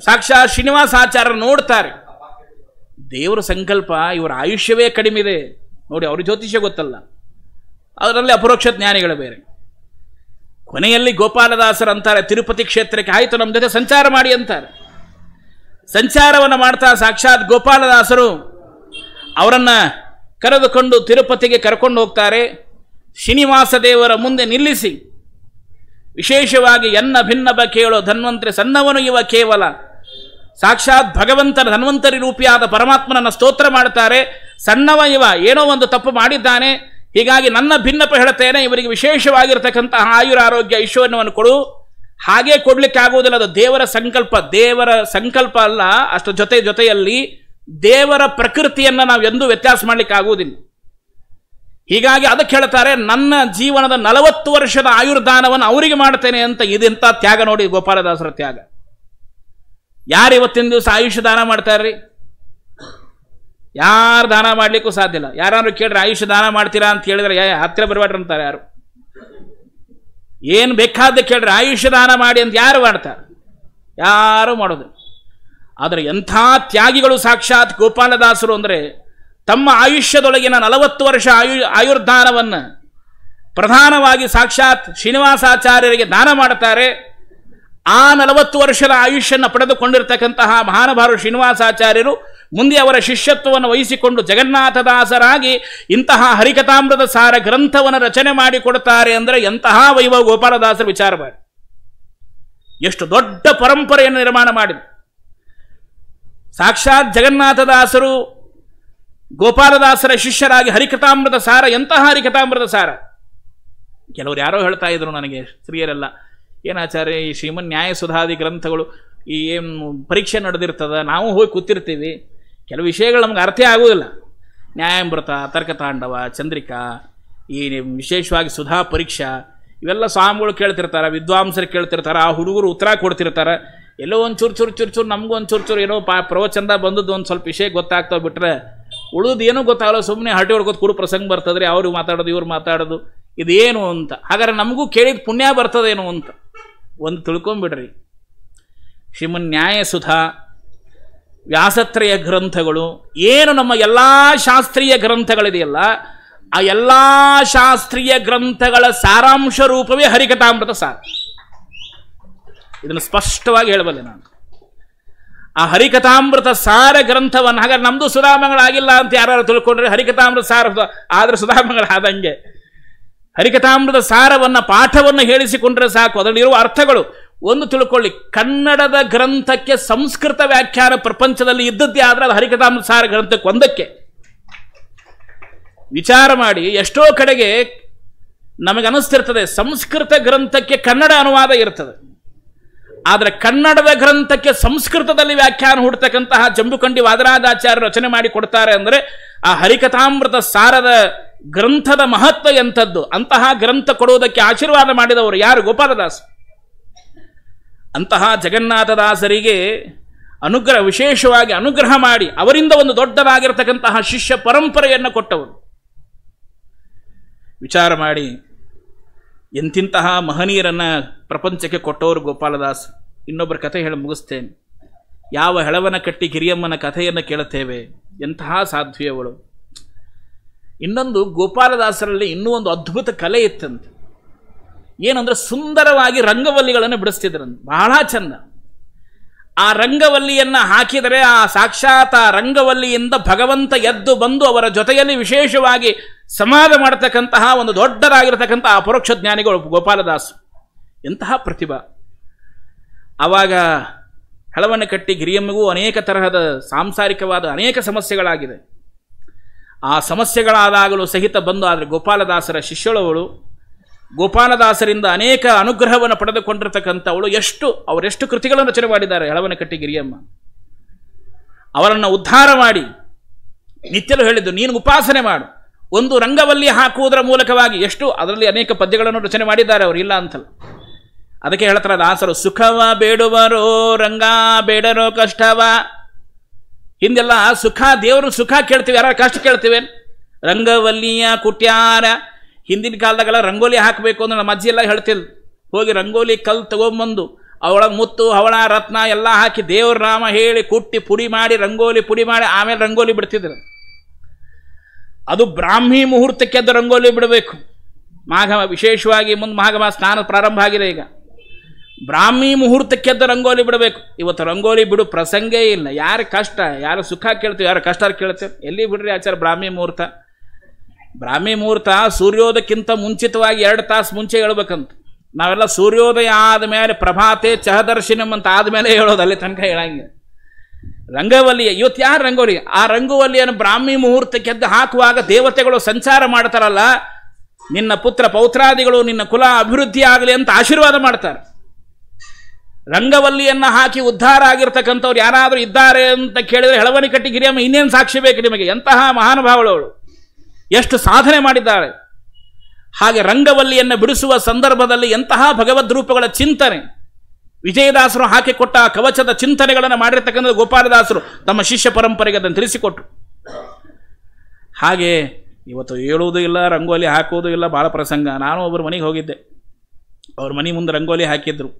ಸಾಕ್ಷಾತ್ ಶ್ರೀನಿವಾಸಾಚಾರ್ಯರು ನೋಡ್ತಾರೆ, ದೇವರ ಸಂಕಲ್ಪ, ಇವರ ಆಯುಷ್ಯವೇ ಕಡಿಮೆ ಇದೆ ನೋಡಿ. ಅವ್ರ ಜ್ಯೋತಿಷ್ಯ ಗೊತ್ತಲ್ಲ, ಅದರಲ್ಲಿ ಅಪರೋಕ್ಷ ಜ್ಞಾನಿಗಳು ಬೇರೆ. ಕೊನೆಯಲ್ಲಿ ಗೋಪಾಲದಾಸರು ಅಂತಾರೆ, ತಿರುಪತಿ ಕ್ಷೇತ್ರಕ್ಕೆ ಆಯಿತು ನಮ್ಮ ಜೊತೆ ಸಂಚಾರ ಮಾಡಿ ಅಂತಾರೆ. ಸಂಚಾರವನ್ನು ಮಾಡ್ತಾ ಸಾಕ್ಷಾತ್ ಗೋಪಾಲದಾಸರು ಅವರನ್ನು ಕರೆದುಕೊಂಡು ತಿರುಪತಿಗೆ ಕರ್ಕೊಂಡು ಹೋಗ್ತಾರೆ. ಶ್ರೀನಿವಾಸ ದೇವರ ಮುಂದೆ ನಿಲ್ಲಿಸಿ ವಿಶೇಷವಾಗಿ ಎನ್ನ ಭಿನ್ನಬ ಕೇಳೋ ಧನ್ವಂತರಿ ಸನ್ನವನು ಇವ ಕೇವಲ, ಸಾಕ್ಷಾತ್ ಭಗವಂತನ ಧನ್ವಂತರಿ ರೂಪಿಯಾದ ಪರಮಾತ್ಮನನ್ನು ಸ್ತೋತ್ರ ಮಾಡ್ತಾರೆ. ಸಣ್ಣವ ಇವ, ಏನೋ ಒಂದು ತಪ್ಪು ಮಾಡಿದ್ದಾನೆ, ಹೀಗಾಗಿ ನನ್ನ ಭಿನ್ನಪ ಹೇಳ್ತೇನೆ, ಇವರಿಗೆ ವಿಶೇಷವಾಗಿರ್ತಕ್ಕಂತಹ ಆಯುರಾರೋಗ್ಯ ಐಶ್ವರ್ಯವನ್ನು ಕೊಡು. ಹಾಗೆ ಕೊಡ್ಲಿಕ್ಕೆ ಆಗುವುದಿಲ್ಲ, ಅದು ದೇವರ ಸಂಕಲ್ಪ. ದೇವರ ಸಂಕಲ್ಪ ಅಲ್ಲ, ಅಷ್ಟು ಜೊತೆಯಲ್ಲಿ ದೇವರ ಪ್ರಕೃತಿಯನ್ನು ನಾವು ಎಂದೂ ವ್ಯತ್ಯಾಸ ಮಾಡಲಿಕ್ಕೆ ಆಗುವುದಿಲ್ಲ. ಹೀಗಾಗಿ ಅದಕ್ಕೆ ಹೇಳ್ತಾರೆ, ನನ್ನ ಜೀವನದ 40 ವರ್ಷದ ಆಯುರ್ದಾನವನ್ನು ಅವರಿಗೆ ಮಾಡ್ತೇನೆ ಅಂತ. ಇದೆಂಥ ತ್ಯಾಗ ನೋಡಿ, ಗೋಪಾಲದಾಸರ ತ್ಯಾಗ. ಯಾರು ಇವತ್ತಿನ ದಿವಸ ಆಯುಷ್ಯ ದಾನ ಮಾಡ್ತಾರ್ರಿ? ಯಾರು ದಾನ ಮಾಡಲಿಕ್ಕೂ ಸಾಧ್ಯ ಇಲ್ಲ. ಯಾರು ಕೇಳ್ರಿ ಆಯುಷ್ಯ ದಾನ ಮಾಡ್ತೀರಾ ಅಂತ ಹೇಳಿದ್ರೆ ಹತ್ತಿರ ಬರಬೇಡ್ರಿ ಅಂತಾರೆ. ಯಾರು ಏನು ಬೇಕಾದ ಕೇಳ್ರಿ ಆಯುಷ್ಯ ದಾನ ಮಾಡಿ ಅಂತ ಯಾರು ಮಾಡ್ತಾರೆ? ಯಾರು ಮಾಡೋದು. ಆದರೆ ಎಂಥ ತ್ಯಾಗಿಗಳು ಸಾಕ್ಷಾತ್ ಗೋಪಾಲದಾಸರು ಅಂದರೆ, ತಮ್ಮ ಆಯುಷ್ಯದೊಳಗಿನ 40 ವರ್ಷ ಆಯುರ್ದಾನವನ್ನು ಪ್ರಧಾನವಾಗಿ ಸಾಕ್ಷಾತ್ ಶ್ರೀನಿವಾಸಾಚಾರ್ಯರಿಗೆ ದಾನ ಮಾಡುತ್ತಾರೆ. ಆ 40 ವರ್ಷದ ಆಯುಷ್ಯನ್ನು ಪಡೆದುಕೊಂಡಿರ್ತಕ್ಕಂತಹ ಮಹಾನುಭಾವರು ಶ್ರೀನಿವಾಸಾಚಾರ್ಯರು ಮುಂದೆ ಅವರ ಶಿಷ್ಯತ್ವವನ್ನು ವಹಿಸಿಕೊಂಡು ಜಗನ್ನಾಥದಾಸರಾಗಿ ಇಂತಹ ಹರಿಕಥಾಮೃತ ಸಾರ ಗ್ರಂಥವನ್ನು ರಚನೆ ಮಾಡಿಕೊಡುತ್ತಾರೆ ಅಂದರೆ ಎಂತಹ ವೈಭವ ಗೋಪಾಲದಾಸರ ವಿಚಾರ ಮಾಡಿ. ಎಷ್ಟು ದೊಡ್ಡ ಪರಂಪರೆಯನ್ನು ನಿರ್ಮಾಣ ಮಾಡಿದರು. ಸಾಕ್ಷಾತ್ ಜಗನ್ನಾಥದಾಸರು ಗೋಪಾಲದಾಸರ ಶಿಷ್ಯರಾಗಿ ಹರಿಕಥಾಮೃತ ಸಾರ, ಎಂತಹ ಹರಿಕಥಾಮೃತ ಸಾರ. ಕೆಲವರು ಯಾರೋ ಹೇಳ್ತಾ ಇದ್ರು ನನಗೆ, ಸ್ತ್ರೀಯರೆಲ್ಲ, ಏನಾಚಾರ್ಯ ಈ ಶ್ರೀಮನ್ ನ್ಯಾಯ ಸುಧಾದಿ ಗ್ರಂಥಗಳು ಈ ಏನು ಪರೀಕ್ಷೆ ನಡೆದಿರ್ತದ, ನಾವು ಹೋಗಿ ಕೂತಿರ್ತೀವಿ, ಕೆಲವು ವಿಷಯಗಳು ನಮ್ಗೆ ಅರ್ಥ ಆಗುವುದಿಲ್ಲ. ನ್ಯಾಯಾಮೃತ, ತರ್ಕತಾಂಡವ, ಚಂದ್ರಿಕಾ, ಈ ವಿಶೇಷವಾಗಿ ಸುಧಾ ಪರೀಕ್ಷಾ, ಇವೆಲ್ಲ ಸ್ವಾಮಿಗಳು ಕೇಳ್ತಿರ್ತಾರೆ, ವಿದ್ವಾಂಸರು ಕೇಳ್ತಿರ್ತಾರೆ, ಆ ಹುಡುಗರು ಉತ್ತರ ಕೊಡ್ತಿರ್ತಾರೆ. ಎಲ್ಲೋ ಒಂದು ಚೂರು ನಮಗೂ ಒಂದು ಚೂರು ಏನೋ ಪ್ರವಚನದ ಬಂದದ್ದು ಒಂದು ಸ್ವಲ್ಪ ವಿಷಯ ಗೊತ್ತಾಗ್ತಾವೆ ಬಿಟ್ರೆ ಉಳಿದು ಏನೂ ಗೊತ್ತಾಗಲ್ಲ. ಸುಮ್ಮನೆ ಹರಟೆ ಹೊಡ್ಕೋದು ಕೂಡ ಪ್ರಸಂಗ ಬರ್ತದ್ರಿ, ಅವ್ರು ಮಾತಾಡೋದು ಇವ್ರು ಮಾತಾಡೋದು, ಇದೇನು ಅಂತ. ಹಾಗಾದ್ರೆ ನಮಗೂ ಕೇಳಿದ ಪುಣ್ಯ ಬರ್ತದೇನು ಅಂತ ಒಂದು ತಿಳ್ಕೊಂಬಿಡ್ರಿ. ಶ್ರೀಮನ್ ನ್ಯಾಯ ಸುಧಾ, ವ್ಯಾಸತ್ರಯ ಗ್ರಂಥಗಳು, ಏನು ನಮ್ಮ ಎಲ್ಲ ಶಾಸ್ತ್ರೀಯ ಗ್ರಂಥಗಳಿದೆಯಲ್ಲ ಆ ಎಲ್ಲ ಶಾಸ್ತ್ರೀಯ ಗ್ರಂಥಗಳ ಸಾರಾಂಶ ರೂಪವೇ ಹರಿಕಥಾಮೃತ ಸಾರ. ಇದನ್ನು ಸ್ಪಷ್ಟವಾಗಿ ಹೇಳಬಲ್ಲೆ ನಾನು. ಆ ಹರಿಕಥಾಮೃತ ಸಾರ ಗ್ರಂಥವನ್ನು, ಹಾಗಾದ್ರೆ ನಮ್ದು ಸುಧಾಮಂಗಳಾಗಿಲ್ಲ ಅಂತ ಯಾರು ತಿಳ್ಕೊಂಡ್ರೆ ಹರಿಕಥಾಮೃತ ಸಾರ ಆದ್ರೆ ಸುಧಾಮಂಗಳಾದಂಗೆ. ಹರಿಕಥಾಮೃತ ಸಾರವನ್ನ ಪಾಠವನ್ನು ಹೇಳಿಸಿಕೊಂಡ್ರೆ ಸಾಕು, ಅದರಲ್ಲಿರುವ ಅರ್ಥಗಳು ಒಂದು ತಿಳ್ಕೊಳ್ಳಿ. ಕನ್ನಡದ ಗ್ರಂಥಕ್ಕೆ ಸಂಸ್ಕೃತ ವ್ಯಾಖ್ಯಾನ ಪ್ರಪಂಚದಲ್ಲಿ ಇದ್ದದ್ದೇ ಆದ್ರೆ ಅದು ಹರಿಕಥಾಮೃತ ಸಾರ ಗ್ರಂಥಕ್ಕೆ ಒಂದಕ್ಕೆ. ವಿಚಾರ ಮಾಡಿ, ಎಷ್ಟೋ ಕಡೆಗೆ ನಮಗನಿಸ್ತಿರ್ತದೆ ಸಂಸ್ಕೃತ ಗ್ರಂಥಕ್ಕೆ ಕನ್ನಡ ಅನುವಾದ ಇರ್ತದೆ, ಆದರೆ ಕನ್ನಡದ ಗ್ರಂಥಕ್ಕೆ ಸಂಸ್ಕೃತದಲ್ಲಿ ವ್ಯಾಖ್ಯಾನ ಹುಡ್ತಕ್ಕಂತಹ ಜಂಬುಕಂಡಿ ವಾದರಾಜಾಚಾರ್ಯ ರಚನೆ ಮಾಡಿ ಕೊಡ್ತಾರೆ ಅಂದರೆ ಆ ಹರಿಕಥಾಮೃತ ಸಾರದ ಗ್ರಂಥದ ಮಹತ್ವ ಎಂಥದ್ದು. ಅಂತಹ ಗ್ರಂಥ ಕೊಡುವುದಕ್ಕೆ ಆಶೀರ್ವಾದ ಮಾಡಿದವರು ಯಾರು? ಗೋಪಾಲದಾಸ. ಅಂತಹ ಜಗನ್ನಾಥದಾಸರಿಗೆ ಅನುಗ್ರಹ, ವಿಶೇಷವಾಗಿ ಅನುಗ್ರಹ ಮಾಡಿ ಅವರಿಂದ ಒಂದು ದೊಡ್ಡದಾಗಿರತಕ್ಕಂತಹ ಶಿಷ್ಯ ಪರಂಪರೆಯನ್ನು ಕೊಟ್ಟವರು. ವಿಚಾರ ಮಾಡಿ, ಎಂತಿಂತಹ ಮಹನೀಯರನ್ನ ಪ್ರಪಂಚಕ್ಕೆ ಕೊಟ್ಟವರು ಗೋಪಾಲದಾಸ್. ಇನ್ನೊಬ್ಬರ ಕಥೆ ಹೇಳಿ ಮುಗಿಸ್ತೇನೆ. ಯಾವ ಹೆಳವನ ಕಟ್ಟಿ ಗಿರಿಯಮ್ಮನ ಕಥೆಯನ್ನು ಕೇಳುತ್ತೇವೆ, ಎಂತಹ ಸಾಧ್ವಿಯವಳು. ಇನ್ನೊಂದು, ಗೋಪಾಲದಾಸರಲ್ಲಿ ಇನ್ನೂ ಒಂದು ಅದ್ಭುತ ಕಲೆ ಇತ್ತಂತೆ. ಏನಂದ್ರೆ ಸುಂದರವಾಗಿ ರಂಗವಲ್ಲಿಗಳನ್ನು ಬಿಡಿಸ್ತಿದ್ರಂತೆ, ಬಹಳ ಚಂದ. ಆ ರಂಗವಲ್ಲಿಯನ್ನು ಹಾಕಿದರೆ ಆ ಸಾಕ್ಷಾತ್ ಆ ರಂಗವಲ್ಲಿಯಿಂದ ಭಗವಂತ ಎದ್ದು ಬಂದು ಅವರ ಜೊತೆಯಲ್ಲಿ ವಿಶೇಷವಾಗಿ ಸಮಾಧ ಮಾಡತಕ್ಕಂತಹ ಒಂದು ದೊಡ್ಡದಾಗಿರತಕ್ಕಂತಹ ಅಪರೋಕ್ಷ ಜ್ಞಾನಿಗಳು ಗೋಪಾಲದಾಸ್. ಎಂತಹ ಪ್ರತಿಭಾ. ಆವಾಗ ಹೆಳವನ ಕಟ್ಟಿ ಗಿರಿಯಮ್ಮಗೂ ಅನೇಕ ತರಹದ ಸಾಂಸಾರಿಕವಾದ ಅನೇಕ ಸಮಸ್ಯೆಗಳಾಗಿದೆ. ಆ ಸಮಸ್ಯೆಗಳಾದಾಗಲೂ ಸಹಿತ ಬಂದು, ಆದರೆ ಗೋಪಾಲದಾಸರ ಶಿಷ್ಯಳವಳು, ಗೋಪಾಲದಾಸರಿಂದ ಅನೇಕ ಅನುಗ್ರಹವನ್ನು ಪಡೆದುಕೊಂಡಿರ್ತಕ್ಕಂಥವಳು. ಅವರೆಷ್ಟು ಕೃತಿಗಳನ್ನು ರಚನೆ ಮಾಡಿದ್ದಾರೆ ಹೆಳವನ ಕಟ್ಟಿ ಗಿರಿಯಮ್ಮ. ಅವರನ್ನು ಉದ್ಧಾರ ಮಾಡಿ ನಿತ್ಯಲು ಹೇಳಿದ್ದು, ನೀನು ಉಪಾಸನೆ ಮಾಡು, ಒಂದು ರಂಗವಲ್ಲಿ ಹಾಕುವುದರ ಮೂಲಕವಾಗಿ ಅದರಲ್ಲಿ ಅನೇಕ ಪದ್ಯಗಳನ್ನು ರಚನೆ ಮಾಡಿದ್ದಾರೆ ಅವರು, ಇಲ್ಲ ಅಂತಲ್ಲ. ಅದಕ್ಕೆ ಹೇಳ್ತಾರೆ ದಾಸರು, ಸುಖವ ಬೇಡುವರೋ ರಂಗ ಬೇಡರೋ ಕಷ್ಟವ. ಹಿಂದೆಲ್ಲ ಸುಖ, ದೇವರು ಸುಖ ಕೇಳ್ತೀವಿ, ಯಾರು ಕಷ್ಟ ಕೇಳ್ತೀವಿ? ರಂಗವಲ್ಲಿಯ ಕುಟ್ಯಾರ. ಹಿಂದಿನ ಕಾಲದಾಗೆಲ್ಲ ರಂಗೋಲಿ ಹಾಕಬೇಕು ಅಂದ್ರೆ ನಮ್ಮ ಅಜ್ಜಿ ಎಲ್ಲ ಹೇಳ್ತಿಲ್ಲ, ಹೋಗಿ ರಂಗೋಲಿ ಕಲ್ ತಗೊಂಬಂದು ಅವಳಗೆ ಮುತ್ತು ಹವಳ ರತ್ನ ಎಲ್ಲ ಹಾಕಿ ದೇವ್ರ ನಾಮ ಹೇಳಿ ಕುಟ್ಟಿ ಪುಡಿ ಮಾಡಿ ರಂಗೋಲಿ ಪುಡಿ ಮಾಡಿ ಆಮೇಲೆ ರಂಗೋಲಿ ಬಿಡ್ತಿದ್ರು. ಅದು ಬ್ರಾಹ್ಮಿ ಮುಹೂರ್ತಕ್ಕೆ ಅದು ರಂಗೋಲಿ ಬಿಡಬೇಕು. ವಿಶೇಷವಾಗಿ ಮುಂದೆ ಮಾಘ ಸ್ನಾನ ಪ್ರಾರಂಭ ಆಗಿದೆ. ಈಗ ಬ್ರಾಹ್ಮಿ ಮುಹೂರ್ತಕ್ಕೆ ಅದು ರಂಗೋಲಿ ಬಿಡಬೇಕು. ಇವತ್ತು ರಂಗೋಲಿ ಬಿಡು ಪ್ರಸಂಗೇ ಇಲ್ಲ. ಯಾರು ಕಷ್ಟ, ಯಾರು ಸುಖ ಕೇಳ್ತೀವಿ, ಯಾರು ಕಷ್ಟ ಕೇಳ್ತೇವೆ? ಎಲ್ಲಿ ಬಿಡ್ರಿ ಆಚಾರ ಬ್ರಾಹ್ಮಿ ಮುಹೂರ್ತ. ಬ್ರಾಹ್ಮಿ ಮುಹೂರ್ತ ಸೂರ್ಯೋದಯಕ್ಕಿಂತ ಮುಂಚಿತವಾಗಿ 2 ತಾಸು ಮುಂಚೆ ಹೇಳ್ಬೇಕಂತ. ನಾವೆಲ್ಲ ಸೂರ್ಯೋದಯ ಆದಮೇಲೆ ಪ್ರಭಾತೆ ಚಹದರ್ಶಿನಂ ಅಂತ ಆದಮೇಲೆ ಹೇಳೋದು, ಅಲ್ಲಿ ತನಕ ಹೇಳಂಗಿಲ್ಲ. ರಂಗವಲ್ಲಿಯ ಇವತ್ತು ಯಾರು ರಂಗೋಲಿ, ಆ ರಂಗವಲ್ಲಿಯನ್ನು ಬ್ರಾಹ್ಮಿ ಮುಹೂರ್ತಕ್ಕೆ ಎದ್ದು ಹಾಕುವಾಗ ದೇವತೆಗಳು ಸಂಚಾರ ಮಾಡ್ತಾರಲ್ಲ, ನಿನ್ನ ಪುತ್ರ ಪೌತ್ರಾದಿಗಳು ನಿನ್ನ ಕುಲ ಅಭಿವೃದ್ಧಿ ಆಗಲಿ ಅಂತ ಆಶೀರ್ವಾದ ಮಾಡ್ತಾರೆ. ರಂಗವಲ್ಲಿಯನ್ನು ಹಾಕಿ ಉದ್ಧಾರ ಆಗಿರ್ತಕ್ಕಂಥವ್ರು ಯಾರಾದರೂ ಇದ್ದಾರೆ ಅಂತ ಕೇಳಿದರೆ ಹೆಳವನ ಕಟ್ಟಿ ಗಿರಿಯಮ್ಮ ಇನ್ನೇನು ಸಾಕ್ಷಿ ಬೇಕು ನಿಮಗೆ? ಎಂತಹ ಮಹಾನುಭಾವಳವಳು, ಎಷ್ಟು ಸಾಧನೆ ಮಾಡಿದ್ದಾಳೆ. ಹಾಗೆ ರಂಗವಲ್ಲಿಯನ್ನು ಬಿಡಿಸುವ ಸಂದರ್ಭದಲ್ಲಿ ಎಂತಹ ಭಗವದ್ ರೂಪಗಳ ಚಿಂತನೆ, ವಿಜಯದಾಸರು ಹಾಕಿಕೊಟ್ಟ ಕವಚದ ಚಿಂತನೆಗಳನ್ನು ಮಾಡಿರ್ತಕ್ಕಂಥ ಗೋಪಾಲದಾಸರು ತಮ್ಮ ಶಿಷ್ಯ ಪರಂಪರೆಗೆ ಅದನ್ನು ತಿಳಿಸಿಕೊಟ್ರು. ಹಾಗೆ ಇವತ್ತು ಹೇಳುವುದೂ ಇಲ್ಲ, ರಂಗೋಲಿ ಹಾಕುವುದೂ ಇಲ್ಲ, ಭಾಳ ಪ್ರಸಂಗ. ನಾನು ಒಬ್ಬರ ಮನೆಗೆ ಹೋಗಿದ್ದೆ, ಅವ್ರ ಮನೆ ಮುಂದೆ ರಂಗೋಲಿ ಹಾಕಿದ್ರು.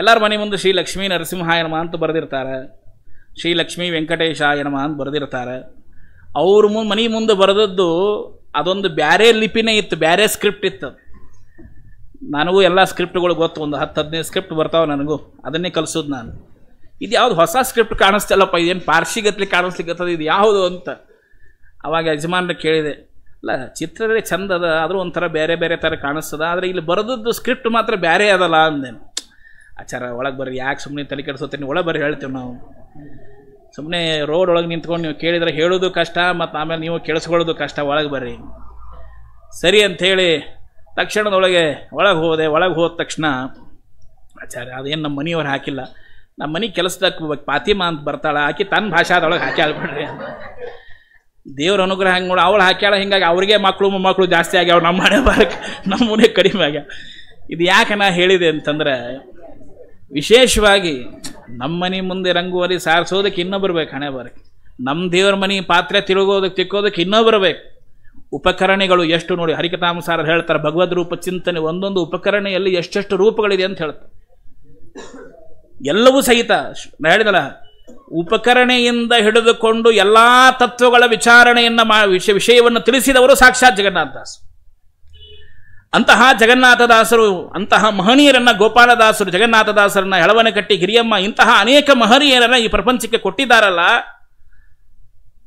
ಎಲ್ಲರ ಮನೆ ಮುಂದೆ ಶ್ರೀ ಲಕ್ಷ್ಮೀ ನರಸಿಂಹಾಯ ನಮಃ ಅಂತ ಬರೆದಿರ್ತಾರೆ, ಶ್ರೀ ಲಕ್ಷ್ಮೀ ವೆಂಕಟೇಶಾಯ ನಮಃ ಅಂತ ಬರೆದಿರ್ತಾರೆ. ಅವ್ರ ಮನೆ ಮುಂದೆ ಬರೆದದ್ದು ಅದೊಂದು ಬ್ಯಾರೆ ಲಿಪಿನೇ ಇತ್ತು, ಬ್ಯಾರೆ ಸ್ಕ್ರಿಪ್ಟ್ ಇತ್ತು. ನನಗೂ ಎಲ್ಲ ಸ್ಕ್ರಿಪ್ಟ್ಗಳು ಗೊತ್ತು, ಒಂದು 10-15 ಸ್ಕ್ರಿಪ್ಟ್ ಬರ್ತಾವೆ ನನಗೂ, ಅದನ್ನೇ ಕಲಿಸೋದು ನಾನು. ಇದು ಯಾವುದು ಹೊಸ ಸ್ಕ್ರಿಪ್ಟ್ ಕಾಣಿಸ್ತಲ್ಲಪ್ಪ, ಇದೇನು ಪಾರ್ಸಿಗತ್ಲಿ ಕಾಣಿಸ್ಲಿಕ್ಕತ್ತದ, ಇದು ಯಾವುದು ಅಂತ. ಅವಾಗ ಯಜಮಾನ್ರು ಕೇಳಿದೆ, ಅಲ್ಲ ಚಿತ್ರದಲ್ಲಿ ಚಂದ ಅದ, ಆದರೂ ಒಂಥರ ಬೇರೆ ಬೇರೆ ಥರ ಕಾಣಿಸ್ತದ, ಆದರೆ ಇಲ್ಲಿ ಬರೆದದ್ದು ಸ್ಕ್ರಿಪ್ಟ್ ಮಾತ್ರ ಬೇರೆ ಅದಲ್ಲ ಅಂದೇನು. ಆಚಾರ ಒಳಗೆ ಬರ್ರಿ, ಯಾಕೆ ಸುಮ್ಮನೆ ತಲೆ ಕೆಡಿಸೋತೀನಿ, ಒಳಗೆ ಬರ್ರಿ ಹೇಳ್ತೇವೆ ನಾವು. ಸುಮ್ಮನೆ ರೋಡ್ ಒಳಗೆ ನಿಂತ್ಕೊಂಡು ನೀವು ಕೇಳಿದರೆ ಹೇಳೋದು ಕಷ್ಟ, ಮತ್ತು ಆಮೇಲೆ ನೀವು ಕೇಳಿಸ್ಕೊಳ್ಳೋದು ಕಷ್ಟ, ಒಳಗೆ ಬರ್ರಿ. ಸರಿ ಅಂಥೇಳಿ ತಕ್ಷಣದೊಳಗೆ ಒಳಗೆ ಹೋದೆ. ಒಳಗೆ ಹೋದ ತಕ್ಷಣ ಆಚಾರ್ಯ ಅದೇನು ನಮ್ಮ ಮನೆಯವ್ರು ಹಾಕಿಲ್ಲ, ನಮ್ಮ ಮನೆ ಕೆಲಸದಾಗ ಫಾತಿಮಾ ಅಂತ ಬರ್ತಾಳೆ, ಆಕಿ ತನ್ನ ಭಾಷಾದೊಳಗೆ ಹಾಕಿ ಆಳ್ಬಿಡ್ರಿ. ದೇವ್ರ ಅನುಗ್ರಹ ಹಂಗೆ ನೋಡಿ ಅವಳು ಹಾಕ್ಯಾಳ, ಹಿಂಗಾಗಿ ಅವ್ರಿಗೆ ಮಕ್ಕಳು ಜಾಸ್ತಿ ಆಗ್ಯಾವ, ನಮ್ಮ ಮನೆ ಬರಕ್ಕೆ ನಮ್ಮ ಮನೆ ಕಡಿಮೆ ಆಗ್ಯಾವ. ಇದು ಯಾಕೆ ನಾ ಹೇಳಿದೆ ಅಂತಂದ್ರೆ, ವಿಶೇಷವಾಗಿ ನಮ್ಮ ಮನೆ ಮುಂದೆ ರಂಗೋಲಿ ಸಾರಿಸೋದಕ್ಕೆ ಇನ್ನೊಬ್ಬರು ಬೇಕು, ಹಣೆ ಬರಕ್ಕೆ. ನಮ್ಮ ದೇವ್ರ ಮನೆ ಪಾತ್ರೆ ತಿಕ್ಕೋದಕ್ಕೆ ಇನ್ನೊಬ್ಬರು ಬೇಕು. ಉಪಕರಣಗಳು ಎಷ್ಟು ನೋಡಿ, ಹರಿಕಥಾಮಸಾರ ಹೇಳ್ತಾರೆ, ಭಗವದ್ ರೂಪ ಚಿಂತನೆ ಒಂದೊಂದು ಉಪಕರಣೆಯಲ್ಲಿ ಎಷ್ಟೆಷ್ಟು ರೂಪಗಳಿದೆ ಅಂತ ಹೇಳ್ತಾರೆ. ಎಲ್ಲವೂ ಸಹಿತ ಹೇಳಿದಲ್ಲ, ಉಪಕರಣೆಯಿಂದ ಹಿಡಿದುಕೊಂಡು ಎಲ್ಲ ತತ್ವಗಳ ವಿಚಾರಣೆಯನ್ನು ವಿಷಯವನ್ನು ತಿಳಿಸಿದವರು ಸಾಕ್ಷಾತ್ ಜಗನ್ನಾಥದಾಸರು. ಅಂತಹ ಜಗನ್ನಾಥದಾಸರು, ಅಂತಹ ಮಹನೀಯರನ್ನ ಗೋಪಾಲದಾಸರು, ಜಗನ್ನಾಥದಾಸರನ್ನ, ಹೆಳವನಕಟ್ಟಿ ಗಿರಿಯಮ್ಮ, ಇಂತಹ ಅನೇಕ ಮಹನೀಯರನ್ನ ಈ ಪ್ರಪಂಚಕ್ಕೆ ಕೊಟ್ಟಿದ್ದಾರಲ್ಲ.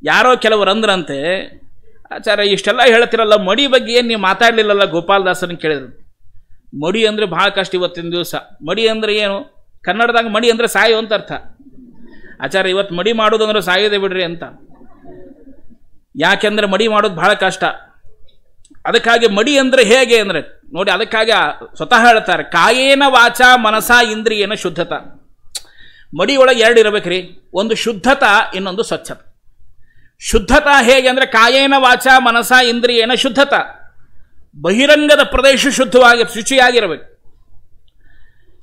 ಯಾರೋ ಕೆಲವರು ಅಂದ್ರಂತೆ, ಆಚಾರ್ಯ ಇಷ್ಟೆಲ್ಲ ಹೇಳ್ತಿರಲ್ಲ, ಮಡಿ ಬಗ್ಗೆ ಏನು ನೀವು ಮಾತಾಡಲಿಲ್ಲಲ್ಲ ಗೋಪಾಲದಾಸರನ್ನ ಕೇಳಿದ್ರು. ಮಡಿ ಅಂದರೆ ಭಾಳ ಕಷ್ಟ ಇವತ್ತಿನ ದಿವಸ. ಮಡಿ ಅಂದರೆ ಏನು? ಕನ್ನಡದಾಗ ಮಡಿ ಅಂದರೆ ಸಾಯೋ ಅಂತ ಅರ್ಥ. ಆಚಾರ್ಯ ಇವತ್ತು ಮಡಿ ಮಾಡೋದು ಅಂದ್ರೆ ಸಾಯೋದೇ ಬಿಡ್ರಿ ಅಂತ. ಯಾಕೆಂದ್ರೆ ಮಡಿ ಮಾಡೋದು ಬಹಳ ಕಷ್ಟ. ಅದಕ್ಕಾಗಿ ಮಡಿ ಅಂದರೆ ಹೇಗೆ ಅಂದರೆ ನೋಡಿ, ಅದಕ್ಕಾಗಿ ಸ್ವತಃ ಹೇಳ್ತಾರೆ, ಕಾಯೇನ ವಾಚ ಮನಸ ಇಂದ್ರಿಯನ ಶುದ್ಧತಾ. ಮಡಿ ಒಳಗೆ ಎರಡು ಇರಬೇಕ್ರಿ, ಒಂದು ಶುದ್ಧತಾ, ಇನ್ನೊಂದು ಸ್ವಚ್ಛತೆ. ಶುದ್ಧತಾ ಹೇಗೆ ಅಂದರೆ ಕಾಯೇನ ವಾಚ ಮನಸ ಇಂದ್ರಿಯನ ಶುದ್ಧತಾ. ಬಹಿರಂಗದ ಪ್ರದೇಶ ಶುದ್ಧವಾಗಿ ಶುಚಿಯಾಗಿರಬೇಕು.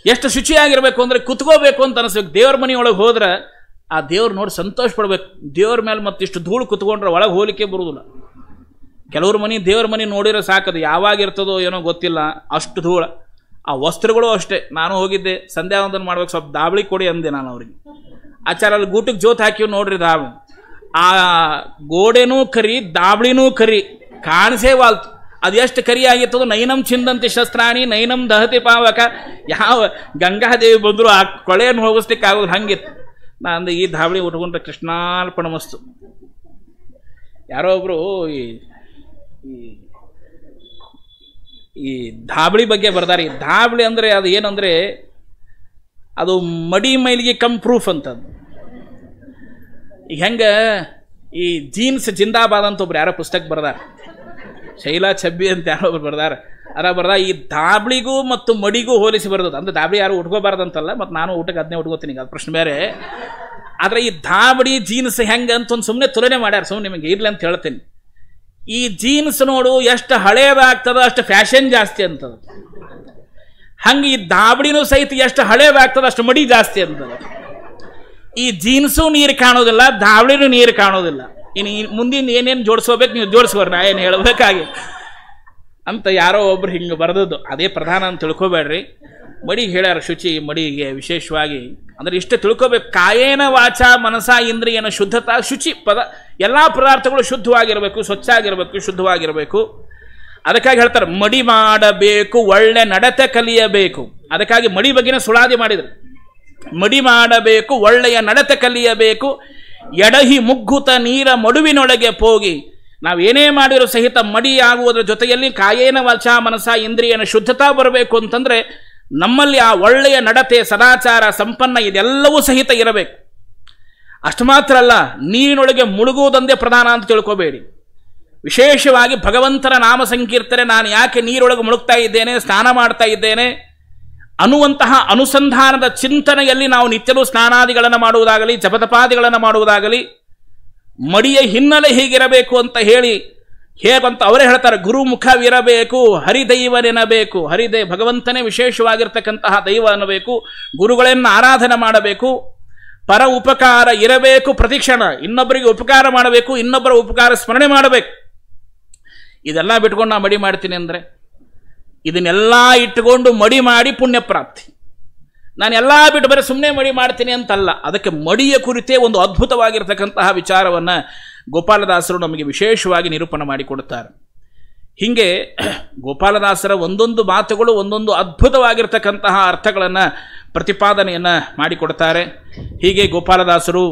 ಎಷ್ಟು ಶುಚಿಯಾಗಿರಬೇಕು ಅಂದರೆ ಕುತ್ಕೋಬೇಕು ಅಂತ ಅನಿಸ್ಬೇಕು. ದೇವ್ರ ಮನೆಯೊಳಗೆ ಹೋದ್ರೆ ಆ ದೇವ್ರು ನೋಡಿ ಸಂತೋಷ ಪಡ್ಬೇಕು. ದೇವ್ರ ಮೇಲೆ ಮತ್ತಿಷ್ಟು ಧೂಳು ಕುತ್ಕೊಂಡ್ರೆ ಒಳಗೆ ಹೋಲಿಕೆ ಬರುವುದಿಲ್ಲ. ಕೆಲವ್ರ ಮನೆ ದೇವ್ರ ಮನೆ ನೋಡಿರೋ ಸಾಕದು, ಯಾವಾಗಿರ್ತದೋ ಏನೋ ಗೊತ್ತಿಲ್ಲ, ಅಷ್ಟು ಧೂಳ. ಆ ವಸ್ತ್ರಗಳು ಅಷ್ಟೇ. ನಾನು ಹೋಗಿದ್ದೆ, ಸಂಧ್ಯಾವಂದನ ಮಾಡ್ಬೇಕು, ಸ್ವಲ್ಪ ದಾಬಳಿ ಕೊಡಿ ಅಂದೆ ನಾನು ಅವ್ರಿಗೆ. ಆಚಾರ ಅಲ್ಲಿ ಗೂಟಕ್ಕೆ ಜೋತ್ ಹಾಕಿವ್ ನೋಡ್ರಿ ದಾಬಳಿ. ಆ ಗೋಡೆನೂ ಕರಿ, ದಾಬಳಿನೂ ಕರಿ, ಕಾಣಿಸೇ ವಾಲ್ತು. ಅದು ಎಷ್ಟು ಕರಿ ಆಗಿರ್ತದೋ, ನೈನಂ ಚಿಂದಂತಿ ಶಸ್ತ್ರಾಣಿ ನೈನಂ ದಹತಿ ಪಾವಕ. ಯಾವ ಗಂಗಾದೇವಿ ಬಂದರು ಆ ಕೊಳೆಯನ್ನು ಹೋಗಿಸ್ಲಿಕ್ಕೆ ಆಗೋದು ಹಂಗಿತ್ತು. ನಾನು ಈ ಧಾಬಳಿ ಉಟ್ಕೊಂಡ್ರೆ ಕೃಷ್ಣಾರ್ಪಣ ಮಸ್ತು. ಯಾರೋ ಒಬ್ರು ಈ ಧಾಬಳಿ ಬಗ್ಗೆ ಬರ್ದಾರೆ. ಈ ಧಾಬಳಿ ಅಂದರೆ ಅದು ಏನಂದರೆ ಅದು ಮಡಿ ಮೈಲಿಗೆ ಕಮ್ ಪ್ರೂಫ್ ಅಂತದ್ದು. ಈಗ ಹೆಂಗೆ ಈ ಜೀನ್ಸ್ ಜಿಂದಾಬಾದ್ ಅಂತ ಒಬ್ರು ಯಾರೋ ಪುಸ್ತಕ ಬರ್ದಾರ, ಶೈಲಾ ಛಬ್ಬಿ ಅಂತ ಯಾರೋ ಒಬ್ರು ಬರ್ದಾರ. ಬರ್ದ ಈ ದಾಬಳಿಗೂ ಮತ್ತು ಮಡಿಗೂ ಹೋಲಿಸಿ ಬರೋದು. ಅಂದ್ರೆ ದಾಬಳಿ ಯಾರು ಉಟ್ಕೋಬಾರ್ದಂತಲ್ಲ, ಮತ್ತು ನಾನು ಊಟಕ್ಕೆ ಅದನ್ನೇ ಉಟ್ಕೋತೀನಿ, ಅದು ಪ್ರಶ್ನೆ ಬೇರೆ. ಆದರೆ ಈ ದಾಬಳಿ ಜೀನ್ಸ್ ಹೆಂಗೆ ಅಂತ ಒಂದು ಸುಮ್ಮನೆ ತುಲನೆ ಮಾಡ್ಯಾರ. ಸುಮ್ಮನೆ ನಿಮಗೆ ಇರ್ಲಿ ಅಂತ ಹೇಳ್ತೀನಿ. ಈ ಜೀನ್ಸ್ ನೋಡು ಎಷ್ಟು ಹಳೇದಾಗ್ತದ ಅಷ್ಟು ಫ್ಯಾಷನ್ ಜಾಸ್ತಿ ಅಂತದ. ಹಂಗೆ ಈ ದಾಬಳಿನೂ ಸಹಿತ ಎಷ್ಟು ಹಳೇದಾಗ್ತದ ಅಷ್ಟು ಮಡಿ ಜಾಸ್ತಿ ಅಂತದ. ಈ ಜೀನ್ಸು ನೀರು ಕಾಣೋದಿಲ್ಲ, ದಾಬಳಿನೂ ನೀರು ಕಾಣೋದಿಲ್ಲ. ಇನ್ನು ಮುಂದಿನ ಏನೇನು ಜೋಡಿಸ್ಕೋಬೇಕು ನೀವು ಜೋಡಿಸ್ಕೋರಿ, ನಾ ಏನು ಹೇಳಬೇಕಾಗಿ ಅಂತ ಯಾರೋ ಒಬ್ರು ಹಿಂಗೆ ಬರೆದದ್ದು. ಅದೇ ಪ್ರಧಾನ ಅಂತ ತಿಳ್ಕೊಬೇಡ್ರಿ. ಮಡಿಗೆ ಹೇಳ್ಯಾರ ಶುಚಿ. ಮಡಿಗೆ ವಿಶೇಷವಾಗಿ ಅಂದರೆ ಇಷ್ಟೇ ತಿಳ್ಕೊಬೇಕು, ಕಾಯೇನ ವಾಚ ಮನಸ ಇಂದ್ರಿಯನ ಶುದ್ಧತಾ. ಶುಚಿ ಪದ, ಎಲ್ಲ ಪದಾರ್ಥಗಳು ಶುದ್ಧವಾಗಿರಬೇಕು, ಸ್ವಚ್ಛ ಆಗಿರಬೇಕು, ಶುದ್ಧವಾಗಿರಬೇಕು. ಅದಕ್ಕಾಗಿ ಹೇಳ್ತಾರೆ ಮಡಿ ಮಾಡಬೇಕು, ಒಳ್ಳೆ ನಡತೆ ಕಲಿಯಬೇಕು. ಅದಕ್ಕಾಗಿ ಮಡಿ ಬಗ್ಗೆನೇ ಸುಳಾದಿ ಮಾಡಿದರು. ಮಡಿ ಮಾಡಬೇಕು, ಒಳ್ಳೆಯ ನಡತೆ ಕಲಿಯಬೇಕು, ಎಡಹಿ ಮುಗ್ಗುತ ನೀರ ಮಡುವಿನೊಳಗೆ ಹೋಗಿ. ನಾವೇನೇ ಮಾಡಿರೋ ಸಹಿತ ಮಡಿ ಆಗುವುದರ ಜೊತೆಯಲ್ಲಿ ಕಾಯೇನ ವಾಚ ಮನಸ ಇಂದ್ರಿಯನ ಶುದ್ಧತಾ ಬರಬೇಕು ಅಂತಂದರೆ ನಮ್ಮಲ್ಲಿ ಆ ಒಳ್ಳೆಯ ನಡತೆ, ಸದಾಚಾರ, ಸಂಪನ್ನ ಇದೆಲ್ಲವೂ ಸಹಿತ ಇರಬೇಕು. ಅಷ್ಟು ಮಾತ್ರ ಅಲ್ಲ, ನೀರಿನೊಳಗೆ ಮುಳುಗುವುದೊಂದೇ ಪ್ರಧಾನ ಅಂತ ತಿಳ್ಕೋಬೇಡಿ. ವಿಶೇಷವಾಗಿ ಭಗವಂತನ ನಾಮ ಸಂಕೀರ್ತನೆ, ನಾನು ಯಾಕೆ ನೀರೊಳಗೆ ಮುಳುಗ್ತಾ ಇದ್ದೇನೆ, ಸ್ನಾನ ಮಾಡ್ತಾ ಇದ್ದೇನೆ ಅನ್ನುವಂತಹ ಅನುಸಂಧಾನದ ಚಿಂತನೆಯಲ್ಲಿ ನಾವು ನಿತ್ಯಲೂ ಸ್ನಾನಾದಿಗಳನ್ನು ಮಾಡುವುದಾಗಲಿ, ಜಪತಪಾದಿಗಳನ್ನು ಮಾಡುವುದಾಗಲಿ, ಮಡಿಯ ಹಿನ್ನೆಲೆ ಹೀಗಿರಬೇಕು ಅಂತ ಹೇಳಿ ಹೇಗಂತ ಅವರೇ ಹೇಳ್ತಾರೆ. ಗುರುಮುಖವಿರಬೇಕು, ಹರಿದೈವನೆನಬೇಕು. ಭಗವಂತನೇ ವಿಶೇಷವಾಗಿರ್ತಕ್ಕಂತಹ ದೈವ ಅನ್ನಬೇಕು. ಗುರುಗಳನ್ನು ಆರಾಧನೆ ಮಾಡಬೇಕು. ಪರ ಉಪಕಾರ ಇರಬೇಕು. ಪ್ರತಿಕ್ಷಣ ಇನ್ನೊಬ್ಬರಿಗೆ ಉಪಕಾರ ಮಾಡಬೇಕು, ಇನ್ನೊಬ್ಬರ ಉಪಕಾರ ಸ್ಮರಣೆ ಮಾಡಬೇಕು. ಇದೆಲ್ಲ ಬಿಟ್ಕೊಂಡು ನಾ ಮಡಿ ಮಾಡ್ತೀನಿ ಅಂದರೆ, ಇದನ್ನೆಲ್ಲ ಇಟ್ಟುಕೊಂಡು ಮಡಿ ಮಾಡಿ ಪುಣ್ಯ ಪ್ರಾಪ್ತಿ. ನಾನೆಲ್ಲ ಬಿಟ್ಟು ಬರೀ ಸುಮ್ಮನೆ ಮಡಿ ಮಾಡ್ತೀನಿ ಅಂತಲ್ಲ. ಅದಕ್ಕೆ ಮಡಿಯ ಕುರಿತೇ ಒಂದು ಅದ್ಭುತವಾಗಿರ್ತಕ್ಕಂತಹ ವಿಚಾರವನ್ನು ಗೋಪಾಲದಾಸರು ನಮಗೆ ವಿಶೇಷವಾಗಿ ನಿರೂಪಣೆ ಮಾಡಿಕೊಡುತ್ತಾರೆ. ಹೀಗೆ ಗೋಪಾಲದಾಸರ ಒಂದೊಂದು ಮಾತುಗಳು ಒಂದೊಂದು ಅದ್ಭುತವಾಗಿರ್ತಕ್ಕಂತಹ ಅರ್ಥಗಳನ್ನು ಪ್ರತಿಪಾದನೆಯನ್ನು ಮಾಡಿಕೊಡ್ತಾರೆ. ಹೀಗೆ ಗೋಪಾಲದಾಸರು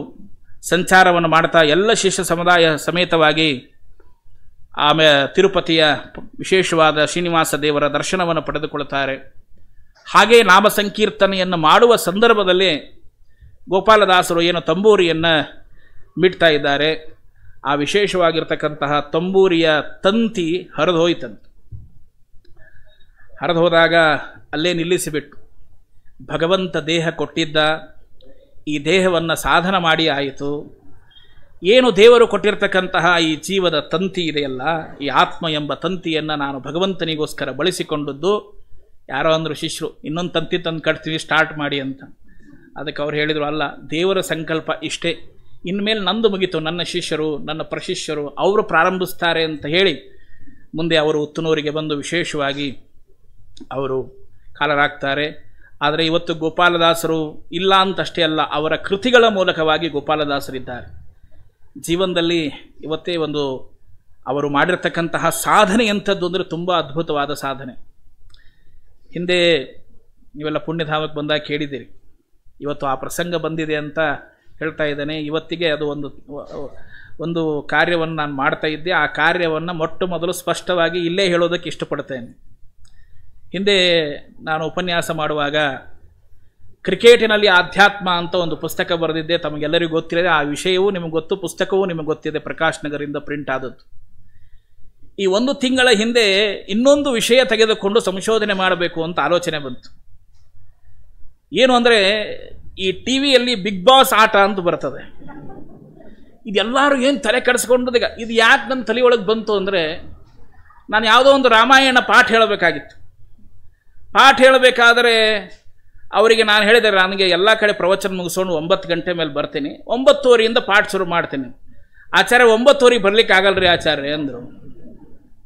ಸಂಚಾರವನ್ನು ಮಾಡ್ತಾ ಎಲ್ಲ ಶಿಷ್ಯ ಸಮುದಾಯ ಸಮೇತವಾಗಿ ಆಮೇಲೆ ತಿರುಪತಿಯ ವಿಶೇಷವಾದ ಶ್ರೀನಿವಾಸ ದೇವರ ದರ್ಶನವನ್ನು ಪಡೆದುಕೊಳ್ಳುತ್ತಾರೆ. ಹಾಗೆ ನಾಮ ಸಂಕೀರ್ತನೆಯನ್ನು ಮಾಡುವ ಸಂದರ್ಭದಲ್ಲಿ ಗೋಪಾಲದಾಸರು ಏನು ತಂಬೂರಿಯನ್ನು ಮಿಡ್ತಾ ಇದ್ದಾರೆ, ಆ ವಿಶೇಷವಾಗಿರ್ತಕ್ಕಂತಹ ತಂಬೂರಿಯ ತಂತಿ ಹರಿದೋಯ್ತಂತೆ. ಹರಿದೋದಾಗ ಅಲ್ಲೇ ನಿಲ್ಲಿಸಿಬಿಟ್ಟು, ಭಗವಂತ ದೇಹ ಕೊಟ್ಟಿದ್ದ, ಈ ದೇಹವನ್ನು ಸಾಧನ ಮಾಡಿ ಆಯಿತು. ಏನು ದೇವರು ಕೊಟ್ಟಿರ್ತಕ್ಕಂತಹ ಈ ಜೀವದ ತಂತಿ ಇದೆಯಲ್ಲ, ಈ ಆತ್ಮ ಎಂಬ ತಂತಿಯನ್ನು ನಾನು ಭಗವಂತನಿಗೋಸ್ಕರ ಬಳಸಿಕೊಂಡದ್ದು. ಯಾರೋ ಅಂದರು ಶಿಷ್ಯರು, ಇನ್ನೊಂದು ತಂತಿ ತಂದು ಕಟ್ತೀವಿ, ಸ್ಟಾರ್ಟ್ ಮಾಡಿ ಅಂತ. ಅದಕ್ಕೆ ಅವ್ರು ಹೇಳಿದರು, ಅಲ್ಲ, ದೇವರ ಸಂಕಲ್ಪ ಇಷ್ಟೇ, ಇನ್ಮೇಲೆ ನಂದು ಮುಗಿತು, ನನ್ನ ಶಿಷ್ಯರು, ನನ್ನ ಪ್ರಶಿಷ್ಯರು ಅವರು ಪ್ರಾರಂಭಿಸ್ತಾರೆ ಅಂತ ಹೇಳಿ ಮುಂದೆ ಅವರು ಉತ್ತನೂರಿಗೆ ಬಂದು ವಿಶೇಷವಾಗಿ ಅವರು ಕಾಲರಾಗ್ತಾರೆ. ಆದರೆ ಇವತ್ತು ಗೋಪಾಲದಾಸರು ಇಲ್ಲ ಅಂತಷ್ಟೇ ಅಲ್ಲ, ಅವರ ಕೃತಿಗಳ ಮೂಲಕವಾಗಿ ಗೋಪಾಲದಾಸರಿದ್ದಾರೆ. ಜೀವನದಲ್ಲಿ ಇವತ್ತೇ ಒಂದು ಅವರು ಮಾಡಿರ್ತಕ್ಕಂತಹ ಸಾಧನೆ ಎಂಥದ್ದು ಅಂದರೆ ತುಂಬ ಅದ್ಭುತವಾದ ಸಾಧನೆ. ಹಿಂದೆ ನೀವೆಲ್ಲ ಪುಣ್ಯಧಾಮಕ್ಕೆ ಬಂದಾಗ ಕೇಳಿದ್ದೀರಿ, ಇವತ್ತು ಆ ಪ್ರಸಂಗ ಬಂದಿದೆ ಅಂತ ಹೇಳ್ತಾ ಇದ್ದೇನೆ. ಇವತ್ತಿಗೆ ಅದು ಒಂದು ಕಾರ್ಯವನ್ನು ನಾನು ಮಾಡ್ತಾ ಇದ್ದೆ. ಆ ಕಾರ್ಯವನ್ನು ಮೊಟ್ಟ ಮೊದಲು ಸ್ಪಷ್ಟವಾಗಿ ಇಲ್ಲೇ ಹೇಳೋದಕ್ಕೆ ಇಷ್ಟಪಡ್ತೇನೆ. ಹಿಂದೆ ನಾನು ಉಪನ್ಯಾಸ ಮಾಡುವಾಗ ಕ್ರಿಕೆಟಿನಲ್ಲಿ ಆಧ್ಯಾತ್ಮ ಅಂತ ಒಂದು ಪುಸ್ತಕ ಬರೆದಿದ್ದೆ. ತಮಗೆಲ್ಲರಿಗೂ ಗೊತ್ತಿದೆ, ಆ ವಿಷಯವೂ ನಿಮಗೆ ಗೊತ್ತು, ಪುಸ್ತಕವೂ ನಿಮಗೆ ಗೊತ್ತಿದೆ, ಪ್ರಕಾಶ್ ನಗರಿಂದ ಪ್ರಿಂಟ್ ಆದದ್ದು. ಈ 1 ತಿಂಗಳ ಹಿಂದೆ ಇನ್ನೊಂದು ವಿಷಯ ತೆಗೆದುಕೊಂಡು ಸಂಶೋಧನೆ ಮಾಡಬೇಕು ಅಂತ ಆಲೋಚನೆ ಬಂತು. ಏನು ಅಂದರೆ, ಈ ಟಿ ವಿಯಲ್ಲಿ ಬಿಗ್ ಬಾಸ್ ಆಟ ಅಂತ ಬರ್ತದೆ. ಇದೆಲ್ಲರೂ ಏನು ತಲೆ ಕೆಡಿಸ್ಕೊಂಡು, ಇದು ಯಾಕೆ ನನ್ನ ತಲೆಯೊಳಗೆ ಬಂತು ಅಂದರೆ, ನಾನು ಯಾವುದೋ ಒಂದು ರಾಮಾಯಣ ಪಾಠ ಹೇಳಬೇಕಾಗಿತ್ತು. ಪಾಠ ಹೇಳಬೇಕಾದರೆ ಅವರಿಗೆ ನಾನು ಹೇಳಿದೆ, ನನಗೆ ಎಲ್ಲ ಕಡೆ ಪ್ರವಚನ ಮುಗಿಸ್ಕೊಂಡು 9 ಗಂಟೆ ಮೇಲೆ ಬರ್ತೀನಿ, 9:30 ಪಾಠ ಶುರು ಮಾಡ್ತೀನಿ. ಆಚಾರ್ಯ 9:30 ಬರ್ಲಿಕ್ಕೆ ಆಗಲ್ರಿ ಆಚಾರ್ಯ ಅಂದರು.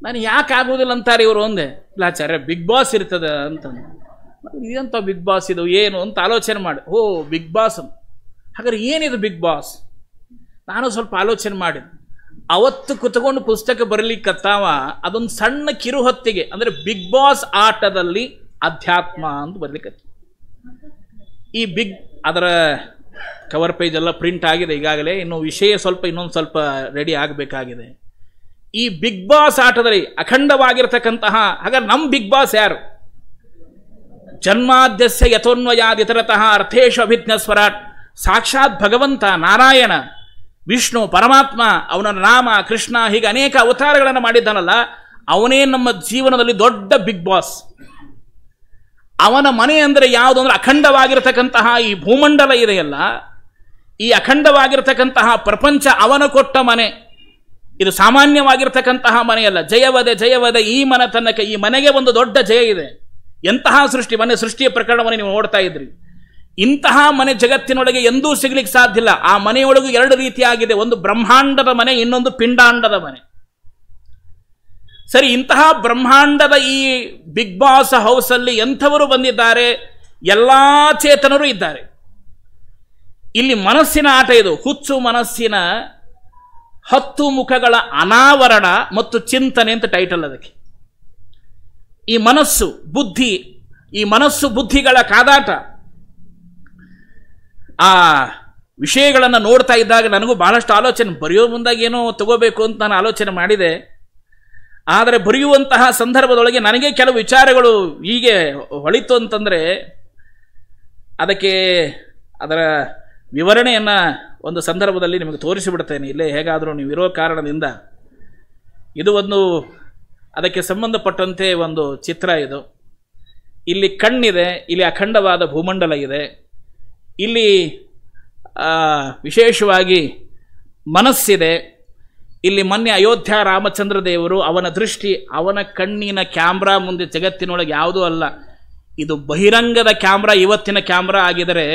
ನಾನು ಯಾಕೆ ಆಗೋದಿಲ್ಲ ಅಂತಾರೆ ಇವರು ಒಂದೇ. ಇಲ್ಲ ಆಚಾರ್ಯ, ಬಿಗ್ ಬಾಸ್ ಇರ್ತದೆ ಅಂತ. ಇದಂತ ಬಿಗ್ ಬಾಸ್ ಇದು ಏನು ಅಂತ ಆಲೋಚನೆ ಮಾಡಿ, ಓ ಬಿಗ್ ಬಾಸ್, ಹಾಗಾದ್ರೆ ಏನಿದು ಬಿಗ್ ಬಾಸ್? ನಾನು ಸ್ವಲ್ಪ ಆಲೋಚನೆ ಮಾಡಿದೆ. ಅವತ್ತು ಕುತ್ಕೊಂಡು ಪುಸ್ತಕ ಬರಲಿಕ್ಕತ್ತಾವ, ಅದೊಂದು ಸಣ್ಣ ಕಿರು ಹೊತ್ತಿಗೆ ಅಂದರೆ ಬಿಗ್ ಬಾಸ್ ಆಟದಲ್ಲಿ ಅಧ್ಯಾತ್ಮ ಅಂತ ಬರಲಿಕ್ಕೆ. ಈ ಅದರ ಕವರ್ ಪೇಜ್ ಎಲ್ಲ ಪ್ರಿಂಟ್ ಆಗಿದೆ ಈಗಾಗಲೇ, ಇನ್ನು ವಿಷಯ ಇನ್ನೊಂದು ಸ್ವಲ್ಪ ರೆಡಿ ಆಗಬೇಕಾಗಿದೆ. ಈ ಬಿಗ್ ಬಾಸ್ ಆಟದಲ್ಲಿ ಅಖಂಡವಾಗಿರ್ತಕ್ಕಂತಹ, ಹಾಗಾದ್ರೆ ನಮ್ಮ ಬಿಗ್ ಬಾಸ್ ಯಾರು? ಜನ್ಮಾದ್ಯಸ್ಯ ಯಥೋನ್ವಯಾದಿತರತಃ ಅರ್ಥೇಶು ಅಭಿಜ್ಞ ಸ್ವರಾಟ್, ಸಾಕ್ಷಾತ್ ಭಗವಂತ ನಾರಾಯಣ, ವಿಷ್ಣು, ಪರಮಾತ್ಮ, ಅವನ ನಾಮ ಕೃಷ್ಣ, ಹೀಗೆ ಅನೇಕ ಅವತಾರಗಳನ್ನು ಮಾಡಿದ್ದಾನಲ್ಲ, ಅವನೇ ನಮ್ಮ ಜೀವನದಲ್ಲಿ ದೊಡ್ಡ ಬಿಗ್ ಬಾಸ್. ಅವನ ಮನೆ ಅಂದರೆ ಯಾವುದು ಅಂದರೆ ಅಖಂಡವಾಗಿರತಕ್ಕಂತಹ ಈ ಭೂಮಂಡಲ ಇದೆಯಲ್ಲ, ಈ ಅಖಂಡವಾಗಿರತಕ್ಕಂತಹ ಪ್ರಪಂಚ ಅವನ ಕೊಟ್ಟ ಮನೆ. ಇದು ಸಾಮಾನ್ಯವಾಗಿರ್ತಕ್ಕಂತಹ ಮನೆಯಲ್ಲ. ಜಯವದೆ ಜಯವದೆ ಈ ಮನೆತನಕ್ಕೆ, ಈ ಮನೆಗೆ ಒಂದು ದೊಡ್ಡ ಜಯ ಇದೆ. ಎಂತಹ ಸೃಷ್ಟಿ, ಸೃಷ್ಟಿಯ ಪ್ರಕರಣವನ್ನು ನೀವು ನೋಡ್ತಾ ಇದ್ರಿ. ಇಂತಹ ಮನೆ ಜಗತ್ತಿನೊಳಗೆ ಎಂದೂ ಸಿಗ್ಲಿಕ್ಕೆ ಸಾಧ್ಯ ಇಲ್ಲ. ಆ ಮನೆಯೊಳಗೂ 2 ರೀತಿಯಾಗಿದೆ, ಒಂದು ಬ್ರಹ್ಮಾಂಡದ ಮನೆ, ಇನ್ನೊಂದು ಪಿಂಡಾಂಡದ ಮನೆ. ಸರಿ, ಇಂತಹ ಬ್ರಹ್ಮಾಂಡದ ಈ ಬಿಗ್ ಬಾಸ್ ಹೌಸಲ್ಲಿ ಎಂಥವರು ಬಂದಿದ್ದಾರೆ? ಎಲ್ಲಾ ಚೇತನರು ಇದ್ದಾರೆ. ಇಲ್ಲಿ ಮನಸ್ಸಿನ ಆಟ ಇದು. ಹುಚ್ಚು ಮನಸ್ಸಿನ 10 ಮುಖಗಳ ಅನಾವರಣ ಮತ್ತು ಚಿಂತನೆ ಅಂತ ಟೈಟಲ್ ಅದಕ್ಕೆ. ಈ ಮನಸ್ಸು ಬುದ್ಧಿಗಳ ಕಾದಾಟ. ಆ ವಿಷಯಗಳನ್ನು ನೋಡ್ತಾ ಇದ್ದಾಗ ನನಗೂ ಬಹಳಷ್ಟು ಆಲೋಚನೆ, ಬರೆಯೋ ಮುಂದಾಗ ಏನೋ ತಗೋಬೇಕು ಅಂತ ನಾನು ಆಲೋಚನೆ ಮಾಡಿದೆ. ಆದರೆ ಬರೆಯುವಂತಹ ಸಂದರ್ಭದೊಳಗೆ ನನಗೆ ಕೆಲವು ವಿಚಾರಗಳು ಹೀಗೆ ಹೊಳಿತು ಅಂತಂದರೆ, ಅದರ ವಿವರಣೆಯನ್ನು ಒಂದು ಸಂದರ್ಭದಲ್ಲಿ ನಿಮಗೆ ತೋರಿಸಿಬಿಡ್ತೇನೆ. ಇಲ್ಲೇ ಹೇಗಾದರೂ ನೀವು ಇರೋ ಕಾರಣದಿಂದ. ಇದು ಅದಕ್ಕೆ ಸಂಬಂಧಪಟ್ಟಂತೆ ಒಂದು ಚಿತ್ರ. ಇದು ಇಲ್ಲಿ ಕಣ್ಣಿದೆ, ಇಲ್ಲಿ ಅಖಂಡವಾದ ಭೂಮಂಡಲ ಇದೆ, ಇಲ್ಲಿ ವಿಶೇಷವಾಗಿ ಮನಸ್ಸಿದೆ. ಇಲ್ಲಿ ಮೊನ್ನೆ ಅಯೋಧ್ಯ ರಾಮಚಂದ್ರ ದೇವರು, ಅವನ ದೃಷ್ಟಿ, ಅವನ ಕಣ್ಣಿನ ಕ್ಯಾಮ್ರಾ ಮುಂದೆ ಜಗತ್ತಿನೊಳಗೆ ಯಾವುದೂ ಅಲ್ಲ. ಇದು ಬಹಿರಂಗದ ಕ್ಯಾಮ್ರಾ, ಇವತ್ತಿನ ಕ್ಯಾಮ್ರಾ ಆಗಿದರೆ,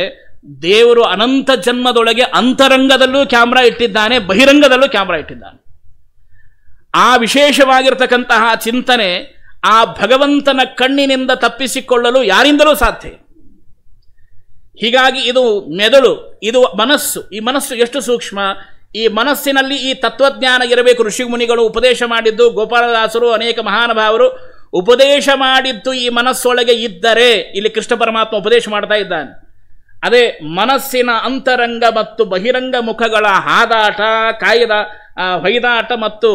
ದೇವರು ಅನಂತ ಜನ್ಮದೊಳಗೆ ಅಂತರಂಗದಲ್ಲೂ ಕ್ಯಾಮ್ರಾ ಇಟ್ಟಿದ್ದಾನೆ, ಬಹಿರಂಗದಲ್ಲೂ ಕ್ಯಾಮ್ರಾ ಇಟ್ಟಿದ್ದಾನೆ. ಆ ವಿಶೇಷವಾಗಿರ್ತಕ್ಕಂತಹ ಚಿಂತನೆ ಆ ಭಗವಂತನ ಕಣ್ಣಿನಿಂದ ತಪ್ಪಿಸಿಕೊಳ್ಳಲು ಯಾರಿಂದಲೂ ಸಾಧ್ಯ. ಹೀಗಾಗಿ ಇದು ಮೆದುಳು, ಇದು ಮನಸ್ಸು. ಈ ಮನಸ್ಸು ಎಷ್ಟು ಸೂಕ್ಷ್ಮ! ಈ ಮನಸ್ಸಿನಲ್ಲಿ ಈ ತತ್ವಜ್ಞಾನ ಇರಬೇಕು. ಋಷಿಮುನಿಗಳು ಉಪದೇಶ ಮಾಡಿದ್ದು, ಗೋಪಾಲದಾಸರು, ಅನೇಕ ಮಹಾನುಭಾವರು ಉಪದೇಶ ಮಾಡಿದ್ದು ಈ ಮನಸ್ಸೊಳಗೆ ಇದ್ದರೆ, ಇಲ್ಲಿ ಕೃಷ್ಣ ಪರಮಾತ್ಮ ಉಪದೇಶ ಮಾಡ್ತಾ ಇದ್ದಾನೆ. ಅದೇ ಮನಸ್ಸಿನ ಅಂತರಂಗ ಮತ್ತು ಬಹಿರಂಗ ಮುಖಗಳ ಹಾದಾಟ, ಹೊಯ್ದಾಟ ಮತ್ತು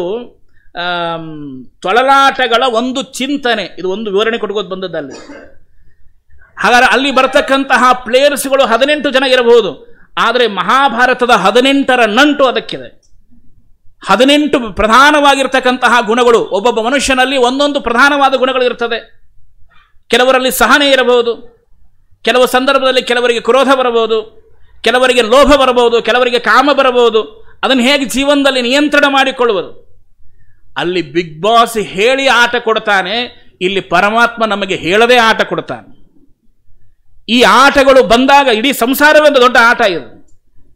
ತೊಳಲಾಟಗಳ ಒಂದು ಚಿಂತನೆ. ಇದು ಒಂದು ವಿವರಣೆ ಕೊಟ್ಕೋದು ಬಂದದ್ದಲ್ಲಿ. ಹಾಗಾದ್ರೆ ಅಲ್ಲಿ ಬರತಕ್ಕಂತಹ ಪ್ಲೇಯರ್ಸ್ಗಳು 18 ಜನ ಇರಬಹುದು, ಆದರೆ ಮಹಾಭಾರತದ 18ರ ನಂಟು ಅದಕ್ಕಿದೆ. 18 ಪ್ರಧಾನವಾಗಿರ್ತಕ್ಕಂತಹ ಗುಣಗಳು. ಒಬ್ಬೊಬ್ಬ ಮನುಷ್ಯನಲ್ಲಿ ಒಂದೊಂದು ಪ್ರಧಾನವಾದ ಗುಣಗಳು ಇರ್ತದೆ. ಕೆಲವರಲ್ಲಿ ಸಹನೆ ಇರಬಹುದು, ಕೆಲವು ಸಂದರ್ಭದಲ್ಲಿ ಕೆಲವರಿಗೆ ಕ್ರೋಧ ಬರಬಹುದು, ಕೆಲವರಿಗೆ ಲೋಭ ಬರಬಹುದು, ಕೆಲವರಿಗೆ ಕಾಮ ಬರಬಹುದು. ಅದನ್ನು ಹೇಗೆ ಜೀವನದಲ್ಲಿ ನಿಯಂತ್ರಣ ಮಾಡಿಕೊಳ್ಳುವುದು? ಅಲ್ಲಿ ಬಿಗ್ ಬಾಸ್ ಹೇಳಿ ಆಟ ಕೊಡ್ತಾನೆ, ಇಲ್ಲಿ ಪರಮಾತ್ಮ ನಮಗೆ ಹೇಳದೆ ಆಟ ಕೊಡ್ತಾನೆ. ಈ ಆಟಗಳು ಬಂದಾಗ ಇಡೀ ಸಂಸಾರವೇ ಒಂದು ದೊಡ್ಡ ಆಟ. ಇದು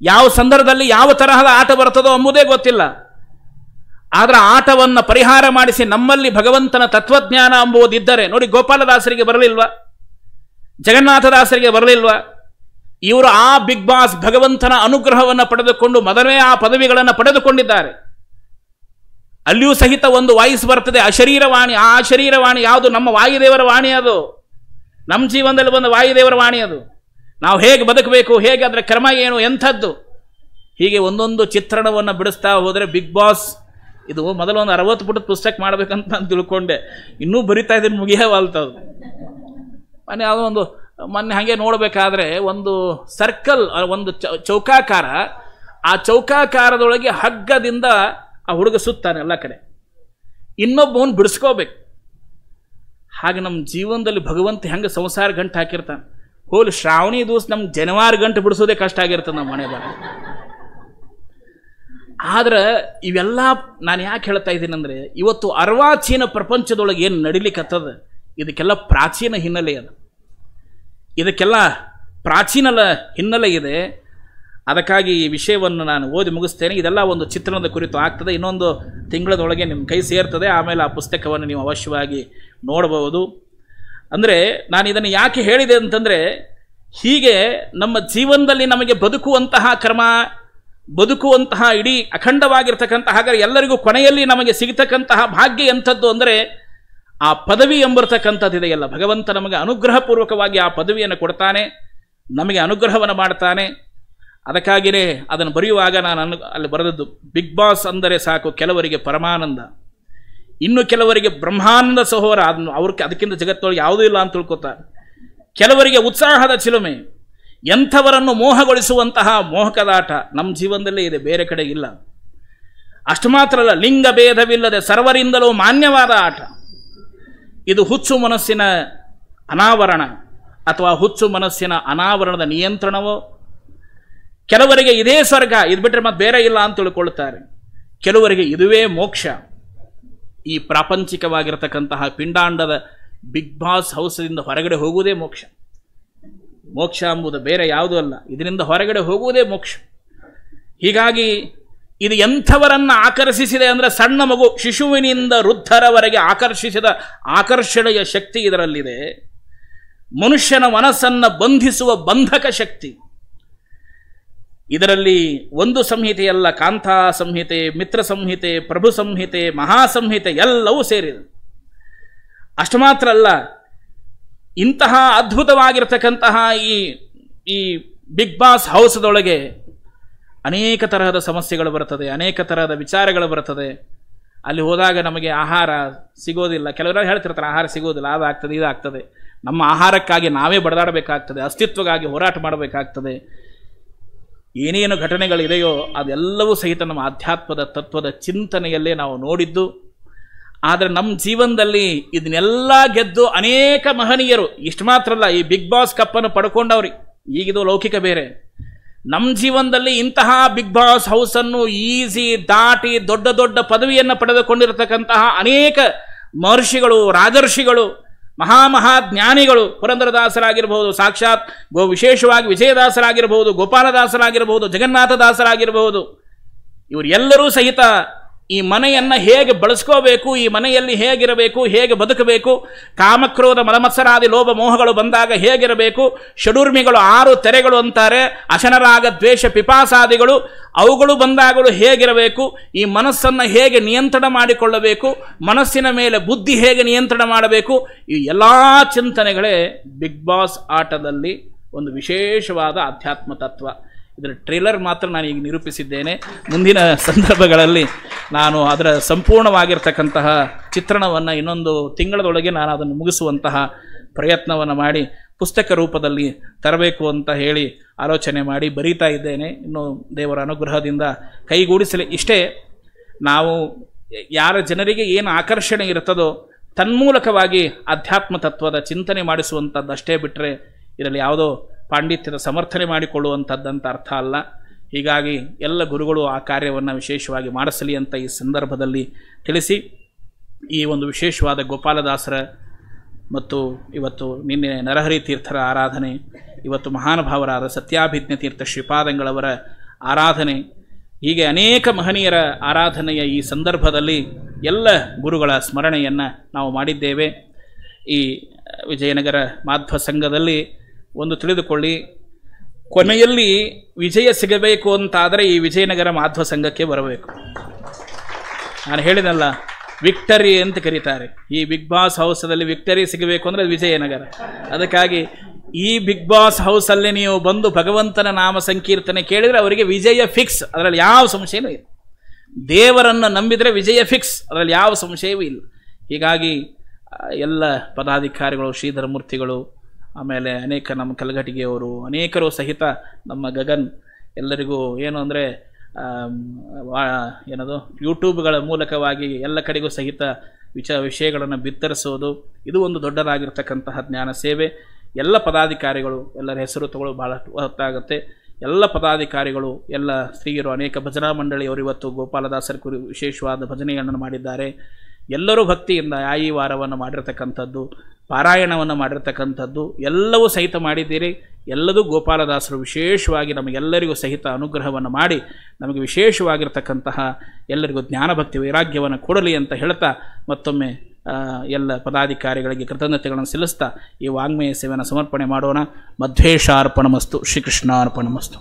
ಯಾವ ಸಂದರ್ಭದಲ್ಲಿ ಯಾವ ತರಹದ ಆಟ ಬರ್ತದೋ ಎಂಬುದೇ ಗೊತ್ತಿಲ್ಲ. ಆದ್ರೆ ಆಟವನ್ನು ಪರಿಹಾರ ಮಾಡಿಸಿ ನಮ್ಮಲ್ಲಿ ಭಗವಂತನ ತತ್ವಜ್ಞಾನ ಎಂಬುದಿದ್ದರೆ, ನೋಡಿ ಗೋಪಾಲದಾಸರಿಗೆ ಬರಲಿಲ್ವಾ? ಜಗನ್ನಾಥದಾಸರಿಗೆ ಬರಲಿಲ್ವಾ? ಇವರು ಆ ಬಿಗ್ ಬಾಸ್ ಭಗವಂತನ ಅನುಗ್ರಹವನ್ನು ಪಡೆದುಕೊಂಡು ಮೊದಲೇ ಆ ಪದವಿಗಳನ್ನು ಪಡೆದುಕೊಂಡಿದ್ದಾರೆ. ಅಲ್ಲಿಯೂ ಸಹಿತ ಒಂದು ವಾಯ್ಸ್ ಬರ್ತದೆ, ಅಶರೀರವಾಣಿ. ಆ ಅಶರೀರವಾಣಿ ಯಾವುದು? ನಮ್ಮ ವಾಯುದೇವರ ವಾಣಿ. ಅದು ನಮ್ಮ ಜೀವನದಲ್ಲಿ ಬಂದ ವಾಯುದೇವರ ವಾಣಿ. ಅದು ನಾವು ಹೇಗೆ ಬದುಕಬೇಕು, ಹೇಗೆ ಅದರ ಕ್ರಮ ಏನು, ಎಂಥದ್ದು, ಹೀಗೆ ಒಂದೊಂದು ಚಿತ್ರಣವನ್ನು ಬಿಡಿಸ್ತಾ ಹೋದರೆ ಬಿಗ್ ಬಾಸ್ ಇದು ಮೊದಲೊಂದು 60 ಪುಟದ ಪುಸ್ತಕ ಮಾಡಬೇಕಂತ ನಾನು ತಿಳ್ಕೊಂಡೆ. ಇನ್ನೂ ಬರಿತಾ ಇದ್ದೀನಿ, ಮುಗಿಯವಾಲ್ತದು. ಮೊನ್ನೆ ಹಾಗೆ ನೋಡಬೇಕಾದ್ರೆ ಒಂದು ಸರ್ಕಲ್, ಒಂದು ಚೌಕಾಕಾರ, ಆ ಚೌಕಾಕಾರದೊಳಗೆ ಹಗ್ಗದಿಂದ ಆ ಹುಡುಗ ಸುತ್ತಾನೆ ಎಲ್ಲ ಕಡೆ, ಇನ್ನೊಬ್ಬವನು ಬಿಡಿಸ್ಕೋಬೇಕು. ಹಾಗೆ ನಮ್ಮ ಜೀವನದಲ್ಲಿ ಭಗವಂತ ಹೆಂಗೆ ಸಂಸಾರ ಗಂಟು ಹಾಕಿರ್ತಾನೆ. ಹೋಲಿ ಶ್ರಾವಣಿ ದಿವಸ ನಮ್ಗೆ ಜನವಾರ ಗಂಟು ಬಿಡಿಸೋದೇ ಕಷ್ಟ ಆಗಿರ್ತದೆ ನಮ್ಮ ಮನೆ ಬಾಳ. ಆದ್ರೆ ಇವೆಲ್ಲ ನಾನು ಯಾಕೆ ಹೇಳ್ತಾ ಇದ್ದೀನಿ ಅಂದರೆ, ಇವತ್ತು ಅರ್ವಾಚೀನ ಪ್ರಪಂಚದೊಳಗೆ ಏನು ನಡಿಲಿಕ್ಕತ್ತದ, ಇದಕ್ಕೆಲ್ಲ ಪ್ರಾಚೀನ ಹಿನ್ನೆಲೆ ಅದು. ಇದಕ್ಕೆಲ್ಲ ಪ್ರಾಚೀನ ಹಿನ್ನೆಲೆ ಇದೆ. ಅದಕ್ಕಾಗಿ ಈ ವಿಷಯವನ್ನು ನಾನು ಓದಿ ಮುಗಿಸ್ತೇನೆ. ಇದೆಲ್ಲ ಒಂದು ಚಿತ್ರಣದ ಕುರಿತು ಆಗ್ತದೆ. ಇನ್ನೊಂದು ತಿಂಗಳದೊಳಗೆ ನಿಮ್ಮ ಕೈ ಸೇರ್ತದೆ. ಆಮೇಲೆ ಆ ಪುಸ್ತಕವನ್ನು ನೀವು ಅವಶ್ಯವಾಗಿ ನೋಡಬಹುದು. ಅಂದರೆ ನಾನು ಇದನ್ನು ಯಾಕೆ ಹೇಳಿದೆ ಅಂತಂದರೆ, ಹೀಗೆ ನಮ್ಮ ಜೀವನದಲ್ಲಿ ನಮಗೆ ಬದುಕುವಂತಹ ಕ್ರಮ, ಬದುಕುವಂತಹ ಇಡೀ ಅಖಂಡವಾಗಿರ್ತಕ್ಕಂತಹ, ಹಾಗಾದರೆ ಎಲ್ಲರಿಗೂ ಕೊನೆಯಲ್ಲಿ ನಮಗೆ ಸಿಗತಕ್ಕಂತಹ ಭಾಗ್ಯ ಎಂಥದ್ದು ಅಂದರೆ ಆ ಪದವಿ ಎಂಬಿರ್ತಕ್ಕಂಥದ್ದಿದೆಯಲ್ಲ, ಭಗವಂತ ನಮಗೆ ಅನುಗ್ರಹಪೂರ್ವಕವಾಗಿ ಆ ಪದವಿಯನ್ನು ಕೊಡ್ತಾನೆ, ನಮಗೆ ಅನುಗ್ರಹವನ್ನು ಮಾಡ್ತಾನೆ. ಅದಕ್ಕಾಗಿಯೇ ಅದನ್ನು ಬರೆಯುವಾಗ ನಾನು ಅಲ್ಲಿ ಬರೆದದ್ದು, ಬಿಗ್ ಬಾಸ್ ಅಂದರೆ ಸಾಕು ಕೆಲವರಿಗೆ ಪರಮಾನಂದ, ಇನ್ನು ಕೆಲವರಿಗೆ ಬ್ರಹ್ಮಾನಂದ ಸಹೋದರ, ಅದಕ್ಕಿಂತ ಜಗತ್ತೊಳಗೆ ಯಾವುದೂ ಇಲ್ಲ ಅಂತ ತಿಳ್ಕೊತಾರೆ. ಕೆಲವರಿಗೆ ಉತ್ಸಾಹದ ಚಿಲುಮೆ, ಎಂಥವರನ್ನು ಮೋಹಗೊಳಿಸುವಂತಹ ಮೋಹಕದಾಟ ನಮ್ಮ ಜೀವನದಲ್ಲೇ ಇದೆ, ಬೇರೆ ಕಡೆ ಇಲ್ಲ. ಅಷ್ಟು ಮಾತ್ರ ಅಲ್ಲ, ಲಿಂಗ ಭೇದವಿಲ್ಲದೆ ಸರ್ವರಿಂದಲೂ ಮಾನ್ಯವಾದ ಆಟ. ಇದು ಹುಚ್ಚು ಮನಸ್ಸಿನ ಅನಾವರಣ ಅಥವಾ ಹುಚ್ಚು ಮನಸ್ಸಿನ ಅನಾವರಣದ ನಿಯಂತ್ರಣವೋ. ಕೆಲವರಿಗೆ ಇದೇ ಸ್ವರ್ಗ, ಇದು ಬಿಟ್ಟರೆ ಮತ್ತೆ ಬೇರೆ ಇಲ್ಲ ಅಂತ ತಿಳ್ಕೊಳ್ತಾರೆ. ಕೆಲವರಿಗೆ ಇದುವೇ ಮೋಕ್ಷ. ಈ ಪ್ರಾಪಂಚಿಕವಾಗಿರತಕ್ಕಂತಹ ಪಿಂಡಾಂಡದ ಬಿಗ್ ಬಾಸ್ ಹೌಸದಿಂದ ಹೊರಗಡೆ ಹೋಗುವುದೇ ಮೋಕ್ಷ. ಮೋಕ್ಷ ಎಂಬುದು ಬೇರೆ ಯಾವುದೂ ಅಲ್ಲ, ಇದರಿಂದ ಹೊರಗಡೆ ಹೋಗುವುದೇ ಮೋಕ್ಷ. ಹೀಗಾಗಿ ಇದು ಎಂಥವರನ್ನು ಆಕರ್ಷಿಸಿದೆ ಅಂದರೆ, ಸಣ್ಣ ಮಗು ಶಿಶುವಿನಿಂದ ವೃದ್ಧರವರೆಗೆ ಆಕರ್ಷಿಸಿದ ಆಕರ್ಷಣೆಯ ಶಕ್ತಿ ಇದರಲ್ಲಿದೆ. ಮನುಷ್ಯನ ಮನಸ್ಸನ್ನು ಬಂಧಿಸುವ ಬಂಧಕ ಶಕ್ತಿ ಇದರಲ್ಲಿ. ಒಂದು ಸಂಹಿತೆಯಲ್ಲ, ಕಾಂತಾ ಸಂಹಿತೆ, ಮಿತ್ರ ಸಂಹಿತೆ, ಪ್ರಭು ಸಂಹಿತೆ, ಮಹಾಸಂಹಿತೆ ಎಲ್ಲವೂ ಸೇರಿದೆ. ಅಷ್ಟು ಮಾತ್ರ ಅಲ್ಲ, ಇಂತಹ ಅದ್ಭುತವಾಗಿರ್ತಕ್ಕಂತಹ ಈ ಬಿಗ್ ಬಾಸ್ ಹೌಸ್ದೊಳಗೆ ಅನೇಕ ತರಹದ ಸಮಸ್ಯೆಗಳು ಬರ್ತದೆ, ಅನೇಕ ತರಹದ ವಿಚಾರಗಳು ಬರ್ತದೆ. ಅಲ್ಲಿ ಹೋದಾಗ ನಮಗೆ ಆಹಾರ ಸಿಗೋದಿಲ್ಲ. ಕೆಲವರು ಹೇಳ್ತಿರ್ತಾರೆ ಆಹಾರ ಸಿಗೋದಿಲ್ಲ, ಅದಾಗ್ತದೆ ಇದಾಗ್ತದೆ. ನಮ್ಮ ಆಹಾರಕ್ಕಾಗಿ ನಾವೇ ಬಡದಾಡಬೇಕಾಗ್ತದೆ, ಅಸ್ತಿತ್ವಕ್ಕಾಗಿ ಹೋರಾಟ ಮಾಡಬೇಕಾಗ್ತದೆ. ಏನೇನು ಘಟನೆಗಳಿದೆಯೋ ಅದೆಲ್ಲವೂ ಸಹಿತ ನಮ್ಮ ಆಧ್ಯಾತ್ಮದ ತತ್ವದ ಚಿಂತನೆಯಲ್ಲೇ ನಾವು ನೋಡಿದ್ದು. ಆದರೆ ನಮ್ಮ ಜೀವನದಲ್ಲಿ ಇದನ್ನೆಲ್ಲ ಗೆದ್ದು ಅನೇಕ ಮಹನೀಯರು, ಇಷ್ಟು ಮಾತ್ರ ಅಲ್ಲ, ಈ ಬಿಗ್ ಬಾಸ್ ಕಪ್ಪನ್ನು ಪಡ್ಕೊಂಡವ್ರಿ. ಈಗಿದು ಲೌಕಿಕ ಬೇರೆ. ನಮ್ಮ ಜೀವನದಲ್ಲಿ ಇಂತಹ ಬಿಗ್ ಬಾಸ್ ಹೌಸನ್ನು ಈಸಿ ದಾಟಿ ದೊಡ್ಡ ದೊಡ್ಡ ಪದವಿಯನ್ನು ಪಡೆದುಕೊಂಡಿರತಕ್ಕಂತಹ ಅನೇಕ ಮಹರ್ಷಿಗಳು, ರಾಜರ್ಷಿಗಳು, ಮಹಾಜ್ಞಾನಿಗಳು, ಪುರಂದರದಾಸರಾಗಿರಬಹುದು, ಸಾಕ್ಷಾತ್ ವಿಶೇಷವಾಗಿ ವಿಜಯದಾಸರಾಗಿರಬಹುದು, ಗೋಪಾಲದಾಸರಾಗಿರಬಹುದು, ಜಗನ್ನಾಥದಾಸರಾಗಿರಬಹುದು, ಇವರು ಎಲ್ಲರೂ ಸಹಿತ ಈ ಮನೆಯನ್ನು ಹೇಗೆ ಬಳಸ್ಕೋಬೇಕು, ಈ ಮನೆಯಲ್ಲಿ ಹೇಗಿರಬೇಕು, ಹೇಗೆ ಬದುಕಬೇಕು, ಕಾಮಕ್ರೋಧ ಮದಮತ್ಸರಾದಿ ಲೋಭ ಮೋಹಗಳು ಬಂದಾಗ ಹೇಗಿರಬೇಕು, ಷಡೂರ್ಮಿಗಳು 6 ತೆರೆಗಳು ಅಂತಾರೆ, ಅಶನರಾಗ ದ್ವೇಷ ಪಿಪಾಸಾದಿಗಳು ಅವುಗಳು ಬಂದಾಗಲೂ ಹೇಗಿರಬೇಕು, ಈ ಮನಸ್ಸನ್ನು ಹೇಗೆ ನಿಯಂತ್ರಣ ಮಾಡಿಕೊಳ್ಳಬೇಕು, ಮನಸ್ಸಿನ ಮೇಲೆ ಬುದ್ಧಿ ಹೇಗೆ ನಿಯಂತ್ರಣ ಮಾಡಬೇಕು, ಈ ಎಲ್ಲ ಚಿಂತನೆಗಳೇ ಬಿಗ್ ಬಾಸ್ ಆಟದಲ್ಲಿ ಒಂದು ವಿಶೇಷವಾದ ಅಧ್ಯಾತ್ಮ ತತ್ವ. ಇದರ ಟ್ರೇಲರ್ ಮಾತ್ರ ನಾನು ಈಗ ನಿರೂಪಿಸಿದ್ದೇನೆ. ಮುಂದಿನ ಸಂದರ್ಭಗಳಲ್ಲಿ ನಾನು ಅದರ ಸಂಪೂರ್ಣವಾಗಿರ್ತಕ್ಕಂತಹ ಚಿತ್ರಣವನ್ನು ಇನ್ನೊಂದು ತಿಂಗಳದೊಳಗೆ ನಾನು ಅದನ್ನು ಮುಗಿಸುವಂತಹ ಪ್ರಯತ್ನವನ್ನು ಮಾಡಿ ಪುಸ್ತಕ ರೂಪದಲ್ಲಿ ತರಬೇಕು ಅಂತ ಹೇಳಿ ಆಲೋಚನೆ ಮಾಡಿ ಬರೀತಾ ಇದ್ದೇನೆ. ಇನ್ನು ದೇವರ ಅನುಗ್ರಹದಿಂದ ಕೈಗೂಡಿಸಲಿ. ಇಷ್ಟೇ, ನಾವು ಯಾರ ಜನರಿಗೆ ಏನು ಆಕರ್ಷಣೆ ಇರ್ತದೋ ತನ್ಮೂಲಕವಾಗಿ ಅಧ್ಯಾತ್ಮ ತತ್ವದ ಚಿಂತನೆ ಮಾಡಿಸುವಂಥದ್ದಷ್ಟೇ ಬಿಟ್ಟರೆ ಇದರಲ್ಲಿ ಯಾವುದೋ ಪಾಂಡಿತ್ಯದ ಸಮರ್ಥನೆ ಮಾಡಿಕೊಳ್ಳುವಂಥದ್ದಂತ ಅರ್ಥ ಅಲ್ಲ. ಹೀಗಾಗಿ ಎಲ್ಲ ಗುರುಗಳು ಆ ಕಾರ್ಯವನ್ನು ವಿಶೇಷವಾಗಿ ಮಾಡಿಸಲಿ ಅಂತ ಈ ಸಂದರ್ಭದಲ್ಲಿ ತಿಳಿಸಿ, ಈ ಒಂದು ವಿಶೇಷವಾದ ಗೋಪಾಲದಾಸರ ಮತ್ತು ಇವತ್ತು ನಿನ್ನೆ ನರಹರಿ ತೀರ್ಥರ ಆರಾಧನೆ, ಇವತ್ತು ಮಹಾನುಭಾವರಾದ ಸತ್ಯಾಭಿಜ್ಞ ತೀರ್ಥ ಶ್ರೀಪಾದಂಗಳವರ ಆರಾಧನೆ, ಹೀಗೆ ಅನೇಕ ಮಹನೀಯರ ಆರಾಧನೆಯ ಈ ಸಂದರ್ಭದಲ್ಲಿ ಎಲ್ಲ ಗುರುಗಳ ಸ್ಮರಣೆಯನ್ನು ನಾವು ಮಾಡಿದ್ದೇವೆ. ಈ ವಿಜಯನಗರ ಮಾಧ್ವ ಸಂಘದಲ್ಲಿ ಒಂದು ತಿಳಿದುಕೊಳ್ಳಿ, ಕೊನೆಯಲ್ಲಿ ವಿಜಯ ಸಿಗಬೇಕು ಅಂತಾದರೆ ಈ ವಿಜಯನಗರ ಮಾಧ್ವ ಸಂಘಕ್ಕೆ ಬರಬೇಕು. ನಾನು ಹೇಳಿದಲ್ಲ, ವಿಕ್ಟರಿ ಅಂತ ಕರೀತಾರೆ. ಈ ಬಿಗ್ ಬಾಸ್ ಹೌಸಲ್ಲಿ ವಿಕ್ಟರಿ ಸಿಗಬೇಕು ಅಂದರೆ ವಿಜಯನಗರ. ಅದಕ್ಕಾಗಿ ಈ ಬಿಗ್ ಬಾಸ್ ಹೌಸಲ್ಲಿ ನೀವು ಬಂದು ಭಗವಂತನ ನಾಮ ಸಂಕೀರ್ತನೆ ಕೇಳಿದರೆ ಅವರಿಗೆ ವಿಜಯ ಫಿಕ್ಸ್, ಅದರಲ್ಲಿ ಯಾವ ಸಂಶಯವೂ ಇಲ್ಲ. ದೇವರನ್ನು ನಂಬಿದರೆ ವಿಜಯ ಫಿಕ್ಸ್, ಅದರಲ್ಲಿ ಯಾವ ಸಂಶಯವೂ ಇಲ್ಲ. ಹೀಗಾಗಿ ಎಲ್ಲ ಪದಾಧಿಕಾರಿಗಳು, ಶ್ರೀಧರ ಮೂರ್ತಿಗಳು, ಆಮೇಲೆ ಅನೇಕ ನಮ್ಮ ಕಲಘಟಗಿಯವರು, ಅನೇಕರು ಸಹಿತ ನಮ್ಮ ಗಗನ್, ಎಲ್ಲರಿಗೂ ಏನು ಅಂದರೆ ಏನದು ಯೂಟ್ಯೂಬ್ಗಳ ಮೂಲಕವಾಗಿ ಎಲ್ಲ ಕಡೆಗೂ ಸಹಿತ ವಿಷಯಗಳನ್ನು ಬಿತ್ತರಿಸೋದು, ಇದು ಒಂದು ದೊಡ್ಡದಾಗಿರ್ತಕ್ಕಂತಹ ಜ್ಞಾನ ಸೇವೆ. ಎಲ್ಲ ಪದಾಧಿಕಾರಿಗಳು, ಎಲ್ಲರ ಹೆಸರು ತಗೊಳ್ಳೋ ಭಾಳ ಹೊತ್ತಾಗುತ್ತೆ. ಎಲ್ಲ ಪದಾಧಿಕಾರಿಗಳು, ಎಲ್ಲ ಸ್ತ್ರೀಯರು, ಅನೇಕ ಭಜನಾ ಮಂಡಳಿಯವರು ಇವತ್ತು ಗೋಪಾಲದಾಸರ ಕುರಿ ವಿಶೇಷವಾದ ಭಜನೆಗಳನ್ನು ಮಾಡಿದ್ದಾರೆ. ಎಲ್ಲರೂ ಭಕ್ತಿಯಿಂದ ಈ ವಾರವನ್ನು ಮಾಡಿರ್ತಕ್ಕಂಥದ್ದು, ಪಾರಾಯಣವನ್ನು ಮಾಡಿರ್ತಕ್ಕಂಥದ್ದು ಎಲ್ಲವೂ ಸಹಿತ ಮಾಡಿದ್ದೀರಿ. ಎಲ್ಲದೂ ಗೋಪಾಲದಾಸರು ವಿಶೇಷವಾಗಿ ನಮಗೆಲ್ಲರಿಗೂ ಸಹಿತ ಅನುಗ್ರಹವನ್ನು ಮಾಡಿ ನಮಗೆ ವಿಶೇಷವಾಗಿರ್ತಕ್ಕಂತಹ ಎಲ್ಲರಿಗೂ ಜ್ಞಾನಭಕ್ತಿ ವೈರಾಗ್ಯವನ್ನು ಕೊಡಲಿ ಅಂತ ಹೇಳ್ತಾ ಮತ್ತೊಮ್ಮೆ ಎಲ್ಲ ಪದಾಧಿಕಾರಿಗಳಿಗೆ ಕೃತಜ್ಞತೆಗಳನ್ನು ಸಲ್ಲಿಸ್ತಾ ಈ ವಾಂಗ್ಮಯ ಸೇವೆಯನ್ನು ಸಮರ್ಪಣೆ ಮಾಡೋಣ. ಮಧ್ವೇಶಾರ್ಪಣಮಸ್ತು. ಶ್ರೀಕೃಷ್ಣಾರ್ಪಣಮಸ್ತು.